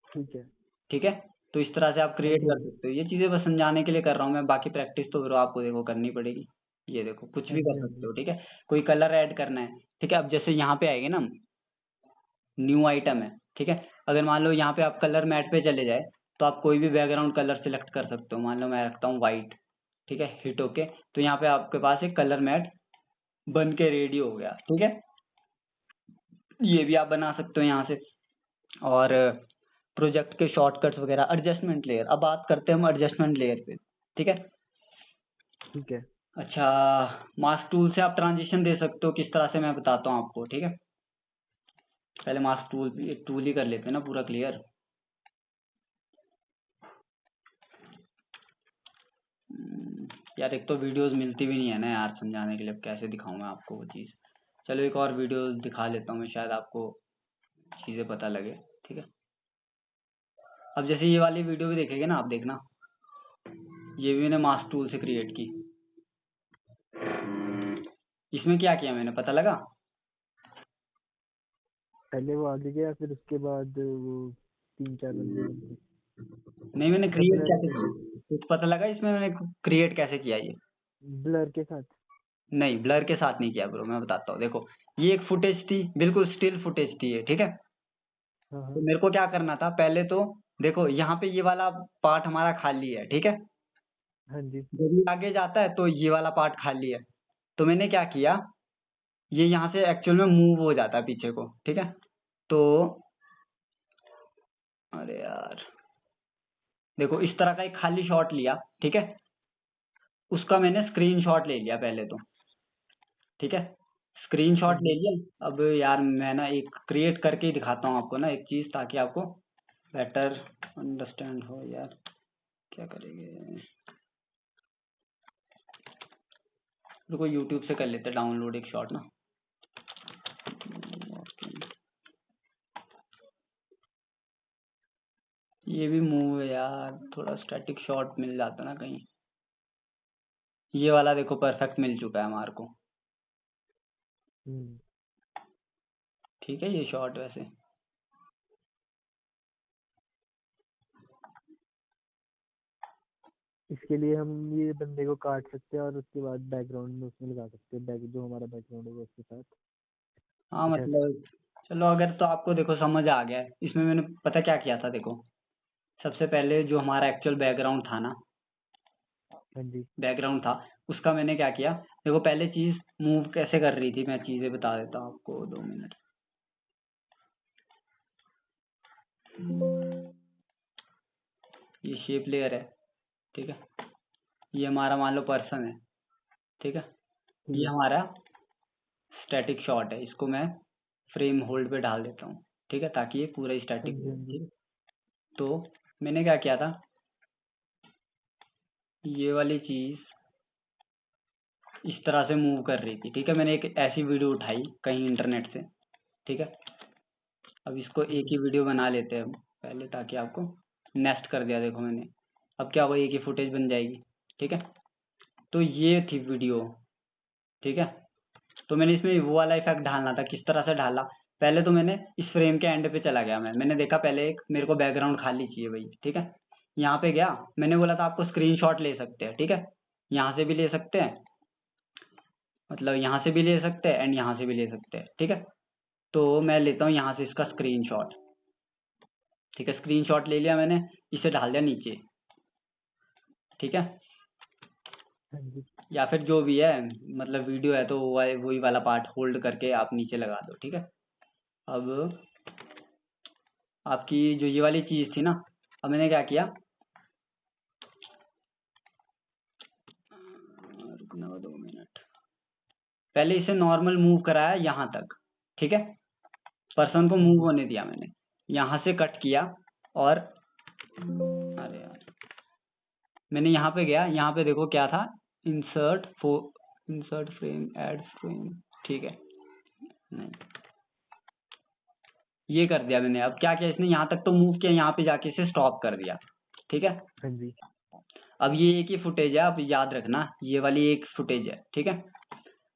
ठीक है। ठीक है, तो इस तरह से आप हाँ क्रिएट जी, हाँ कर जी, सकते हो। ये चीजें बस समझाने के लिए कर रहा हूँ मैं, बाकी प्रैक्टिस तो ब्रो आपको देखो करनी पड़ेगी। ये देखो कुछ हाँ भी जी, कर हाँ सकते जी। हो, ठीक है। कोई कलर ऐड करना है, ठीक है। अब जैसे यहाँ पे आएगी ना, न्यू आइटम है, ठीक है। अगर मान लो यहाँ पे आप कलर मैट पे चले जाए, तो आप कोई भी बैकग्राउंड कलर सिलेक्ट कर सकते हो। मान लो मैं रखता हूँ व्हाइट, ठीक है, हिट ओके। तो यहाँ पे आपके पास एक कलर मैट बन के रेडी हो गया, ठीक है। ये भी आप बना सकते हो यहाँ से। और प्रोजेक्ट के शॉर्टकट्स वगैरह, एडजस्टमेंट लेयर, अब बात करते हैं हम एडजस्टमेंट लेयर पे, ठीक है। ठीक है। अच्छा, मास्क टूल से आप ट्रांजिशन दे सकते हो, किस तरह से मैं बताता हूँ आपको, ठीक है। पहले मास्क टूल ही कर लेते हैं ना पूरा क्लियर। यार एक तो वीडियोस मिलती भी नहीं है ना यार समझाने के लिए, अब कैसे दिखाऊं मैं आपको वो चीज़। चलो एक और वीडियो दिखा लेता हूँ मैं, शायद आपको चीज़ें पता लगे, ठीक है। अब जैसे ये वाली वीडियो भी देखेंगे ना आप, देखना ये भी मैंने मास्क टूल से क्रिएट की। इसमें क्या किया मैंने, पता लगा? पहले वो आगे गया, फिर उसके बाद वो 3-4 बंदे बन गए। नहीं, मैंने अच्छा, क्रिएट ब्लर कैसे के किया, साथ। कुछ पता लगा इसमें मैंने क्रिएट कैसे किया ये? ब्लर के साथ। नहीं, ब्लर के साथ नहीं किया ब्रो, मैं बताता हूँ। देखो ये एक फुटेज थी, बिल्कुल स्टिल फुटेज थी ये, ठीक है। हाँ, हाँ। तो मेरे को क्या करना था पहले, तो देखो यहाँ पे ये वाला पार्ट हमारा खाली है, ठीक है। हाँ जी, जब ये आगे जाता है तो ये वाला पार्ट खाली है। तो मैंने क्या किया, ये यहाँ से एक्चुअल में मूव हो जाता है पीछे को, ठीक है। तो अरे यार, देखो इस तरह का एक खाली शॉट लिया, ठीक है। उसका मैंने स्क्रीनशॉट ले लिया पहले तो, ठीक है। हाँ स्क्रीनशॉट ले जी। लिया। अब यार मैं ना एक क्रिएट करके ही दिखाता हूँ आपको ना एक चीज, ताकि आपको बेटर अंडरस्टैंड हो यार। क्या करेंगे, रुको यूट्यूब से कर लेते डाउनलोड एक शॉट ना। ये भी मूव है यार, थोड़ा स्टैटिक शॉट मिल जाता ना कहीं। ये वाला देखो परफेक्ट मिल चुका है हमारे को, हम्म। ठीक है। ये शॉट वैसे इसके लिए हम ये बंदे को काट सकते हैं और उसके बाद बैकग्राउंड में उसमें लगा सकते हैं, बैक जो हमारा बैकग्राउंड होगा उसके साथ। हाँ कुछ ऐसा। मतलब, चलो अगर तो आपको देखो समझ आ गया है। इसमें मैंने पता क्या किया था, देखो सबसे पहले जो हमारा एक्चुअल बैकग्राउंड था ना, हाँ जी, बैकग्राउंड था, उसका मैंने क्या किया, देखो पहले चीज मूव कैसे कर रही थी, मैं चीजें बता देता हूँ आपको, 2 मिनट। ये शेप लेयर है, ठीक है। ये हमारा मान लो पर्सन है, ठीक है। ठीक ये है। हमारा स्टैटिक शॉट है, इसको मैं फ्रेम होल्ड पे डाल देता हूँ, ठीक है, ताकि ये पूरा हाँ स्टैटिक जी, हो हाँ जाए, जी। ठीक है। तो मैंने क्या किया था, ये वाली चीज इस तरह से मूव कर रही थी, ठीक है। मैंने एक ऐसी वीडियो उठाई कहीं इंटरनेट से, ठीक है। अब इसको ठीक एक है। ही वीडियो बना लेते हैं हम पहले, ताकि आपको नेस्ट कर दिया देखो मैंने। अब क्या होगा, एक ही फुटेज बन जाएगी, ठीक है। तो ये थी वीडियो, ठीक है। तो मैंने इसमें वो वाला इफेक्ट डालना था, किस तरह से डाला, पहले तो मैंने इस फ्रेम के एंड पे चला गया। मैंने देखा पहले एक मेरे को बैकग्राउंड खाली चाहिए भाई, ठीक है। यहाँ पे गया, मैंने बोला था आपको स्क्रीनशॉट ले सकते हैं, ठीक है। यहाँ से भी ले सकते हैं, मतलब यहाँ से भी ले सकते हैं एंड यहाँ से भी ले सकते हैं, ठीक है। तो मैं लेता हूँ यहाँ से इसका स्क्रीनशॉट, ठीक है। स्क्रीनशॉट ले लिया मैंने, इसे डाल दिया नीचे, ठीक है। हाँ जी, या फिर जो भी है, मतलब वीडियो है तो वही वाला पार्ट होल्ड करके आप नीचे लगा दो, ठीक है। अब आपकी जो ये वाली चीज थी ना, अब मैंने क्या किया, रुकना 2 मिनट, पहले इसे नॉर्मल मूव कराया यहाँ तक, ठीक है। पर्सन को मूव होने दिया मैंने। यहाँ से कट किया और अरे यार मैंने यहाँ पे गया, यहाँ पे देखो क्या था, इंसर्ट फ्रेम, ऐड फ्रेम, ठीक है, नहीं ये कर दिया मैंने। अब क्या किया इसने, यहाँ तक तो मूव किया, यहाँ पे जाके इसे स्टॉप कर दिया, ठीक है। हाँ जी। अब ये एक ही फुटेज है, अब याद रखना ये वाली एक फुटेज है, ठीक है।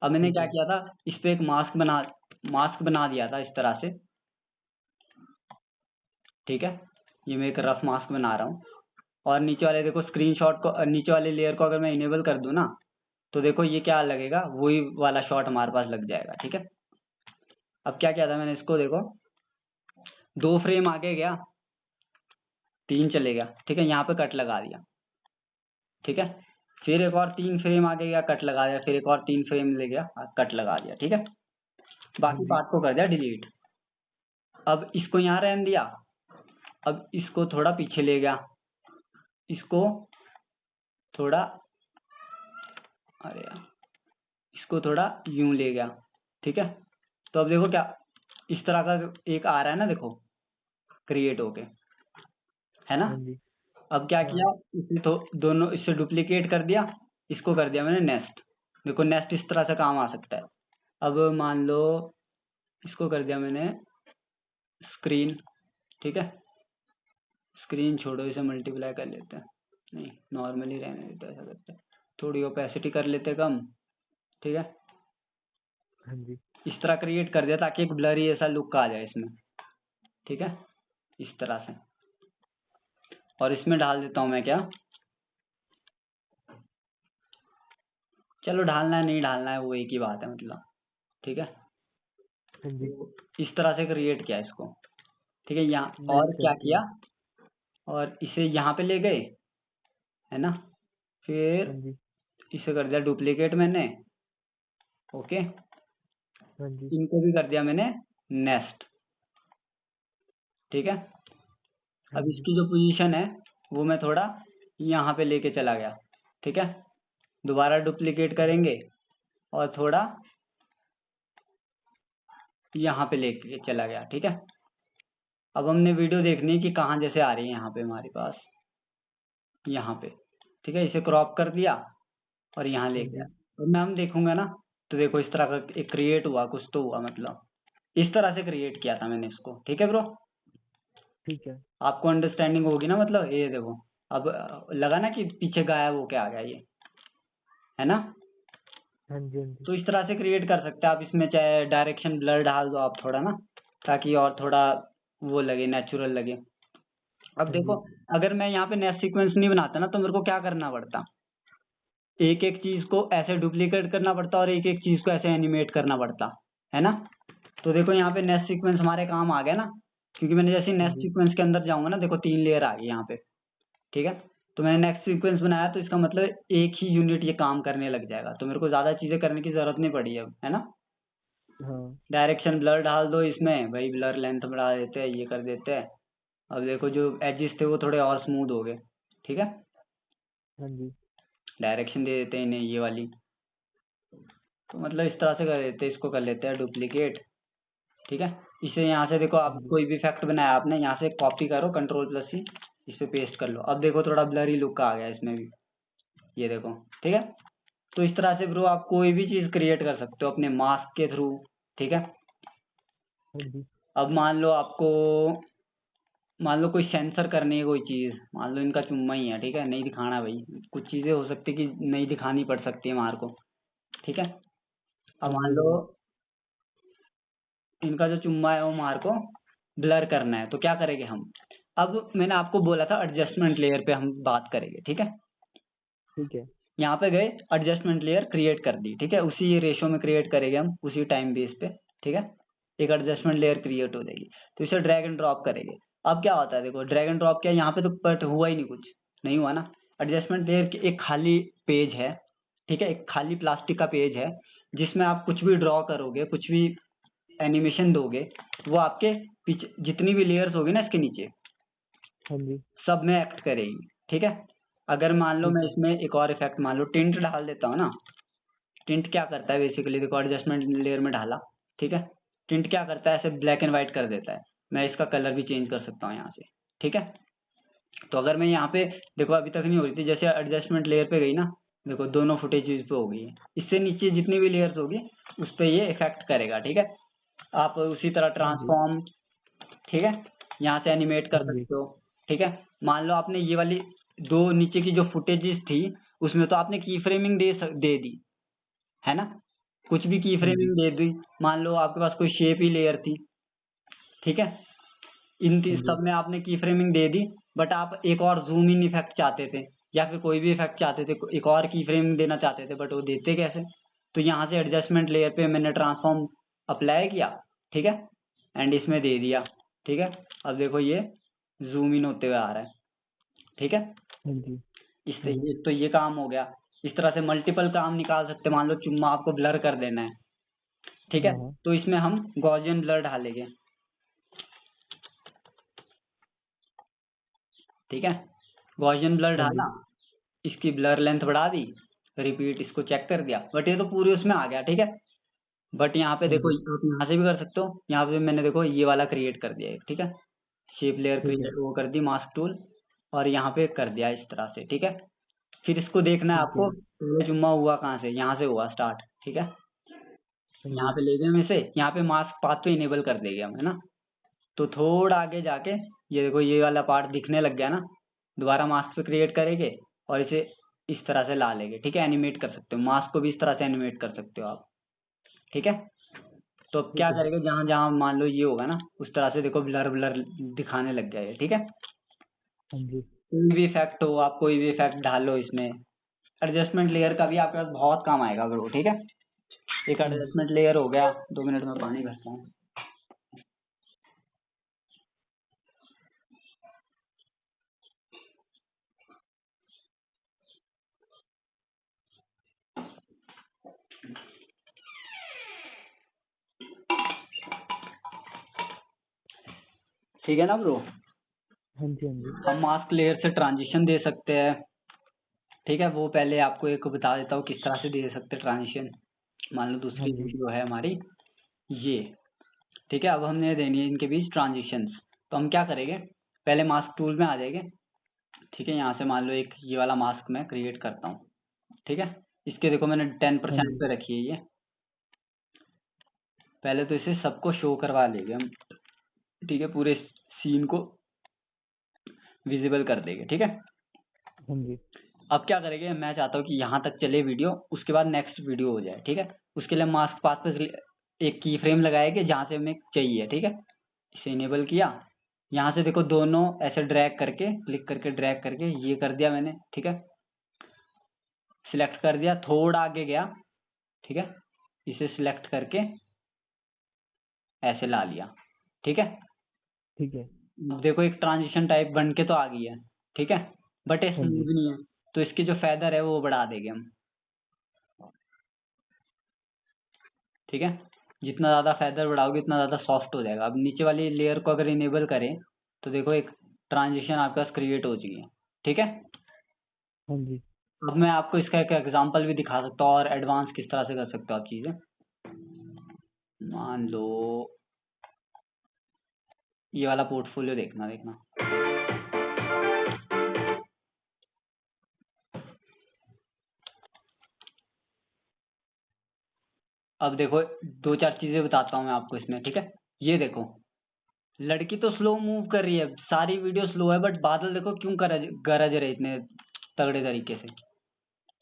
अब मैंने क्या किया था, इस पे एक मास्क बना दिया था इस तरह से, ठीक है। ये मैं एक रफ मास्क बना रहा हूँ और नीचे वाले देखो स्क्रीनशॉट को, नीचे वाले लेयर को अगर मैं इनेबल कर दूं ना, तो देखो ये क्या लगेगा, वही वाला शॉट हमारे पास लग जाएगा, ठीक है। अब क्या किया था मैंने, इसको देखो 2 फ्रेम आगे गया, 3 चले गया, ठीक है, यहाँ पे कट लगा दिया, ठीक है। फिर एक और 3 फ्रेम आगे गया, कट लगा दिया, फिर एक और 3 फ्रेम ले गया, कट लगा दिया, ठीक है। बाकी पार्ट को कर दिया डिलीट। अब इसको यहाँ रहने दिया, अब इसको थोड़ा पीछे ले गया, इसको थोड़ा, अरे यार इसको थोड़ा यूं ले गया, ठीक है। तो अब देखो क्या इस तरह का एक आ रहा है ना, देखो क्रिएट होके, है ना। हाँ जी। अब क्या किया, इसे तो दोनों इससे डुप्लीकेट कर दिया, इसको कर दिया मैंने नेस्ट। देखो नेस्ट इस तरह से काम आ सकता है। अब मान लो इसको कर दिया मैंने स्क्रीन, ठीक है। स्क्रीन छोड़ो, इसे मल्टीप्लाई कर लेते हैं, नहीं नॉर्मली रहने देते हैं, ऐसा करते हैं, थोड़ी ओपेसिटी कर लेते हैं कम, ठीक है। हाँ जी। इस तरह क्रिएट कर दिया ताकि एक ब्लरी ऐसा लुक आ जाए इसमें, ठीक है, इस तरह से। और इसमें डाल देता हूं मैं क्या, चलो डालना है नहीं डालना है वो एक ही बात है, मतलब ठीक है। हाँ जी। इस तरह से क्रिएट किया इसको, ठीक है। यहाँ और क्या किया, और इसे यहाँ पे ले गए, है ना, फिर हाँ जी। इसे कर दिया डुप्लीकेट मैंने, ओके। हाँ जी। इनको भी कर दिया मैंने नेस्ट, ठीक है। अब इसकी जो पोजीशन है वो मैं थोड़ा यहाँ पे लेके चला गया, ठीक है। दोबारा डुप्लीकेट करेंगे और थोड़ा यहाँ पे लेके चला गया, ठीक है। अब हमने वीडियो देखनी है कि कहाँ जैसे आ रही है, यहाँ पे हमारे पास, यहाँ पे, ठीक है। इसे क्रॉप कर दिया और यहाँ ले गया, और मैं हम देखूंगा ना, तो देखो इस तरह का एक क्रिएट हुआ, कुछ तो हुआ, मतलब इस तरह से क्रिएट किया था मैंने इसको, ठीक है ब्रो। ठीक है। आपको अंडरस्टैंडिंग होगी ना, मतलब ये देखो अब लगा ना कि पीछे गायब होके आ गया ये, है ना। हाँ जी। हाँ जी। तो इस तरह से क्रिएट कर सकते हैं आप। इसमें चाहे डायरेक्शन ब्लर डाल दो आप थोड़ा ना, ताकि और थोड़ा वो लगे, नेचुरल लगे। अब देखो अगर मैं यहाँ पे नेक्स्ट सीक्वेंस नहीं बनाता ना, तो मेरे को क्या करना पड़ता, एक एक चीज को ऐसे डुप्लीकेट करना पड़ता और एक एक चीज को ऐसे एनिमेट करना पड़ता, है ना। तो देखो यहाँ पे नेक्स्ट सीक्वेंस हमारे काम आ गया ना, क्योंकि मैंने जैसे नेक्स्ट सीक्वेंस के अंदर जाऊंगा ना, देखो 3 लेयर आ गई यहाँ पे, ठीक है। तो मैंने नेक्स्ट सीक्वेंस बनाया, तो इसका मतलब एक ही यूनिट ये काम करने लग जाएगा, तो मेरे को ज्यादा चीजें करने की जरूरत नहीं पड़ी अब, है ना। हाँ। डायरेक्शन ब्लर डाल दो इसमें, भाई ब्लर लेंथ बढ़ा देते हैं, ये कर देते हैं। अब देखो जो एजेस थे वो थोड़े और स्मूथ हो गए, ठीक है। हाँ जी। डायरेक्शन दे देते हैं इन्हें ये वाली, तो मतलब इस तरह से कर देते हैं। इसको कर लेते हैं डुप्लीकेट, ठीक है। इसे यहाँ से देखो, आप कोई भी इफेक्ट बनाया आपने, यहाँ से कॉपी करो Ctrl+C, इस पे पेस्ट कर लो। अब देखो थोड़ा ब्लरी लुक आ गया इसमें भी, ये देखो, ठीक है। तो इस तरह से ब्रो आप कोई भी चीज क्रिएट कर सकते हो अपने मास्क के थ्रू, ठीक है। हाँ जी। अब मान लो कोई सेंसर करनी है कोई चीज, मान लो इनका चुम्मा ही है, ठीक है, नहीं दिखाना भाई, कुछ चीजें हो सकती है कि नहीं दिखानी पड़ सकती है हमारे को, ठीक है। अब मान लो इनका जो चुम्मा है वो हमारे को ब्लर करना है, तो क्या करेंगे हम, अब मैंने आपको बोला था एडजस्टमेंट लेयर पे हम बात करेंगे, ठीक है। ठीक है। यहाँ पे गए, एडजस्टमेंट लेयर क्रिएट कर दी, ठीक है, उसी रेशो में क्रिएट करेंगे हम, उसी टाइम बेस पे, ठीक है। एक एडजस्टमेंट लेयर क्रिएट हो जाएगी, तो इसे ड्रैग एंड ड्रॉप करेंगे। अब क्या होता है, देखो ड्रैग एंड ड्रॉप किया, यहाँ पे तो बट हुआ ही नहीं, कुछ नहीं हुआ ना। एडजस्टमेंट लेयर की एक खाली पेज है, ठीक है, एक खाली प्लास्टिक का पेज है, जिसमें आप कुछ भी ड्रॉ करोगे, कुछ भी एनिमेशन दोगे, वो आपके पीछे जितनी भी लेयर्स होगी ना इसके नीचे, हाँ जी। सब में एक्ट करेगी, ठीक है। अगर मान लो मैं इसमें एक और इफेक्ट, मान लो टिंट डाल देता हूँ ना, टिंट क्या करता है बेसिकली, देखो एडजस्टमेंट लेयर में डाला, ठीक है। टिंट क्या करता है, ऐसे ब्लैक एंड व्हाइट कर देता है। मैं इसका कलर भी चेंज कर सकता हूँ यहाँ से, ठीक है। तो अगर मैं यहाँ पे देखो अभी तक नहीं हो रही थी, जैसे एडजस्टमेंट लेयर पे गई ना, देखो दोनों फुटेज पे हो गई है। इससे नीचे जितनी भी लेयर्स होगी उस पर ये इफेक्ट करेगा, ठीक है। आप उसी तरह ट्रांसफॉर्म, ठीक है, यहाँ से एनिमेट कर सकते हो, ठीक है। मान लो आपने ये वाली दो नीचे की जो फुटेजेस थी उसमें तो आपने की फ्रेमिंग दे दी है ना, कुछ भी की फ्रेमिंग दे दी। मान लो आपके पास कोई शेप ही लेयर थी, ठीक है, इन सब में आपने की फ्रेमिंग दे दी, बट आप एक और जूम इन इफेक्ट चाहते थे या फिर कोई भी इफेक्ट चाहते थे, एक और की फ्रेमिंग देना चाहते थे, बट वो देते कैसे? तो यहाँ से एडजस्टमेंट लेयर पे मैंने ट्रांसफॉर्म अप्लाई किया, ठीक है, एंड इसमें दे दिया, ठीक है। अब देखो ये जूम इन होते हुए आ रहा है, ठीक है। इससे तो ये काम हो गया। इस तरह से मल्टीपल काम निकाल सकते हैं। मान लो चुम्मा आपको ब्लर कर देना है, ठीक है, तो इसमें हम गॉसियन ब्लर डालेंगे, ठीक है। गॉसियन ब्लर डाला, इसकी ब्लर लेंथ बढ़ा दी, रिपीट इसको चेक कर दिया, बट ये तो पूरे उसमें आ गया, ठीक है। बट यहाँ पे देखो आप यहाँ से भी कर सकते हो। यहाँ पे मैंने देखो ये वाला क्रिएट कर दिया है, ठीक है, शेप लेयर क्रिएट वो कर दी, मास्क टूल, और यहाँ पे कर दिया इस तरह से, ठीक है। फिर इसको देखना है आपको, पहले चुम्मा हुआ कहाँ से? यहाँ से हुआ स्टार्ट, ठीक है। यहाँ पे ले गए हम इसे, यहाँ पे मास्क पाथ पे इनेबल कर देंगे हम, है ना। तो थोड़ा आगे जाके ये देखो ये वाला पार्ट दिखने लग गया ना, दोबारा मास्क पे क्रिएट करेंगे और इसे इस तरह से ला लेंगे, ठीक है। एनिमेट कर सकते हो, मास्क को भी इस तरह से एनिमेट कर सकते हो आप, ठीक है। तो अब क्या करेंगे, जहां जहां मान लो ये होगा ना उस तरह से देखो ब्लर ब्लर दिखाने लग जाएगा, ठीक है। कोई भी इफेक्ट हो, आप कोई भी इफेक्ट डालो इसमें, एडजस्टमेंट लेयर का भी आपके पास बहुत काम आएगा ब्रो, ठीक है। एक एडजस्टमेंट लेयर हो गया, 2 मिनट में पानी भरता हूँ। ठीक है ना ब्रो? हम मास्क लेयर से ट्रांजिशन दे सकते हैं, ठीक है। वो पहले आपको एक बता देता हूँ किस तरह से दे सकते हैं ट्रांजिशन। मान लो दूसरी वीडियो है हमारी ये, ठीक है। अब हमने देनी है इनके बीच ट्रांजिशंस। तो हम क्या करेंगे, पहले मास्क टूल में आ जाएंगे, ठीक है। यहाँ से मान लो एक ये वाला मास्क मैं क्रिएट करता हूँ, ठीक है। इसके देखो मैंने 10% पे रखी है ये। पहले तो इसे सबको शो करवा लेंगे हम, ठीक है, पूरे सीन को विजिबल कर देंगे, ठीक है। अब क्या करेंगे, मैं चाहता हूँ कि यहाँ तक चले वीडियो, उसके बाद नेक्स्ट वीडियो हो जाए, ठीक है। उसके लिए मास्क पाथ पे एक की फ्रेम लगाएंगे जहाँ से हमें चाहिए, ठीक है। इसे इनेबल किया, यहाँ से देखो दोनों ऐसे ड्रैग करके, क्लिक करके ड्रैग करके ये कर दिया मैंने, ठीक है। सिलेक्ट कर दिया, थोड़ा आगे गया, ठीक है, इसे सिलेक्ट करके ऐसे ला लिया, ठीक है। अब देखो एक ट्रांजिशन टाइप बन के तो आ गई है, ठीक है, बट ये स्मूथ नहीं है, तो इसकी जो फेदर है वो बढ़ा देंगे हम, ठीक है। जितना ज्यादा फेदर बढ़ाओगे उतना ज्यादा सॉफ्ट हो जाएगा। अब नीचे वाली लेयर को अगर इनेबल करें तो देखो एक ट्रांजिशन आपके पास क्रिएट हो चुकी है, ठीक है। अब मैं आपको इसका एक एग्जांपल भी दिखा सकता हूँ और एडवांस किस तरह से कर सकते हो आप चीजें। मान लो ये वाला पोर्टफोलियो देखना। अब देखो 2-4 चीजें बताता हूँ मैं आपको इसमें, ठीक है। ये देखो लड़की तो स्लो मूव कर रही है, सारी वीडियो स्लो है, बट बादल देखो क्यों गरज रहे इतने तगड़े तरीके से।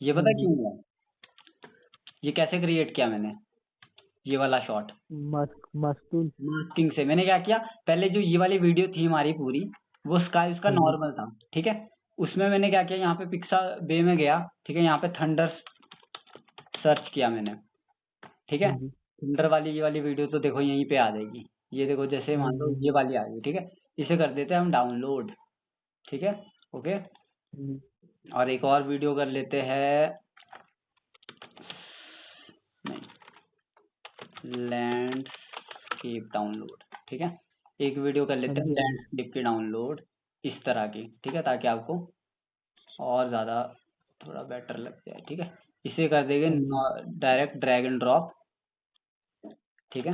ये पता क्यों हुआ? ये कैसे क्रिएट किया मैंने, ये वाला शॉट मास्किंग से। मैंने क्या किया, पहले जो ये वाली वीडियो थी हमारी पूरी, वो स्काई उसका नॉर्मल था, ठीक है। उसमें मैंने क्या किया, यहाँ पे पिक्सा बे में गया, ठीक है, यहाँ पे थंडर सर्च किया मैंने, ठीक है। थंडर वाली ये वाली वीडियो तो देखो यहीं पे आ जाएगी। ये देखो जैसे मान लो ये वाली आ गई, ठीक है। इसे कर देते हैं हम डाउनलोड, ठीक है, ओके। और एक और वीडियो कर लेते हैं, लैंडस्केप डाउनलोड, ठीक है। एक वीडियो कर लेते हैं लैंडस्केप की डाउनलोड इस तरह की, ठीक है, ताकि आपको और ज्यादा थोड़ा बेटर लग जाए, ठीक है। इसे कर देंगे डायरेक्ट ड्रैग एंड ड्रॉप, ठीक है।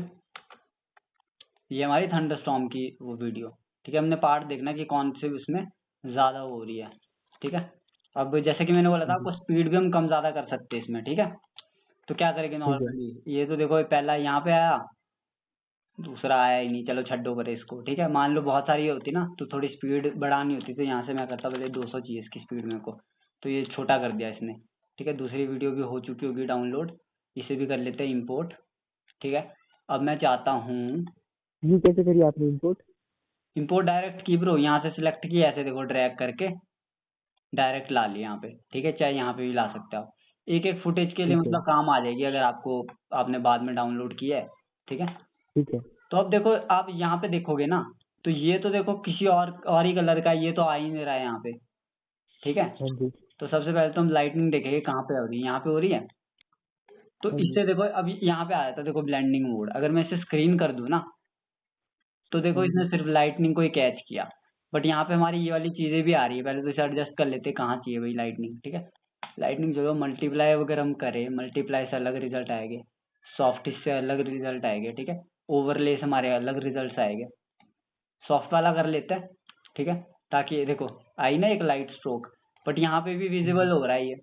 ये हमारी थंडरस्टॉर्म की वो वीडियो, ठीक है। हमने पार्ट देखना कि कौन से उसमें ज्यादा हो रही है, ठीक है। अब जैसे कि मैंने बोला था आपको, स्पीड भी हम कम ज्यादा कर सकते हैं इसमें, ठीक है। तो क्या करेंगे नॉर्मली, ये तो देखो पहला यहाँ पे आया, दूसरा आया ही नहीं, चलो छड्डो परे इसको, ठीक है। मान लो बहुत सारी होती ना, तो थोड़ी स्पीड बढ़ानी होती, तो यहाँ से मैं करता पहले 200 चाहिए इसकी स्पीड मेरे को, तो ये छोटा कर दिया इसने, ठीक है। दूसरी वीडियो भी हो चुकी होगी डाउनलोड, इसे भी कर लेते हैं इंपोर्ट, ठीक है। अब मैं चाहता हूँ, ये कैसे करी आपने इंपोर्ट? इंपोर्ट डायरेक्ट की ब्रो, यहाँ से सिलेक्ट किया, ऐसे देखो ड्रैग करके डायरेक्ट ला लिया यहाँ पे, ठीक है। चाहे यहाँ पे भी ला सकते हो आप, एक एक फुटेज के लिए ठीक है। मतलब काम आ जाएगी अगर आपको, आपने बाद में डाउनलोड किया है, ठीक है। ठीक है। तो अब देखो आप यहाँ पे देखोगे ना, तो ये तो देखो किसी और ही कलर का है, ये तो आ ही नहीं रहा है यहाँ पे, ठीक है। हाँ जी। तो सबसे पहले तो हम लाइटनिंग देखेंगे कहाँ पे हो रही है, यहाँ पे हो रही है। तो हाँ जी। इससे देखो अभी यहाँ पे आया था देखो ब्लेंडिंग मोड, अगर मैं इसे स्क्रीन कर दूं ना, तो देखो हाँ इसने जी। सिर्फ लाइटनिंग को ही कैच किया, बट यहाँ पे हमारी ये वाली चीजें भी आ रही है। पहले तो इसे एडजस्ट कर लेते हैं कहाँ चाहिए भाई लाइटनिंग, ठीक है। लाइटनिंग जो मल्टीप्लाई अगर हम करें, मल्टीप्लाई से अलग रिजल्ट आएंगे, सॉफ्ट से अलग रिजल्ट आएंगे, ठीक है। ओवरले से हमारे अलग रिजल्ट आएंगे। सॉफ्ट वाला कर लेते हैं, ठीक है, ताकि ये देखो आई ना एक लाइट स्ट्रोक, बट यहाँ पे भी विजिबल हो रहा है ये।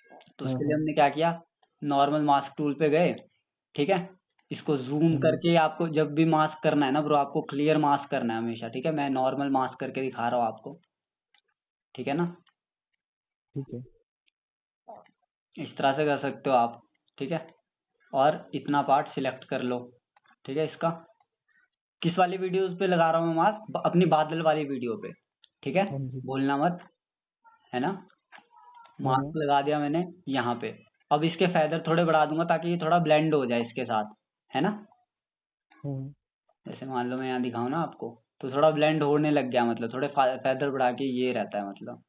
तो उसके लिए हमने क्या किया, नॉर्मल मास्क टूल पे गए, ठीक है। इसको जूम करके आपको जब भी मास्क करना है ना ब्रो, आपको क्लियर मास्क करना है हमेशा, ठीक है। मैं नॉर्मल मास्क करके दिखा रहा हूँ आपको, ठीक है ना। ठीक है। इस तरह से कर सकते हो आप, ठीक है। और इतना पार्ट सिलेक्ट कर लो, ठीक है। इसका किस वाली वीडियोस पे लगा रहा हूँ मैं मास्क, अपनी बादल वाली वीडियो पे, ठीक है। हाँ जी। भूलना मत, है ना। मास्क लगा दिया मैंने यहाँ पे। अब इसके फेदर थोड़े बढ़ा दूंगा ताकि ये थोड़ा ब्लेंड हो जाए इसके साथ, है ना। हाँ। जैसे मान लो मैं यहाँ दिखाऊं ना आपको, तो थोड़ा ब्लेंड होने लग गया, मतलब थोड़े फेदर बढ़ा के ये रहता है, मतलब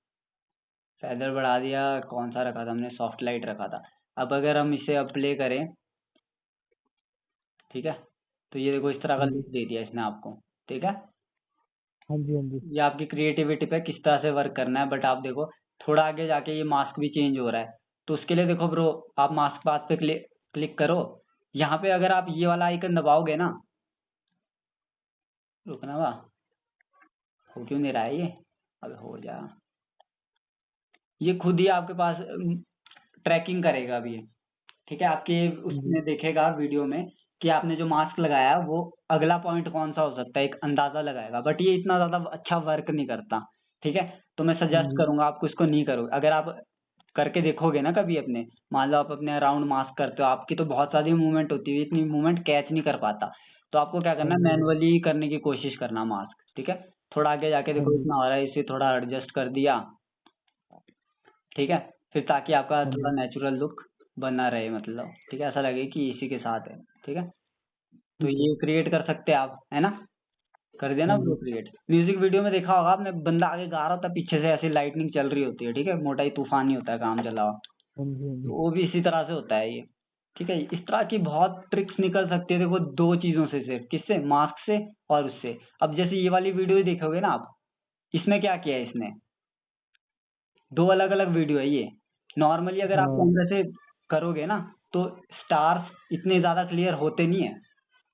फेदर बढ़ा दिया। कौन सा रखा था हमने, सॉफ्ट लाइट रखा था। अब अगर हम इसे अब प्ले करें, ठीक है, तो ये देखो इस तरह का हाँ जी। लुक दे दिया इसने आपको, ठीक है। हाँ जी। हाँ जी। ये आपकी क्रिएटिविटी पे किस तरह से वर्क करना है, बट आप देखो थोड़ा आगे जाके ये मास्क भी चेंज हो रहा है। तो उसके लिए देखो ब्रो, आप मास्क पाथ पे क्लिक करो, यहाँ पे अगर आप ये वाला आइकन दबाओगे ना, रुकना वाह, हो क्यों नहीं रहा है ये, अब हो जा, ये खुद ही आपके पास ट्रैकिंग करेगा अभी ये, ठीक है। आपके उसमें देखेगा वीडियो में कि आपने जो मास्क लगाया है वो अगला पॉइंट कौन सा हो सकता है, एक अंदाजा लगाएगा, बट ये इतना ज्यादा अच्छा वर्क नहीं करता, ठीक है। तो मैं सजेस्ट करूंगा आपको इसको नहीं करो। अगर आप करके देखोगे ना कभी अपने, मान लो आप अपने अराउंड मास्क करते हो, आपकी तो बहुत सारी मूवमेंट होती है, इतनी मूवमेंट कैच नहीं कर पाता। तो आपको क्या करना है, मैनुअली करने की कोशिश करना मास्क, ठीक है। थोड़ा आगे जाके देखो इतना हो रहा है, इसे थोड़ा एडजस्ट कर दिया, ठीक है। फिर ताकि आपका थोड़ा नेचुरल लुक बना रहे, मतलब ठीक है, ऐसा लगे कि इसी के साथ है, ठीक है। तो ये क्रिएट कर सकते हैं आप, है ना। कर दिया ना ब्रो क्रिएट। म्यूजिक वीडियो में देखा होगा आपने, बंदा आगे गा रहा होता है, पीछे से ऐसी लाइटनिंग चल रही होती है, ठीक है, मोटा ही तूफानी होता है काम चला हुआ, तो वो भी इसी तरह से होता है ये, ठीक है। इस तरह की बहुत ट्रिक्स निकल सकती है देखो, दो चीजों से, सिर्फ किससे, मास्क से और उससे। अब जैसे ये वाली वीडियो देखोगे ना आप, इसमें क्या किया है इसने, दो अलग अलग वीडियो है ये। नॉर्मली अगर आप कैमरे से करोगे ना, तो स्टार्स इतने ज्यादा क्लियर होते नहीं है।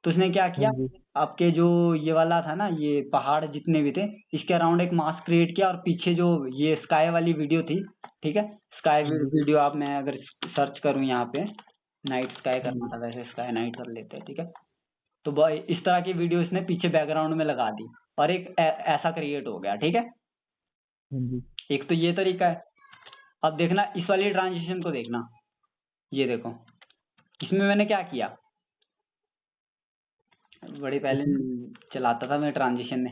तो इसने क्या किया, आपके जो ये वाला था ना, ये पहाड़ जितने भी थे, इसके अराउंड एक मास्क क्रिएट किया, और पीछे जो ये स्काई वाली वीडियो थी, ठीक है, स्काई वीडियो आप, मैं अगर सर्च करूं यहाँ पे, नाइट स्काई करना था, वैसे स्काई नाइट कर लेते हैं, ठीक है। तो इस तरह की वीडियो इसने पीछे बैकग्राउंड में लगा दी, और एक ऐसा क्रिएट हो गया, ठीक है। एक तो ये तरीका है। अब देखना इस वाली ट्रांजिशन को, देखना ये देखो, इसमें मैंने क्या किया, बड़ी पहले चलाता था मैं ट्रांजिशन में,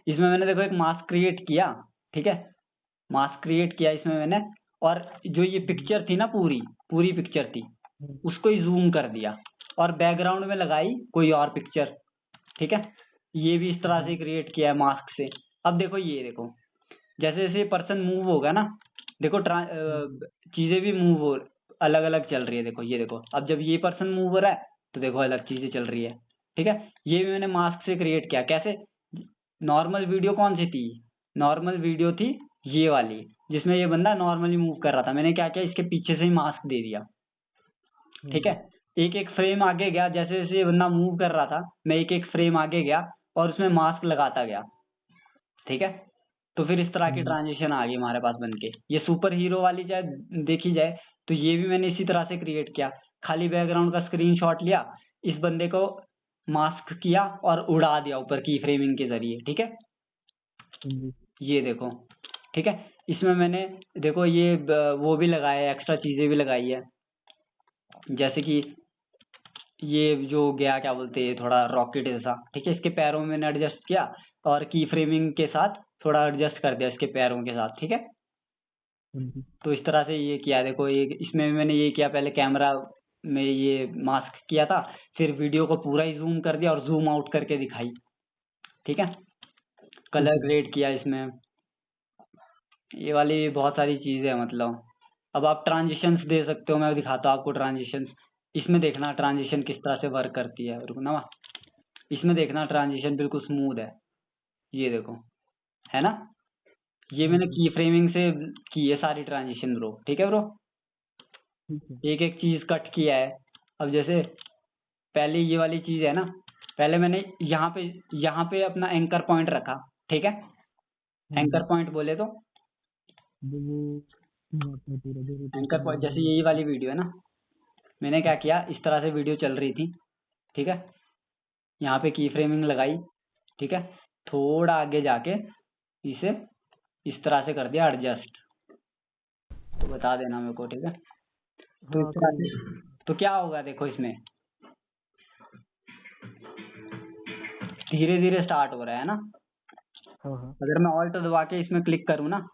इसमें मैंने देखो एक मास्क क्रिएट किया, ठीक है, मास्क क्रिएट किया इसमें मैंने, और जो ये पिक्चर थी ना, पूरी पिक्चर थी, उसको ही जूम कर दिया, और बैकग्राउंड में लगाई कोई और पिक्चर, ठीक है। ये भी इस तरह से क्रिएट किया है मास्क से। अब देखो ये देखो, जैसे जैसे पर्सन मूव होगा ना, देखो चीजें भी मूव हो, अलग अलग चल रही है, देखो ये देखो, अब जब ये पर्सन मूव हो रहा है तो देखो अलग चीजें चल रही है, ठीक है। ये भी मैंने मास्क से क्रिएट किया, कैसे, नॉर्मल वीडियो कौन सी थी, नॉर्मल वीडियो थी ये वाली, जिसमें ये बंदा नॉर्मली मूव कर रहा था, मैंने क्या किया, इसके पीछे से ही मास्क दे दिया, ठीक है। एक एक फ्रेम आगे गया, जैसे जैसे ये बंदा मूव कर रहा था मैं एक एक फ्रेम आगे गया और उसमें मास्क लगाता गया, ठीक है। तो फिर इस तरह की ट्रांजिशन आ गई हमारे पास बनके। ये सुपर हीरो वाली चाहे देखी जाए तो ये भी मैंने इसी तरह से क्रिएट किया, खाली बैकग्राउंड का स्क्रीनशॉट लिया, इस बंदे को मास्क किया और उड़ा दिया ऊपर की फ्रेमिंग के जरिए, ठीक है। ये देखो, ठीक है। इसमें मैंने देखो ये वो भी लगाया है, एक्स्ट्रा चीजें भी लगाई है, जैसे कि ये जो गया क्या बोलते हैं थोड़ा रॉकेट जैसा, ठीक है। इसके पैरों में मैंने एडजस्ट किया और की फ्रेमिंग के साथ थोड़ा एडजस्ट कर दिया इसके पैरों के साथ, ठीक है। तो इस तरह से ये किया, देखो ये इसमें मैंने ये किया, पहले कैमरा में ये मास्क किया था, फिर वीडियो को पूरा ही जूम कर दिया और जूम आउट करके दिखाई, ठीक है। कलर ग्रेड किया इसमें, ये वाली बहुत सारी चीजें हैं मतलब। अब आप ट्रांजिशंस दे सकते हो, मैं दिखाता हूँ आपको ट्रांजिशंस। इसमें देखना ट्रांजिशन किस तरह से वर्क करती है, रुकना। इसमें देखना ट्रांजिशन बिल्कुल स्मूथ है, ये देखो, है ना। ये मैंने की फ्रेमिंग से की है सारी ट्रांजिशन ब्रो, ठीक है ब्रो। एक एक चीज कट किया है। अब जैसे पहले ये वाली चीज है ना, पहले मैंने यहाँ पे अपना एंकर पॉइंट रखा, ठीक है। एंकर पॉइंट बोले तो एंकर पॉइंट, जैसे यही वाली वीडियो है ना, मैंने क्या किया, इस तरह से वीडियो चल रही थी, ठीक है। यहाँ पे की फ्रेमिंग लगाई, ठीक है। थोड़ा आगे जाके इसे इस तरह से कर दिया एडजस्ट, तो बता देना मेरे को, ठीक है। तो इस तरह से तो क्या होगा देखो, इसमें धीरे धीरे स्टार्ट हो रहा है ना। अगर मैं ऑल्ट दबा के इसमें क्लिक करूँ ना,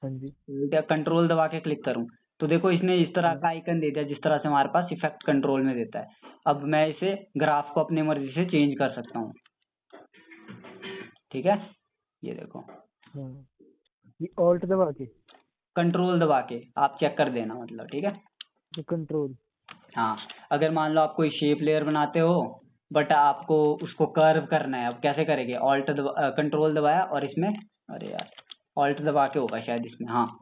कंट्रोल दबा के क्लिक करूँ, तो देखो इसने इस तरह का आइकन दे दिया जिस तरह से हमारे पास इफेक्ट कंट्रोल में देता है। अब मैं इसे ग्राफ को अपनी मर्जी से चेंज कर सकता हूँ, ठीक है। ये देखो, ये ऑल्ट दबा के कंट्रोल दबा के आप चेक कर देना मतलब, ठीक है। तो कंट्रोल, हाँ, अगर मान लो आप कोई शेप लेयर बनाते हो बट आपको उसको कर्व करना है, अब कैसे करेंगे, ऑल्ट कंट्रोल दबाया और इसमें, अरे यार ऑल्ट दबा के होगा शायद इसमें, हाँ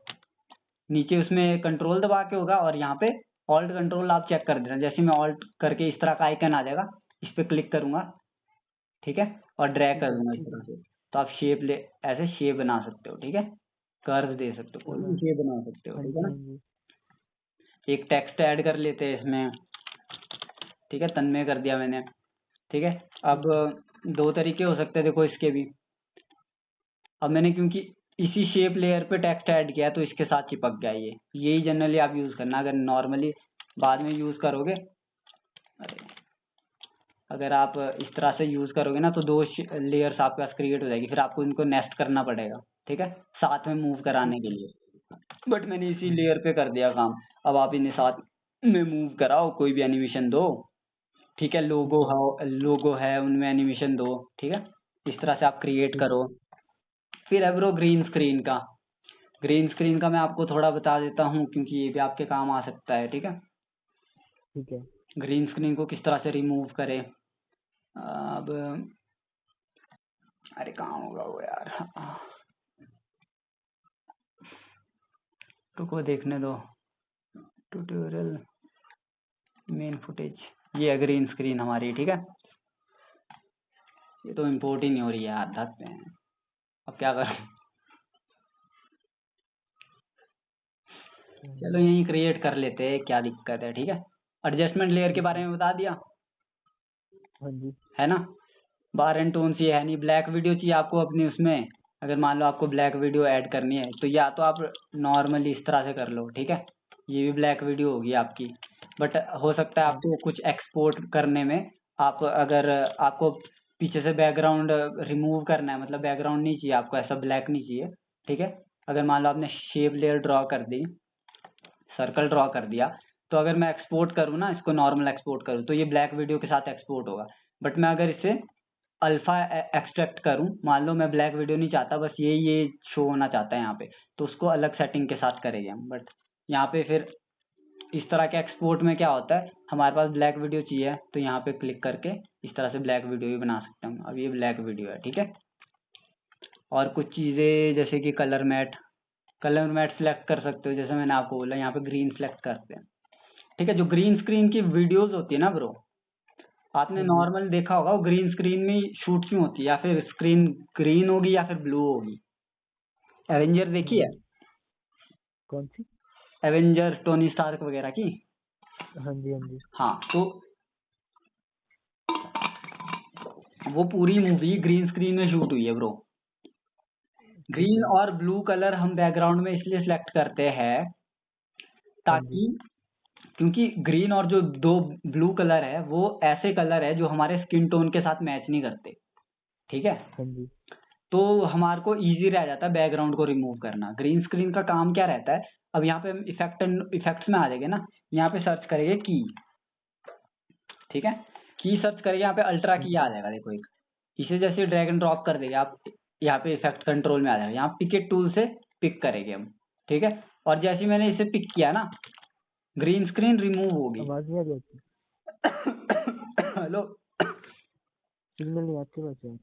नीचे उसमें कंट्रोल दबा के होगा और यहाँ पे ऑल्ट कंट्रोल आप चेक कर देना। जैसे मैं ऑल्ट करके इस तरह का आइकन आ जाएगा, इस पे क्लिक करूंगा, ठीक है, और ड्रैग कर दूंगा इस तरह से, तो आप शेप ऐसे शेप बना सकते हो, ठीक है। कर्व दे सकते हो, कोई भी शेप बना सकते हो, ठीक है ना। एक टेक्स्ट ऐड कर लेते हैं इसमें, ठीक है, तन्मय कर दिया मैंने, ठीक है। अब दो तरीके हो सकते हैं देखो इसके भी। अब मैंने क्योंकि इसी शेप लेयर पे टेक्स्ट ऐड किया तो इसके साथ चिपक गया ये, यही जनरली आप यूज करना। अगर नॉर्मली बाद में यूज करोगे, अगर आप इस तरह से यूज करोगे ना तो दो लेयर्स आपके पास क्रिएट हो जाएगी, फिर आपको इनको नेस्ट करना पड़ेगा, ठीक है, साथ में मूव कराने के लिए। बट मैंने इसी लेयर पे कर दिया काम। अब आप इन्हें साथ में मूव कराओ, कोई भी एनिमेशन दो, ठीक है। लोगो है उनमें एनिमेशन दो, ठीक है। इस तरह से आप क्रिएट करो। फिर है ब्रो ग्रीन स्क्रीन का। ग्रीन स्क्रीन का मैं आपको थोड़ा बता देता हूँ क्योंकि ये भी आपके काम आ सकता है, ठीक है। ठीक है, ग्रीन स्क्रीन को किस तरह से रिमूव करें। अब अरे कहाँ होगा वो यार, रुको देखने दो, ट्यूटोरियल मेन फुटेज, ये है ग्रीन स्क्रीन हमारी, ठीक है। ये तो इम्पोर्ट ही नहीं हो रही है यार, धक्के हैं, अब क्या करें। चलो यही क्रिएट कर लेते हैं, क्या दिक्कत है, ठीक है। एडजस्टमेंट लेयर के बारे में बता दिया, हाँ जी, है ना। बार एंड टोन ये है नहीं, ब्लैक वीडियो चाहिए आपको अपनी उसमें। अगर मान लो आपको ब्लैक वीडियो ऐड करनी है तो या तो आप नॉर्मली इस तरह से कर लो, ठीक है, ये भी ब्लैक वीडियो होगी आपकी। बट हो सकता है आपको कुछ एक्सपोर्ट करने में, आप अगर आपको पीछे से बैकग्राउंड रिमूव करना है, मतलब बैकग्राउंड नहीं चाहिए आपको, ऐसा ब्लैक नहीं चाहिए, ठीक है। अगर मान लो आपने शेप लेयर ड्रॉ कर दी, सर्कल ड्रॉ कर दिया, तो अगर मैं एक्सपोर्ट करूँ ना, इसको नॉर्मल एक्सपोर्ट करूँ तो ये ब्लैक वीडियो के साथ एक्सपोर्ट होगा। बट मैं अगर इसे अल्फा एक्सट्रैक्ट करूँ, मान लो मैं ब्लैक वीडियो नहीं चाहता, बस ये शो होना चाहता है यहाँ पे, तो उसको अलग सेटिंग के साथ करेंगे हम। बट यहाँ पे फिर इस तरह के एक्सपोर्ट में क्या होता है, हमारे पास ब्लैक वीडियो चाहिए तो यहाँ पे क्लिक करके इस तरह से ब्लैक वीडियो भी बना सकते हैं। अब ये ब्लैक वीडियो है, ठीक है। और कुछ चीज़ें जैसे कि कलर मैट सेलेक्ट कर सकते हो, जैसे मैंने आपको बोला यहाँ पे ग्रीन सेलेक्ट करते हैं, ठीक है। जो ग्रीन स्क्रीन की वीडियोस होती है ना ब्रो, आपने हाँ जी। नॉर्मल देखा होगा, वो ग्रीन स्क्रीन में शूट क्यों होती है, या फिर स्क्रीन ग्रीन होगी या फिर ब्लू होगी। एवेंजर देखी है, कौन सी? एवेंजर टोनी स्टार्क वगैरह की। हाँ जी, हाँ जी। हाँ, तो वो पूरी मूवी ग्रीन स्क्रीन में शूट हुई है ब्रो। ठीक ग्रीन है। और ब्लू कलर हम बैकग्राउंड में इसलिए सिलेक्ट करते हैं हाँ जी, ताकि, क्योंकि ग्रीन और जो दो ब्लू कलर है वो ऐसे कलर है जो हमारे स्किन टोन के साथ मैच नहीं करते, ठीक है। हाँ जी, तो हमारे को इजी रह जाता है बैकग्राउंड को रिमूव करना। ग्रीन स्क्रीन का काम क्या रहता है, अब यहाँ पे हम इफेक्ट्स में आ जाएंगे ना, यहाँ पे सर्च करेंगे की, ठीक है। की सर्च करेंगे, यहाँ पे अल्ट्रा हाँ की आ जी, जाएगा, देखो एक, इसे जैसे ड्रैग एंड ड्रॉप कर देंगे आप, यहाँ पे इफेक्ट कंट्रोल में आ जाएगा, यहाँ पिकेट टूल से पिक करेंगे हम, ठीक है। और जैसे ही मैंने इसे पिक किया ना, ग्रीन स्क्रीन रिमूव होगी। आवाज नहीं आ रही आपकी? हेलो, सिग्नल नहीं आती वैसे आज।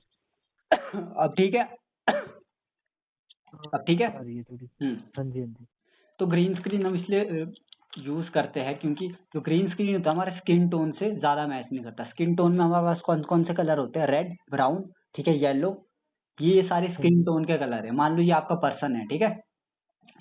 अब ठीक है, हाँ, अब ठीक है। आ रही है थोड़ी। हम्म। हाँ जी, हाँ जी। तो ग्रीन स्क्रीन हम इसलिए यूज करते हैं क्योंकि जो ग्रीन स्क्रीन होता है हमारे स्किन टोन से ज्यादा मैच नहीं करता। स्किन टोन में हमारे पास कौन कौन से कलर होते हैं, रेड, ब्राउन, ठीक है, येलो, ये सारे हाँ स्किन जी, टोन के कलर है। मान लो ये आपका पर्सन है, ठीक है,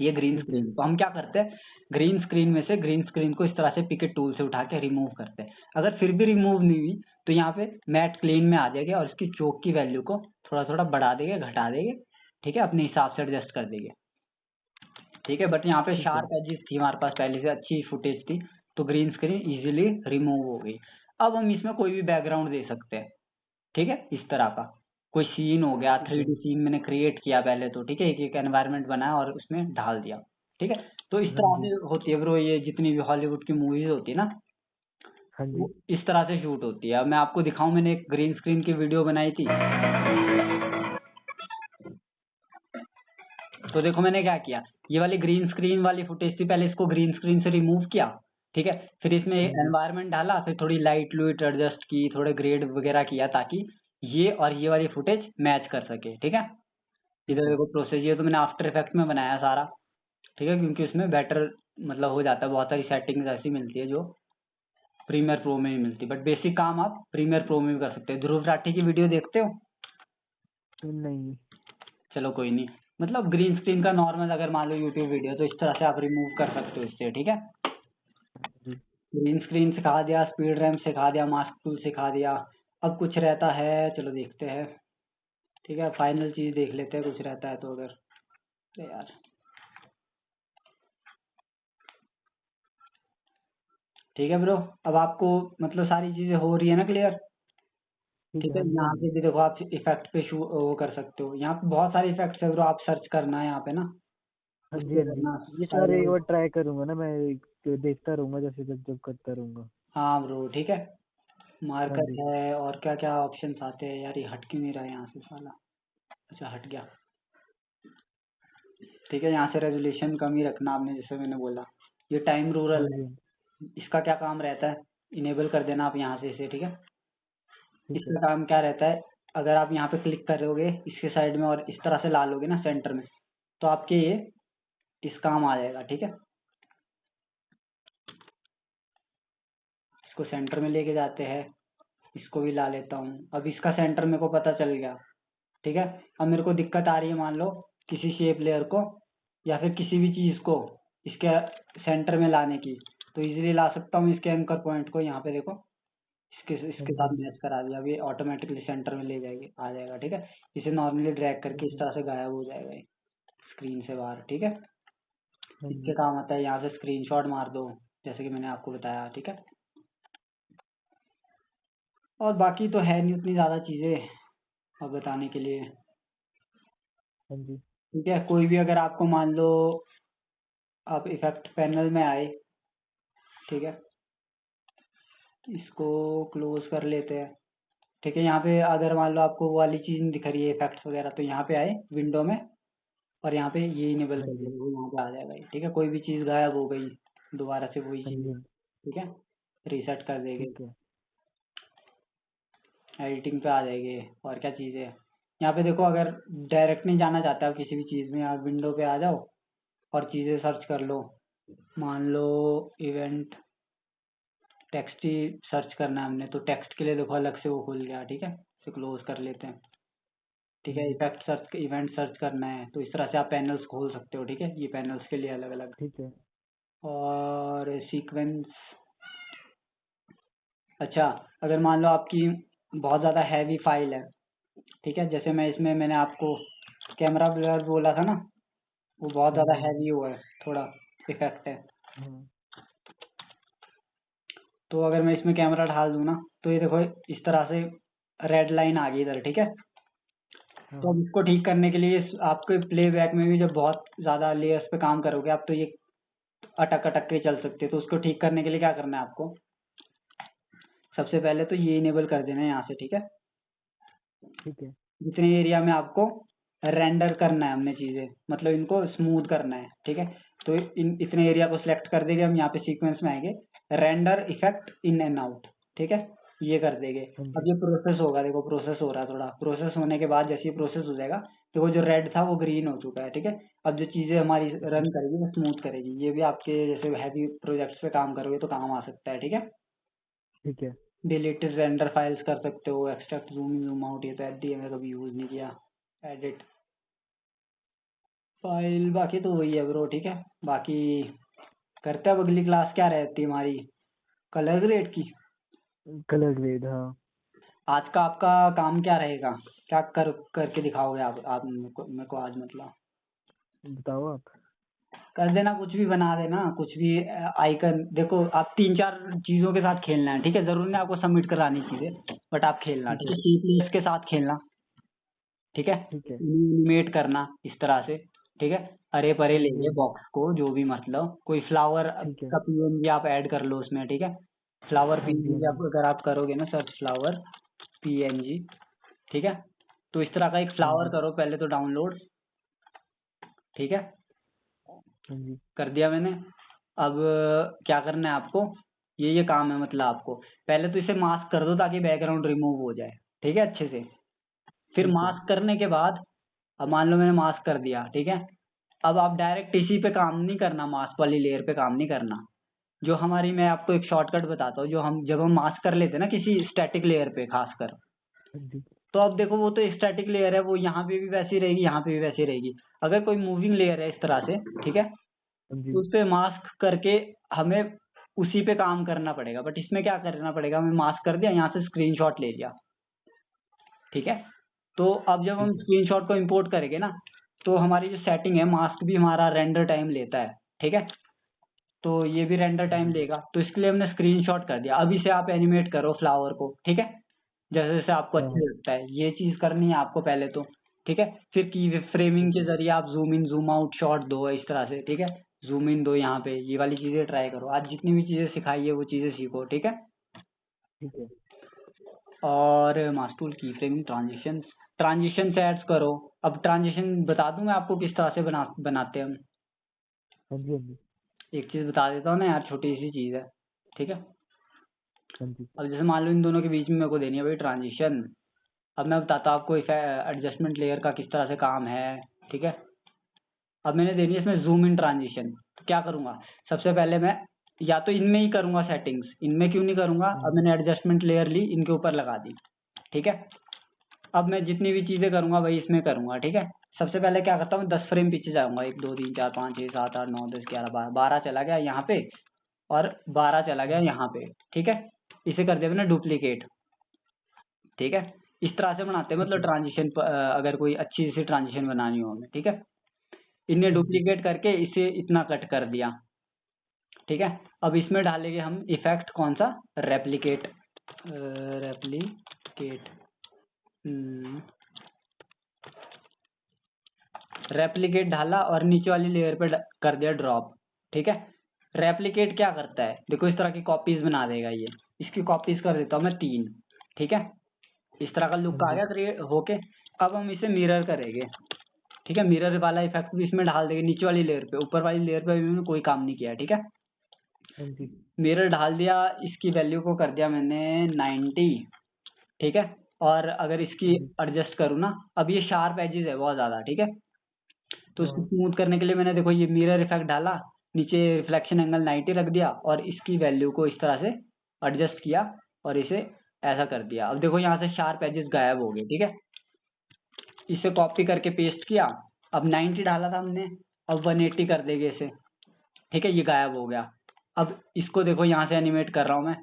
ये ग्रीन ठीक है। स्क्रीन, तो हम क्या करते हैं, ग्रीन स्क्रीन में से ग्रीन स्क्रीन को इस तरह से पिकेट टूल से उठा के रिमूव करते हैं। अगर फिर भी रिमूव नहीं हुई तो यहाँ पे मैट क्लीन में आ जाएगा और इसकी चोक की वैल्यू को थोड़ा थोड़ा बढ़ा देंगे, घटा देंगे, ठीक है, अपने हिसाब से एडजस्ट कर देंगे, ठीक है। बट यहाँ पे ठीक है। शार्प एजेस थी हमारे पास, पहले से अच्छी फुटेज थी, तो ग्रीन स्क्रीन इजीली रिमूव हो गई। अब हम इसमें कोई भी बैकग्राउंड दे सकते हैं, ठीक है, इस तरह का कोई सीन हो गया, ठीक है। 3D सीन मैंने क्रिएट किया पहले तो, ठीक है, एक एक एनवायरनमेंट बनाया और उसमें ढाल दिया, ठीक है। तो इस हाँ तरह जी, से होती है ब्रो, ये जितनी भी हॉलीवुड की मूवीज होती है ना, हाँ जी, वो इस तरह से शूट होती है। अब मैं आपको दिखाऊं, मैंने एक ग्रीन स्क्रीन की वीडियो बनाई थी, तो देखो मैंने क्या किया, ये वाली ग्रीन स्क्रीन वाली फुटेज थी, पहले इसको ग्रीन स्क्रीन से रिमूव किया, ठीक है, फिर इसमें हाँ जी, एनवायरनमेंट डाला, फिर थोड़ी लाइट लुइट एडजस्ट की, थोड़े ग्रेड वगैरह किया ताकि ये और ये वाली फुटेज मैच कर सके, ठीक है। ठीक इधर है। देखो प्रोसेस, ये तो मैंने आफ्टर इफेक्ट में बनाया सारा, ठीक है, क्योंकि उसमें बेटर मतलब हो जाता है, बहुत सारी सेटिंग्स ऐसी मिलती है जो प्रीमियर प्रो में ही मिलती है, बट बेसिक काम आप प्रीमियर प्रो में भी कर सकते हो। ध्रुव राठी की वीडियो देखते हो? नहीं। चलो कोई नहीं, मतलब ग्रीन स्क्रीन का नॉर्मल अगर मान लो यूट्यूब वीडियो, तो इस तरह से आप रिमूव कर सकते हो इससे, ठीक है। जी, ग्रीन स्क्रीन सिखा दिया, स्पीड रैम्प सिखा दिया, मास्क टूल सिखा दिया। अब कुछ रहता है, चलो देखते हैं, ठीक है, फाइनल चीज देख लेते हैं, कुछ रहता है तो। अगर तो यार, ठीक है ब्रो, अब आपको मतलब सारी चीजें हो रही है ना क्लियर? ठीक ठीक है। है, हाँ जी, हाँ यहाँ जी, पे भी देखो आप इफेक्ट पे वो कर सकते हो, यहाँ पे बहुत सारे इफेक्ट्स है ब्रो, आप सर्च करना है यहाँ पे ना, हाँ उस जी, पे हाँ जी। करना ये सारे एक साइड। बार ट्राई करूंगा ना मैं, देखता रहूंगा जैसे जब जब करता रहूंगा। हाँ ब्रो, ठीक है। हाँ मार्कर जी, है, और क्या क्या ऑप्शंस आते हैं यार, ये हट क्यों नहीं रहा है यहाँ से साला, अच्छा हट गया, ठीक है। यहाँ से रेजोल्यूशन कम ही रखना आपने, जैसे मैंने बोला। ये टाइम हाँ रूरल है, जी, इसका क्या काम रहता है, इनेबल कर देना आप यहाँ से इसे, ठीक है। ठीक है। इसका काम क्या रहता है, अगर आप यहाँ पे क्लिक करोगे इसके साइड में और इस तरह से ला लोगे ना सेंटर में, तो आपके ये इस काम आ जाएगा, ठीक है। इसको सेंटर में लेके जाते हैं, इसको भी ला लेता हूँ। अब इसका सेंटर मेरे को पता चल गया, ठीक है। अब मेरे को दिक्कत आ रही है, मान लो किसी शेप लेयर को या फिर किसी भी चीज को इसके सेंटर में लाने की, तो इजीली ला सकता हूँ इसके एंकर पॉइंट को। यहाँ पे देखो, इसके हाँ इसके जी, साथ मैच करा दिया, अभी ऑटोमेटिकली सेंटर में ले जाएगी, आ जाएगा, ठीक है। इसे नॉर्मली ड्रैग करके ठीक इस है। तरह से गायब हो जाएगा ये स्क्रीन से बाहर, ठीक है। हाँ इसके जी, काम आता है, यहाँ से स्क्रीनशॉट मार दो, जैसे कि मैंने आपको बताया, ठीक है। और बाकी तो है नहीं उतनी ज्यादा चीजें अब बताने के लिए, हाँ जी, ठीक है। कोई भी अगर आपको मान लो, आप इफेक्ट पैनल में आए, ठीक है, इसको क्लोज कर लेते हैं, ठीक है। यहाँ पे अगर मान लो आपको वो वाली चीज नहीं दिख रही है इफेक्ट्स वगैरह, तो यहाँ पे आए विंडो में, और यहाँ पे ये इनेबल हाँ कर जी, दो, वो यहाँ पे आ जाएगा ये, ठीक है। कोई भी चीज गायब हो गई, दोबारा से वही हाँ चीज, जी, ठीक है, रीसेट कर देंगे, ठीक है। एडिटिंग पे आ जाएंगे। और क्या चीज़ है, यहाँ पे देखो, अगर डायरेक्ट नहीं जाना चाहते आप किसी भी चीज़ में, आप विंडो पे आ जाओ और चीज़ें सर्च कर लो, मान लो इवेंट टेक्स्ट ही सर्च करना है हमने, तो टेक्स्ट के लिए देखो अलग से वो खुल गया, ठीक है, इसे क्लोज कर लेते हैं, ठीक है। इफेक्ट सर्च, इवेंट सर्च करना है, तो इस तरह से आप पैनल्स खोल सकते हो, ठीक है, ये पैनल्स के लिए अलग अलग। ठीक है। और सीक्वेंस, अच्छा अगर मान लो आपकी बहुत ज़्यादा हैवी फाइल है, ठीक है, जैसे मैंने आपको कैमरा ब्लर बोला था ना, वो बहुत ज़्यादा हैवी हुआ है, थोड़ा इफेक्ट है, हाँ तो अगर मैं इसमें कैमरा डाल दूँ ना, तो ये देखो इस तरह से रेड लाइन आ गई इधर, ठीक है। तो अब इसको ठीक करने के लिए आपको प्लेबैक में भी जब बहुत ज़्यादा लेयर्स पे काम करोगे आप, तो ये अटक अटक के चल सकते हैं, तो उसको ठीक करने के लिए क्या करना है आपको, सबसे पहले तो ये इनेबल कर देना है यहाँ से, ठीक है। ठीक है। जितने एरिया में आपको रेंडर करना है हमने चीज़ें, मतलब इनको स्मूथ करना है, ठीक है, तो इतने एरिया को सिलेक्ट कर देंगे हम, यहाँ पे सीक्वेंस में आएंगे, render effect in and out, ठीक है, ये कर देंगे। अब ये प्रोसेस होगा, देखो प्रोसेस हो रहा है, थोड़ा प्रोसेस होने के बाद जैसे ही प्रोसेस हो जाएगा, तो वो जो रेड था वो ग्रीन हो चुका है, ठीक है। अब जो चीज़ें हमारी रन करेगी वो स्मूथ करेगी, ये भी आपके जैसे हैवी प्रोजेक्ट्स पे काम करोगे तो काम आ सकता है, ठीक है। ठीक है। डिलीटेड रेंडर फाइल्स कर सकते हो, extract zoom in zoom out, ये तो एचडीएमएल में कभी यूज नहीं किया, एडिट फाइल, बाकी तो वही है ब्रो, ठीक है। बाकी करते हैं, अब अगली क्लास क्या रहती है हमारी, कलर ग्रेड की। कलर ग्रेड, हाँ। आज का आपका काम क्या रहेगा, क्या करके दिखाओगे आप मेरे को आज, मतलब बताओ आप। कर देना, कुछ भी बना देना, कुछ भी आइकन, देखो आप 3-4 चीजों के साथ खेलना है, ठीक है, जरूरी नहीं आपको सबमिट करानी चीजें, बट आप खेलना, ठीक है, सीक्वेंस के साथ खेलना, ठीक है, ठीक है। एनिमेट करना इस तरह से, ठीक है, अरे परे लेंगे बॉक्स को, जो भी मतलब कोई फ्लावर ठीक है। का पीएनजी आप ऐड कर लो उसमें, ठीक है, फ्लावर हाँ जी, पीएनजी हाँ जी। अगर आप करोगे ना सर्च फ्लावर पीएनजी, ठीक है, तो इस तरह का एक फ्लावर करो पहले तो डाउनलोड, ठीक है, हाँ जी। कर दिया मैंने। अब क्या करना है आपको, ये काम है, मतलब आपको पहले तो इसे मास्क कर दो ताकि बैकग्राउंड रिमूव हो जाए, ठीक है, अच्छे से। फिर ठीक है। मास्क करने के बाद, अब मान लो मैंने मास्क कर दिया, ठीक है, अब आप डायरेक्ट इसी पे काम नहीं करना, मास्क वाली लेयर पे काम नहीं करना, जो हमारी, मैं आपको एक शॉर्टकट बताता हूँ, जो हम जब हम मास्क कर लेते हैं ना किसी स्टैटिक लेयर पे खासकर, हाँ जी। तो अब देखो वो तो स्टैटिक लेयर है, वो यहाँ पे भी वैसी रहेगी, यहाँ पे भी वैसी रहेगी। अगर कोई मूविंग लेयर है इस तरह से, ठीक है, हाँ जी। तो उस पे मास्क करके हमें उसी पे काम करना पड़ेगा, बट इसमें क्या करना पड़ेगा, हमें मास्क कर दिया, यहाँ से स्क्रीनशॉट ले लिया, ठीक है। तो अब जब हम स्क्रीनशॉट को इंपोर्ट करेंगे ना, तो हमारी जो सेटिंग है, मास्क भी हमारा रेंडर टाइम लेता है, ठीक है, तो ये भी रेंडर टाइम लेगा, तो इसके लिए हमने स्क्रीनशॉट कर दिया। अब इसे आप एनिमेट करो फ्लावर को, ठीक है, जैसे जैसे आपको अच्छा लगता है, ये चीज करनी है आपको पहले तो, ठीक है। फिर की फ्रेमिंग के जरिए आप zoom in zoom out shot दो इस तरह से, ठीक है, जूम इन दो यहाँ पे, ये वाली चीजें ट्राई करो, आज जितनी भी चीजें सिखाई है वो चीजें सीखो, ठीक है। ठीक है। और मास्टूल की फ्रेमिंग, ट्रांजिशन से एड्स करो। अब ट्रांजिशन बता दूं मैं आपको किस तरह से बनाते हैं हम, हाँ जी। हाँ जी। एक चीज बता देता हूँ ना यार, छोटी सी चीज है, ठीक है। हाँ जी। अब जैसे मान लो इन दोनों के बीच में मेरे को देनी है भाई ट्रांजिशन, अब मैं बताता हूँ आपको एडजस्टमेंट लेयर का किस तरह से काम है, ठीक है। अब मैंने देनी है इसमें जूम इन ट्रांजिशन, तो क्या करूंगा, सबसे पहले मैं या तो इनमें ही करूंगा सेटिंग्स, इनमें क्यों नहीं करूंगा, अब मैंने एडजस्टमेंट लेयर ली, इनके ऊपर लगा दी, ठीक है। अब मैं जितनी भी चीजें करूंगा वही इसमें करूंगा, ठीक है। सबसे पहले क्या करता हूँ, 10 फ्रेम पीछे जाऊंगा, 1 2 3 4 5 6 7 8 9 10 11 12, 12 चला गया यहाँ पे, और 12 चला गया यहाँ पे, ठीक है। इसे कर दिया मैंने डुप्लीकेट, ठीक है। इस तरह से बनाते हैं, मतलब ट्रांजिशन, अगर कोई अच्छी सी ट्रांजिशन बनानी हो हमें, ठीक है। इन्हें डुप्लीकेट करके इसे इतना कट कर दिया, ठीक है। अब इसमें डालेंगे हम इफेक्ट, कौन सा, रेप्लिकेट, रेप्लिकेट डाला और नीचे वाली लेयर पे कर दिया ड्रॉप, ठीक है। रेप्लिकेट क्या करता है, देखो इस तरह की कॉपीज बना देगा ये, इसकी कॉपीज कर देता हूँ मैं 3, ठीक है, इस तरह का लुक आ गया क्रिएट होके। अब हम इसे मिरर करेंगे, ठीक है, मिरर वाला इफेक्ट भी इसमें डाल देंगे नीचे वाली लेयर पे, ऊपर वाली लेयर पे भी मैंने कोई काम नहीं किया, ठीक है। हाँ जी। मिरर डाल दिया, इसकी वैल्यू को कर दिया मैंने 90, ठीक है। और अगर इसकी एडजस्ट करूँ ना, अब ये शार्प एजेस है बहुत ज्यादा, ठीक है, तो इसको स्मूथ करने के लिए मैंने देखो ये मिरर इफेक्ट डाला, नीचे रिफ्लेक्शन एंगल 90 रख दिया, और इसकी वैल्यू को इस तरह से एडजस्ट किया और इसे ऐसा कर दिया। अब देखो यहाँ से शार्प एजेस गायब हो गए, ठीक है। इसे कॉपी करके पेस्ट किया, अब 90 डाला था हमने, अब 180 कर देंगे इसे, ठीक है, ये गायब हो गया। अब इसको देखो यहाँ से एनिमेट कर रहा हूँ मैं।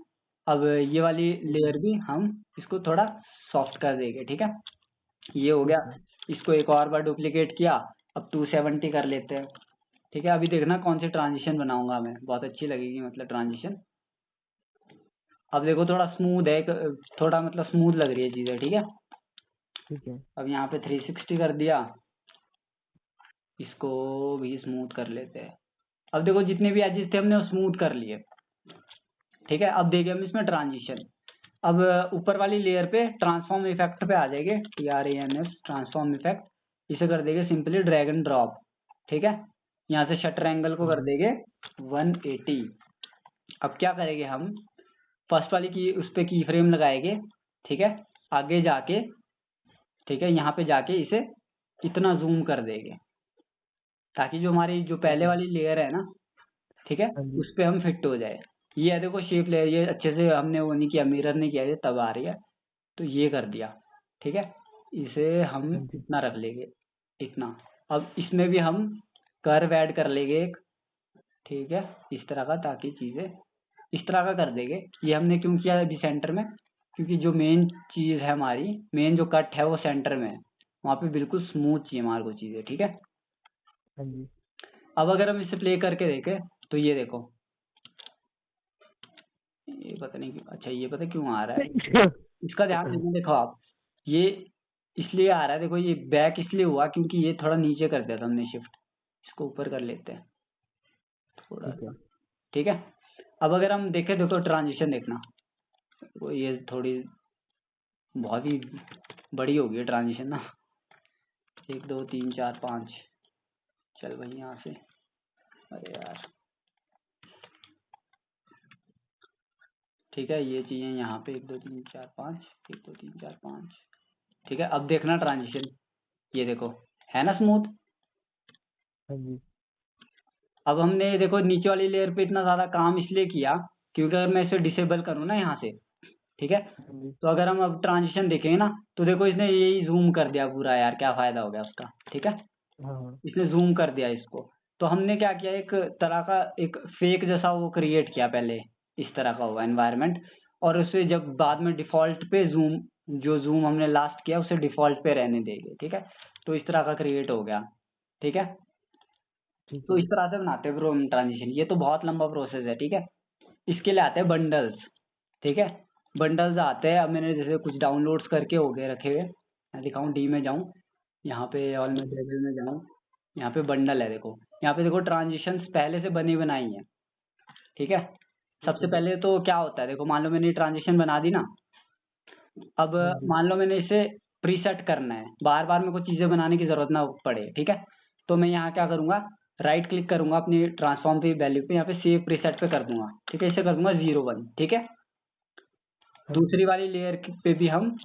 अब ये वाली लेयर भी हम इसको थोड़ा सॉफ्ट कर देंगे, ठीक है, ये हो गया। इसको एक और बार डुप्लीकेट किया, अब 270 कर लेते हैं, ठीक है। अभी देखना कौन सी ट्रांजिशन बनाऊंगा मैं, बहुत अच्छी लगेगी मतलब ट्रांजिशन। अब देखो थोड़ा स्मूथ है, थोड़ा मतलब स्मूथ लग रही है चीजें, ठीक है। ठीक है। अब यहाँ पे 360 कर दिया, इसको भी स्मूथ कर लेते हैं। अब देखो जितने भी एजेस थे हमने वो स्मूथ कर लिए, ठीक है। अब देखें हम इसमें ट्रांजिशन। अब ऊपर वाली लेयर पे ट्रांसफॉर्म इफेक्ट पे आ जाएंगे, TRANS ट्रांसफॉर्म इफेक्ट, इसे कर देंगे सिंपली ड्रैग एंड ड्रॉप, ठीक है। यहाँ से शटर एंगल को कर देंगे 180। अब क्या करेंगे हम, फर्स्ट वाली की उस पे की फ्रेम लगाएंगे, ठीक है, आगे जाके, ठीक है, यहाँ पे जाके इसे इतना जूम कर देंगे ताकि जो हमारी जो पहले वाली लेयर है ना, ठीक है, हाँ जी। उस पे हम फिट हो जाए। ये है देखो शेप लेयर, ये अच्छे से हमने वो नहीं किया, मिरर नहीं किया, ये तब आ रही है, तो ये कर दिया, ठीक है। इसे हम हाँ जी। इतना रख लेंगे, इतना। अब इसमें भी हम कर्व ऐड कर लेंगे एक, ठीक है, इस तरह का, ताकि चीजें इस तरह का कर देंगे। ये हमने क्यों किया अभी सेंटर में, क्योंकि जो मेन चीज है हमारी, मेन जो कट है वो सेंटर में है, वहां पे बिल्कुल स्मूथ चाहिए हमारे को चीजें, ठीक है। हाँ जी। अब अगर हम इसे प्ले करके देखें तो ये देखो, ये पता नहीं क्यों, अच्छा ये पता क्यों आ रहा है, इसका ध्यान देना। देखो आप, ये इसलिए आ रहा है, देखो ये बैक इसलिए हुआ क्योंकि ये थोड़ा नीचे कर दिया था हमने शिफ्ट, इसको ऊपर कर लेते हैं थोड़ा ठीक है। सा, ठीक है। अब अगर हम देखें, देखो ट्रांजिशन देखना, वो ये थोड़ी बहुत ही बड़ी हो गई ट्रांजिशन ना, 1 2 3 4 5, चल भाई यहाँ से, अरे यार, ठीक है, ये चाहिए यहाँ पे 1 2 3 4 5, 1 2 3 4 5, ठीक है। अब देखना ट्रांजिशन, ये देखो है ना स्मूथ। हाँ जी। अब हमने देखो नीचे वाली लेयर पे इतना ज्यादा काम इसलिए किया क्योंकि अगर मैं इसे डिसेबल करूँ ना यहाँ से, ठीक है, हाँ जी। तो अगर हम अब ट्रांजिशन देखेंगे ना, तो देखो इसने यही जूम कर दिया पूरा, यार क्या फायदा हो गया उसका, ठीक है, हाँ हाँ। इसने जूम कर दिया इसको। तो हमने क्या किया, एक तरह का एक फेक जैसा वो क्रिएट किया पहले, इस तरह का होगा एनवायरनमेंट, और उसे जब बाद में डिफॉल्ट पे जूम, जो जूम हमने लास्ट किया उसे डिफॉल्ट पे रहने देंगे, ठीक है। तो इस तरह का क्रिएट हो गया, ठीक है। ठीक तो है। इस तरह से बनाते हैं ब्रो हम ट्रांजिशन, ये तो बहुत लंबा प्रोसेस है, ठीक है। इसके लिए आते हैं बंडल्स, ठीक है। बंडल्स आते हैं, अब मैंने जैसे कुछ डाउनलोड्स करके हो गए रखे हुए, मैं दिखाऊं, डी में जाऊं, यहाँ पे ऑल मटेरियल में जाऊं, यहाँ पे बंडल है, देखो यहाँ पे देखो ट्रांजिशंस पहले से बनी बनाई है, ठीक है। सबसे पहले तो क्या होता है, देखो मान लो मैंने ट्रांजिशन बना दी ना, अब हाँ जी। मान लो मैंने इसे प्रीसेट करना है, बार बार मेरे को चीजें बनाने की जरूरत ना पड़े, ठीक है। तो मैं यहाँ क्या करूंगा, राइट क्लिक करूंगा अपनी ट्रांसफॉर्म पे वैल्यू पे, यहाँ पे सेव प्रीसेट पे कर दूंगा, ठीक है, इसे कर दूंगा 01, ठीक है। हाँ जी। दूसरी वाली लेयर पे भी हम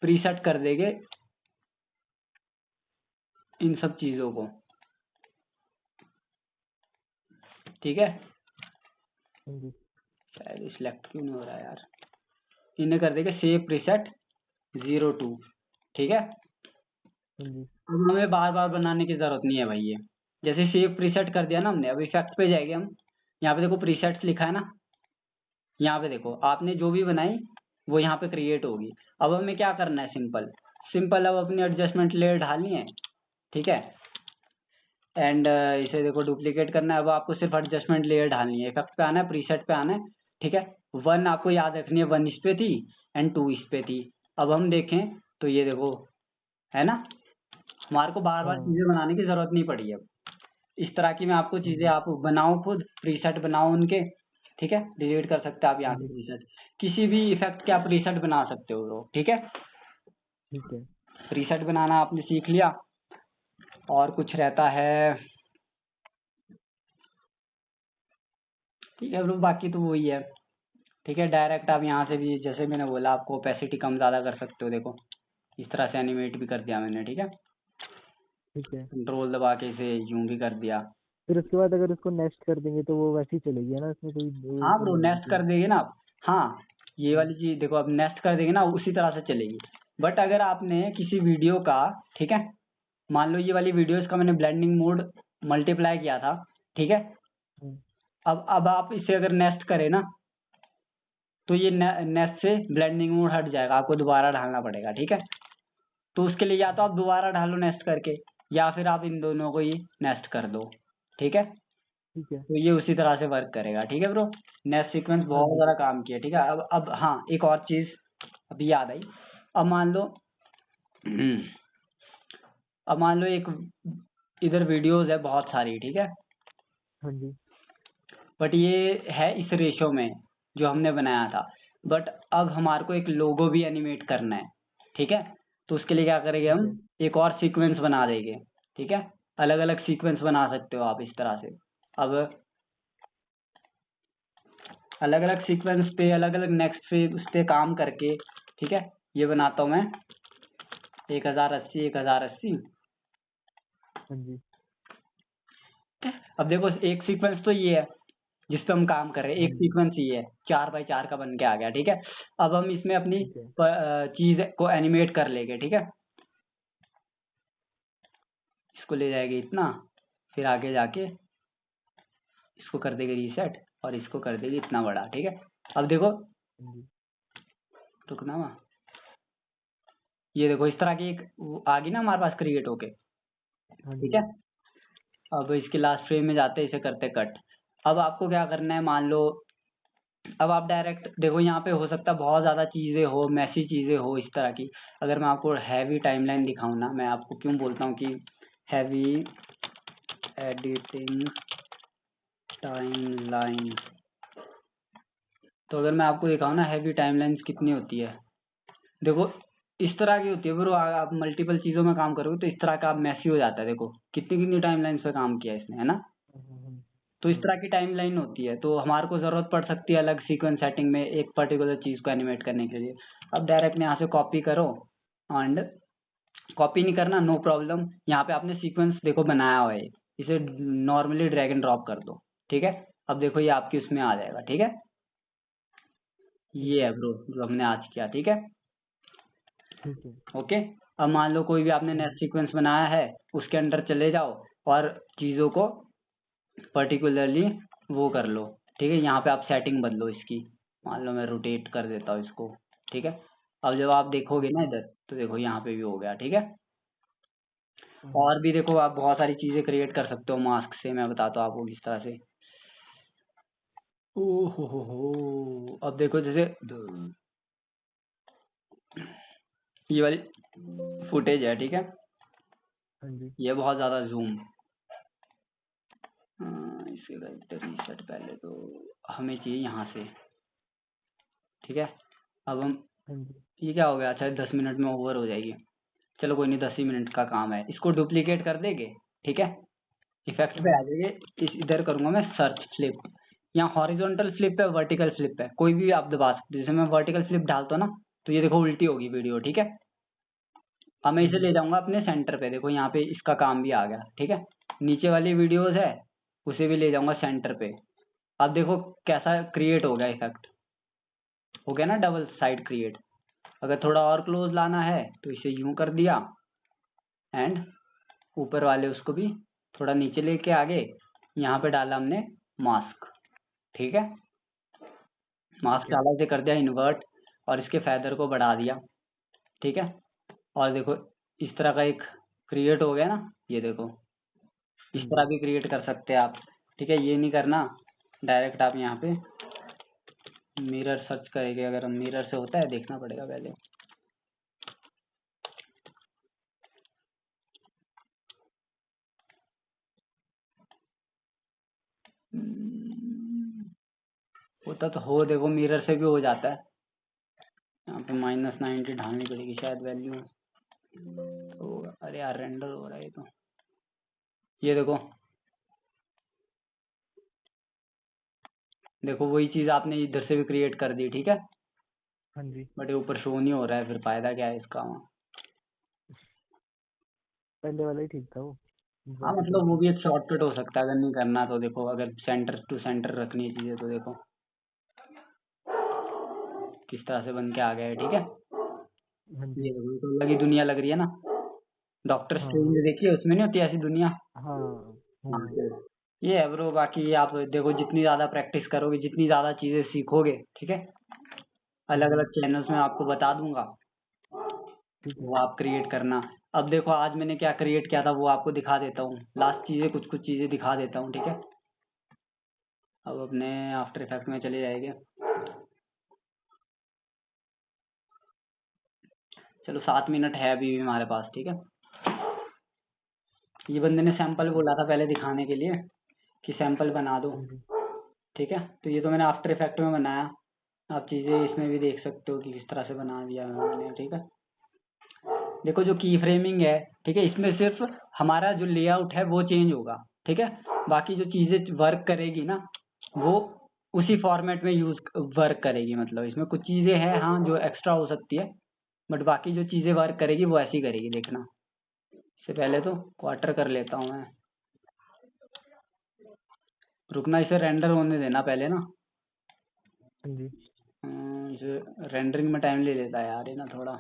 प्रीसेट कर देंगे इन सब चीजों को, ठीक है। हाँ जी। शायद सिलेक्ट क्यों नहीं हो रहा है यार, इन्हें कर देंगे सेव प्रीसेट 02, ठीक है। हाँ जी। अब हमें बार बार बनाने की जरूरत नहीं है भाई, ये जैसे सेव प्रीसेट कर दिया ना हमने, अब इफेक्ट पे जाएंगे हम, यहाँ पे देखो प्रीसेट्स लिखा है ना, यहाँ पे देखो आपने जो भी बनाई वो यहाँ पे क्रिएट होगी। अब हमें क्या करना है, सिंपल सिंपल, अब अपनी एडजस्टमेंट लेयर ढालनी है, ठीक है। एंड इसे देखो डुप्लीकेट करना है, अब आपको सिर्फ एडजस्टमेंट लेयर ढालनी है, इफेक्ट पे आना है, प्रीसेट पे आना है, ठीक है। 1 आपको याद रखनी है, 1 इस पे थी एंड 2 इस पे थी। अब हम देखें तो ये देखो है ना, हमारे को बार बार हाँ। चीजें बनाने की जरूरत नहीं पड़ी है। इस तरह की मैं आपको चीजें, आप बनाओ खुद, प्रीसेट बनाओ उनके, ठीक है। डिलीट कर सकते हैं आप यहाँ हाँ से जी। प्रीसेट, किसी भी इफेक्ट के आप प्रीसेट बना सकते हो लोग, ठीक है। ठीक है। प्रीसेट बनाना आपने सीख लिया, और कुछ रहता है, ठीक है ब्रो, बाकी तो वही है, ठीक है। डायरेक्ट आप यहाँ से भी, जैसे मैंने बोला आपको, ओपेसिटी कम ज्यादा कर सकते हो, देखो इस तरह से एनिमेट भी कर दिया मैंने, ठीक है। ठीक है। कंट्रोल दबा के इसे यूं भी कर दिया, फिर उसके बाद अगर उसको नेस्ट कर देंगे तो वो वैसे ही चलेगी है ना, उसमें कोई हाँ ब्रो, नहीं होगी नेस्ट कर देंगे ना आप। हाँ, ये वाली चीज देखो, अब नेस्ट कर देंगे ना उसी तरह से चलेगी। बट अगर आपने किसी वीडियो का, ठीक है, मान लो ये वाली वीडियोस का मैंने ब्लेंडिंग मोड मल्टीप्लाई किया था, ठीक है। हम्म, अब आप इसे अगर नेस्ट करें ना, तो ये नेस्ट से ब्लेंडिंग मोड हट जाएगा, आपको दोबारा डालना पड़ेगा, ठीक है। तो उसके लिए या तो आप दोबारा डालो नेस्ट करके, या फिर आप इन दोनों को ही नेस्ट कर दो, ठीक है। ठीक है। तो ये उसी तरह से वर्क करेगा, ठीक है ब्रो। नेस्ट सीक्वेंस हाँ बहुत जी। ज़्यादा काम किया, ठीक है। अब हाँ, एक और चीज़ अभी याद आई। अब मान लो अब मान लो एक इधर वीडियोस है बहुत सारी, ठीक है। हाँ जी। बट ये है इस रेशो में जो हमने बनाया था। बट अब हमारे को एक लोगो भी एनिमेट करना है, ठीक है। तो उसके लिए क्या करेंगे ठीक हम, है। एक और सीक्वेंस बना देंगे, ठीक है। अलग अलग सीक्वेंस बना सकते हो आप इस तरह से। अब अलग अलग सीक्वेंस पे अलग अलग नेक्स्ट पे उस पे काम करके, ठीक है। ये बनाता हूँ मैं 1080 1080। हाँ जी। अब देखो, एक सीक्वेंस तो ये है जिस पे हम काम कर रहे हैं, हाँ एक जी। सीक्वेंस ये है 4x4 का बन के आ गया, ठीक है। अब हम इसमें अपनी ठीक है। चीज को एनिमेट कर लेंगे, ठीक है। इसको ले जाएंगे इतना, फिर आगे जाके इसको कर देंगे रीसेट, और इसको कर देंगे इतना बड़ा, ठीक है। अब देखो, हाँ जी। रुकना वहाँ, ये देखो इस तरह की एक वो आ गई ना हमारे पास क्रिएट होके, हाँ ठीक जी। है। अब इसके लास्ट फ्रेम में जाते हैं, इसे करते कट। अब आपको क्या करना है, मान लो अब आप डायरेक्ट देखो, यहाँ पे हो सकता है बहुत ज्यादा चीजें हो, मैसी चीजें हो इस तरह की। अगर मैं आपको हैवी टाइमलाइन दिखाऊं ना, मैं आपको क्यों बोलता हूँ कि हैवी एडिटिंग टाइमलाइन, तो अगर मैं आपको दिखाऊं ना हैवी टाइमलाइंस कितनी होती है, देखो इस तरह की होती है ब्रो। आप मल्टीपल चीजों में काम करोगे तो इस तरह का आप मैसी हो जाता है। देखो कितनी कितनी टाइमलाइंस पे काम किया है इसने, है ना। हाँ हाँ हाँ। तो इस हाँ, तरह की टाइमलाइन होती है, तो हमारे को जरूरत पड़ सकती है अलग सीक्वेंस सेटिंग में एक पर्टिकुलर चीज को एनिमेट करने के लिए। अब डायरेक्ट यहाँ से कॉपी करो, एंड कॉपी नहीं करना, नो प्रॉब्लम। यहाँ पे आपने सीक्वेंस देखो बनाया हुआ है, इसे नॉर्मली ड्रैग एंड ड्रॉप कर दो, ठीक है। अब देखो ये आपकी उसमें आ जाएगा, ठीक है। ठीक ये है। है ब्रो जो हमने आज किया, ठीक है। ठीक है। ओके। अब मान लो कोई भी आपने हाँ नेक्स्ट जी। सीक्वेंस बनाया है, उसके अंदर चले जाओ और चीजों को पर्टिकुलरली वो कर लो, ठीक है। यहाँ पे आप सेटिंग बदलो इसकी, मान लो मैं रोटेट कर देता हूँ इसको, ठीक है। अब जब आप देखोगे ठीक ना है। इधर, तो देखो यहाँ पे भी हो गया, ठीक है। हाँ हाँ। और भी देखो, आप बहुत सारी चीजें क्रिएट कर सकते हो मास्क से, मैं बताता हूँ आपको किस तरह से। ओहो हो, अब देखो जैसे ये वाली फुटेज है, ठीक है। हाँ जी। ये बहुत ज्यादा जूम, इसके करते रीसेट पहले तो हमें चाहिए यहाँ से, ठीक है। अब हम, हाँ जी। ये क्या हो गया, अच्छा 10 मिनट में ओवर हो जाएगी। चलो कोई नहीं, 10 ही मिनट का काम है, इसको डुप्लीकेट कर देंगे, ठीक है। इफेक्ट पे हाँ आ जाइए, इधर करूंगा मैं सर्च फ्लिप। यहाँ हॉरिजॉन्टल फ्लिप है, वर्टिकल फ्लिप है, कोई भी आप दबा सकते हो। जैसे मैं वर्टिकल फ्लिप डालता हूँ ना, तो ये देखो उल्टी होगी वीडियो, ठीक है। अब मैं हाँ इसे जी। ले जाऊंगा अपने सेंटर पे, देखो यहाँ पे इसका काम भी आ गया, ठीक है। नीचे वाली वीडियोस है, उसे भी ले जाऊंगा सेंटर पे। अब देखो कैसा क्रिएट हो गया इफेक्ट, हो गया ना डबल साइड क्रिएट। अगर थोड़ा और क्लोज लाना है तो इसे यूं कर दिया, एंड ऊपर वाले उसको भी थोड़ा नीचे लेके आगे, यहाँ पे डाला हमने मास्क, ठीक है। मास्क ठीक है। डाला, इसे कर दिया इन्वर्ट, और इसके फेदर को बढ़ा दिया, ठीक है। और देखो इस तरह का एक क्रिएट हो गया ना, ये देखो इस हाँ तरह जी। भी क्रिएट कर सकते हैं आप, ठीक है। ये नहीं करना, डायरेक्ट आप यहाँ पे मिरर सर्च करेंगे, अगर हम मिरर से होता है देखना पड़ेगा पहले। होता तो हो, देखो मिरर से भी हो जाता है। यहाँ पे -90 ढालनी पड़ेगी शायद वैल्यू, तो अरे यार रेंडर हो रहा है ये तो। ये देखो, देखो वही चीज आपने इधर से भी क्रिएट कर दी, ठीक है। हाँ जी। बट ये ऊपर शो नहीं हो रहा है, फिर फायदा क्या है इसका वहाँ। पहले वाला ही ठीक था वो। हाँ वर्कशॉप मतलब वो की। भी एक शॉर्टकट हो सकता है, अगर नहीं करना तो देखो, अगर सेंटर टू सेंटर रखनी है चीजें तो देखो किस तरह से बन के आ गया है। ठीक है, हाँ ये जी। देखो ये तो अलग ही दुनिया लग रही है ना। डॉक्टर हाँ स्ट्रेंज हाँ देखिए, उसमें नहीं होती ऐसी दुनिया। हाँ। हाँ हाँ जी। ये है ब्रो। बाकी आप देखो जितनी ज्यादा प्रैक्टिस करोगे, जितनी ज्यादा चीजें सीखोगे, ठीक है, हाँ अलग जी। अलग चैनल्स में आपको बता दूंगा, ठीक है। वो आप क्रिएट करना। अब देखो आज मैंने क्या क्रिएट किया था वो आपको दिखा देता हूँ, लास्ट चीजें कुछ कुछ चीजें दिखा देता हूँ। ठीक है, अब अपने आफ्टर इफेक्ट में चले जाएंगे। चलो 7 मिनट है अभी भी हमारे पास। ठीक है, ये बंदे ने सैंपल बोला था पहले दिखाने के लिए कि सैंपल बना दो। हाँ जी। ठीक है, तो ये तो मैंने आफ्टर इफेक्ट में बनाया, आप चीजें इसमें भी देख सकते हो कि किस तरह से बना दिया है मैंने। ठीक है, देखो जो की फ्रेमिंग है, ठीक है, इसमें सिर्फ हमारा जो लेआउट है वो चेंज होगा। ठीक है, बाकी जो चीजें वर्क करेगी ना वो उसी फॉर्मेट में यूज वर्क करेगी। मतलब इसमें कुछ चीजें हैं हाँ जो एक्स्ट्रा हो सकती है, बट बाकी जो चीजें वर्क करेगी वो ऐसी करेगी। देखना, इससे पहले तो क्वार्टर कर लेता हूँ मैं। रुकना, इसे रेंडर होने देना पहले ना। हाँ जी। इसे रेंडरिंग में टाइम ले लेता है यार ये ना थोड़ा।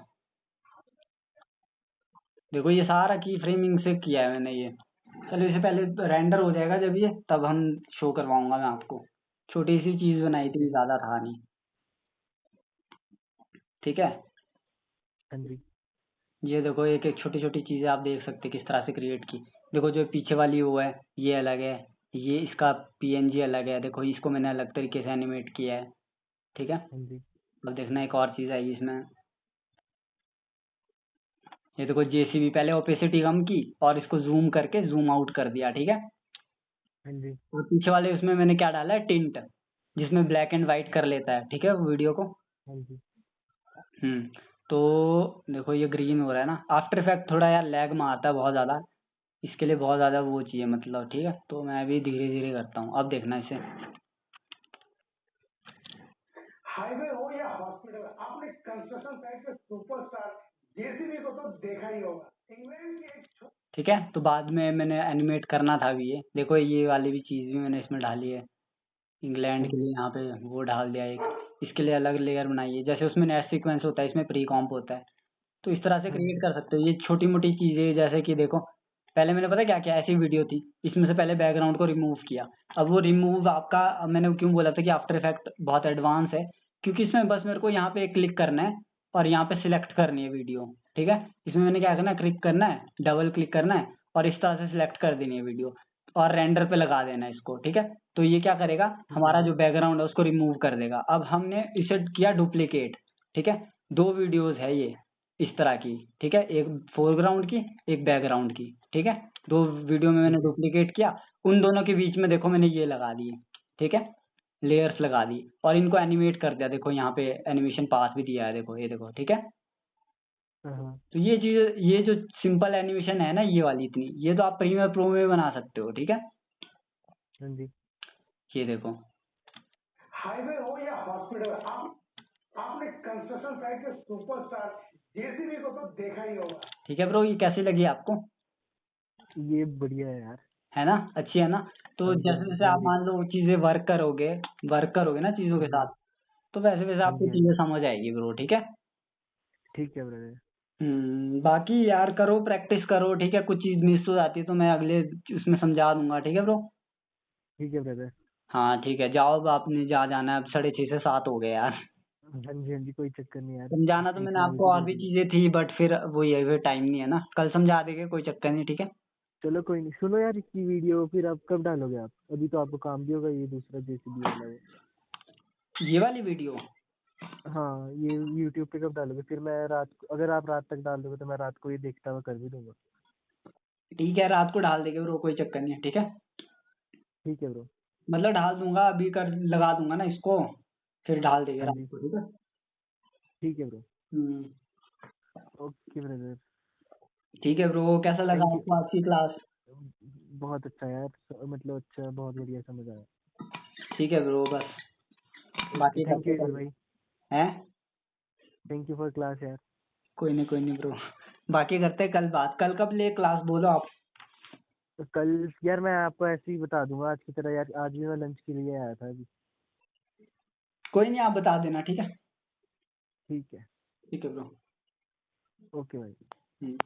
देखो ये सारा की फ्रेमिंग से किया है मैंने ये। चलो इसे पहले रेंडर हो जाएगा जब ये, तब हम शो करवाऊंगा मैं आपको। छोटी सी चीज बनाई ठीक थी, है। ज्यादा था नहीं। ठीक है, हाँ जी। ये देखो एक एक छोटी छोटी चीजें आप देख सकते हैं किस तरह से क्रिएट की। देखो जो पीछे वाली वो है ये अलग है, ये इसका पीएनजी अलग है। देखो इसको मैंने अलग तरीके से एनिमेट किया है। ठीक है, हाँ जी। अब देखना एक और चीज आएगी इसमें। ये देखो जेसीबी, पहले ओपेसिटी कम की और इसको जूम करके जूम आउट कर दिया। ठीक है, हाँ जी। और पीछे वाले उसमें मैंने क्या डाला है, टिंट, जिसमें ब्लैक एंड व्हाइट कर लेता है। ठीक है, वो वीडियो को। हाँ जी। हम्म, तो देखो ये ग्रीन हो रहा है ना। आफ्टर इफेक्ट थोड़ा यार लैग मारता है बहुत ज्यादा, इसके लिए बहुत ज्यादा वो चाहिए मतलब। ठीक है, तो मैं भी धीरे धीरे करता हूँ। अब देखना इसे। हाईवे हो या हॉस्पिटल, आपने कंस्ट्रक्शन साइट पे सुपरस्टार जेसीबी को तो देखा ही होगा। इंग्लैंड के एक ठीक है, तो बाद में मैंने एनिमेट करना था भी। ये देखो ये वाली भी चीज भी मैंने इसमें डाली है, इंग्लैंड हाँ के जी। लिए यहाँ पे वो डाल दिया एक। इसके लिए अलग लेयर बनाई है, जैसे उसमें नेट सीक्वेंस होता है इसमें प्री कॉम्प होता है। तो इस तरह से हाँ क्रिएट जी। कर सकते हो ये छोटी मोटी चीजें। जैसे कि देखो पहले मैंने पता क्या किया, ऐसी वीडियो थी, इसमें से पहले बैकग्राउंड को रिमूव किया। अब वो रिमूव आपका, अब मैंने क्यों बोला था कि आफ्टर इफेक्ट बहुत एडवांस है, क्योंकि इसमें बस मेरे को यहाँ पे क्लिक करना है और यहाँ पे सिलेक्ट करनी है वीडियो। ठीक है, इसमें मैंने क्या करना है, क्लिक करना है, डबल क्लिक करना है और इस तरह से सिलेक्ट कर देनी है वीडियो और रेंडर पे लगा देना है इसको। ठीक है, तो ये क्या करेगा, ठीक है। हमारा जो बैकग्राउंड है उसको रिमूव कर देगा। अब हमने इसे किया डुप्लीकेट। ठीक है, 2 वीडियोस है ये इस तरह की। ठीक है, एक फोरग्राउंड की, एक बैकग्राउंड की। ठीक है, 2 वीडियो में मैंने ठीक है। डुप्लीकेट किया, उन दोनों के बीच में देखो मैंने ये लगा दिए। ठीक है, लेयर्स लगा दी और इनको एनिमेट कर दिया। देखो यहाँ पे एनिमेशन पास भी दिया है, देखो ये देखो। ठीक है, हाँ हाँ। तो ये चीज, ये जो सिंपल एनिमेशन है ना ये वाली इतनी, ये तो आप प्रीमियर प्रो में बना सकते हो। ठीक है, हाँ जी। ये देखो। हाईवे हो या हॉस्पिटल, आपने कंस्ट्रक्शन साइट पे सुपरस्टार जेसीबी को तो देखा ही होगा। ठीक है ब्रो, ये कैसी लगी आपको? ये बढ़िया है यार। है ना, अच्छी है ना। तो हाँ जी। जैसे जैसे हाँ आप जी। मान लो वो चीजें वर्क करोगे ना चीजों हाँ के जी। साथ, तो वैसे वैसे हाँ आपको जी। हाँ चीजें जी। समझ आएगी ब्रो। ठीक है, ठीक है ब्रदर। बाकी यार करो, प्रैक्टिस करो। ठीक है, कुछ चीज मिस हो जाती है तो मैं अगले उसमें समझा दूंगा। ठीक है ब्रो। ठीक है ब्रदर। हाँ ठीक है, जाओ अब आपने जा जाना है, अब 6:30 से 7 हो गए यार। हाँ जी। हाँ जी, कोई चक्कर नहीं यार। समझाना तो मैंने सीखना भी आपको तो और भी जरूरी है। चीजें थी, बट फिर वही है, फिर टाइम नहीं है ना, कल समझा देंगे, कोई चक्कर नहीं। ठीक है, चलो कोई नहीं, सुनो यार इसकी वीडियो फिर आप कब डालोगे आप? अभी तो आपको काम भी होगा, ये दूसरा जेसीबी वाला वो। ये वाली वीडियो हाँ, ये यूट्यूब पे कब डालोगे? फिर मैं रात को, अगर आप रात तक डाल दोगे तो मैं रात को ये देखता हुआ कर भी दूंगा। ठीक है, रात को डाल देंगे ब्रो, कोई चक्कर नहीं है। ठीक है, ठीक है ब्रो। मतलब डाल दूंगा, अभी कर लगा दूंगा ना इसको, फिर डाल देंगे हाँ रात जी। को। ठीक है, ठीक है ब्रो। हम्म, ओके ब्रदर। ठीक है ब्रो। कैसा लगा थैंक यू। आपको आज की क्लास? बहुत अच्छा यार, मतलब अच्छा, बहुत बढ़िया समझ आया। ठीक है ब्रो, बस ओके, बाकी थैंक करते यू यार कल। भाई। हैं, थैंक यू फॉर क्लास यार। कोई नहीं ब्रो, बाकी करते कल बात। कल कब ले क्लास बोलो आप? तो कल यार मैं आपको ऐसे ही बता दूंगा आज की तरह यार, आज भी मैं लंच के लिए आया था अभी। कोई नहीं, आप बता देना, ठीक है। ठीक है। ठीक है ब्रो। ओके भाई।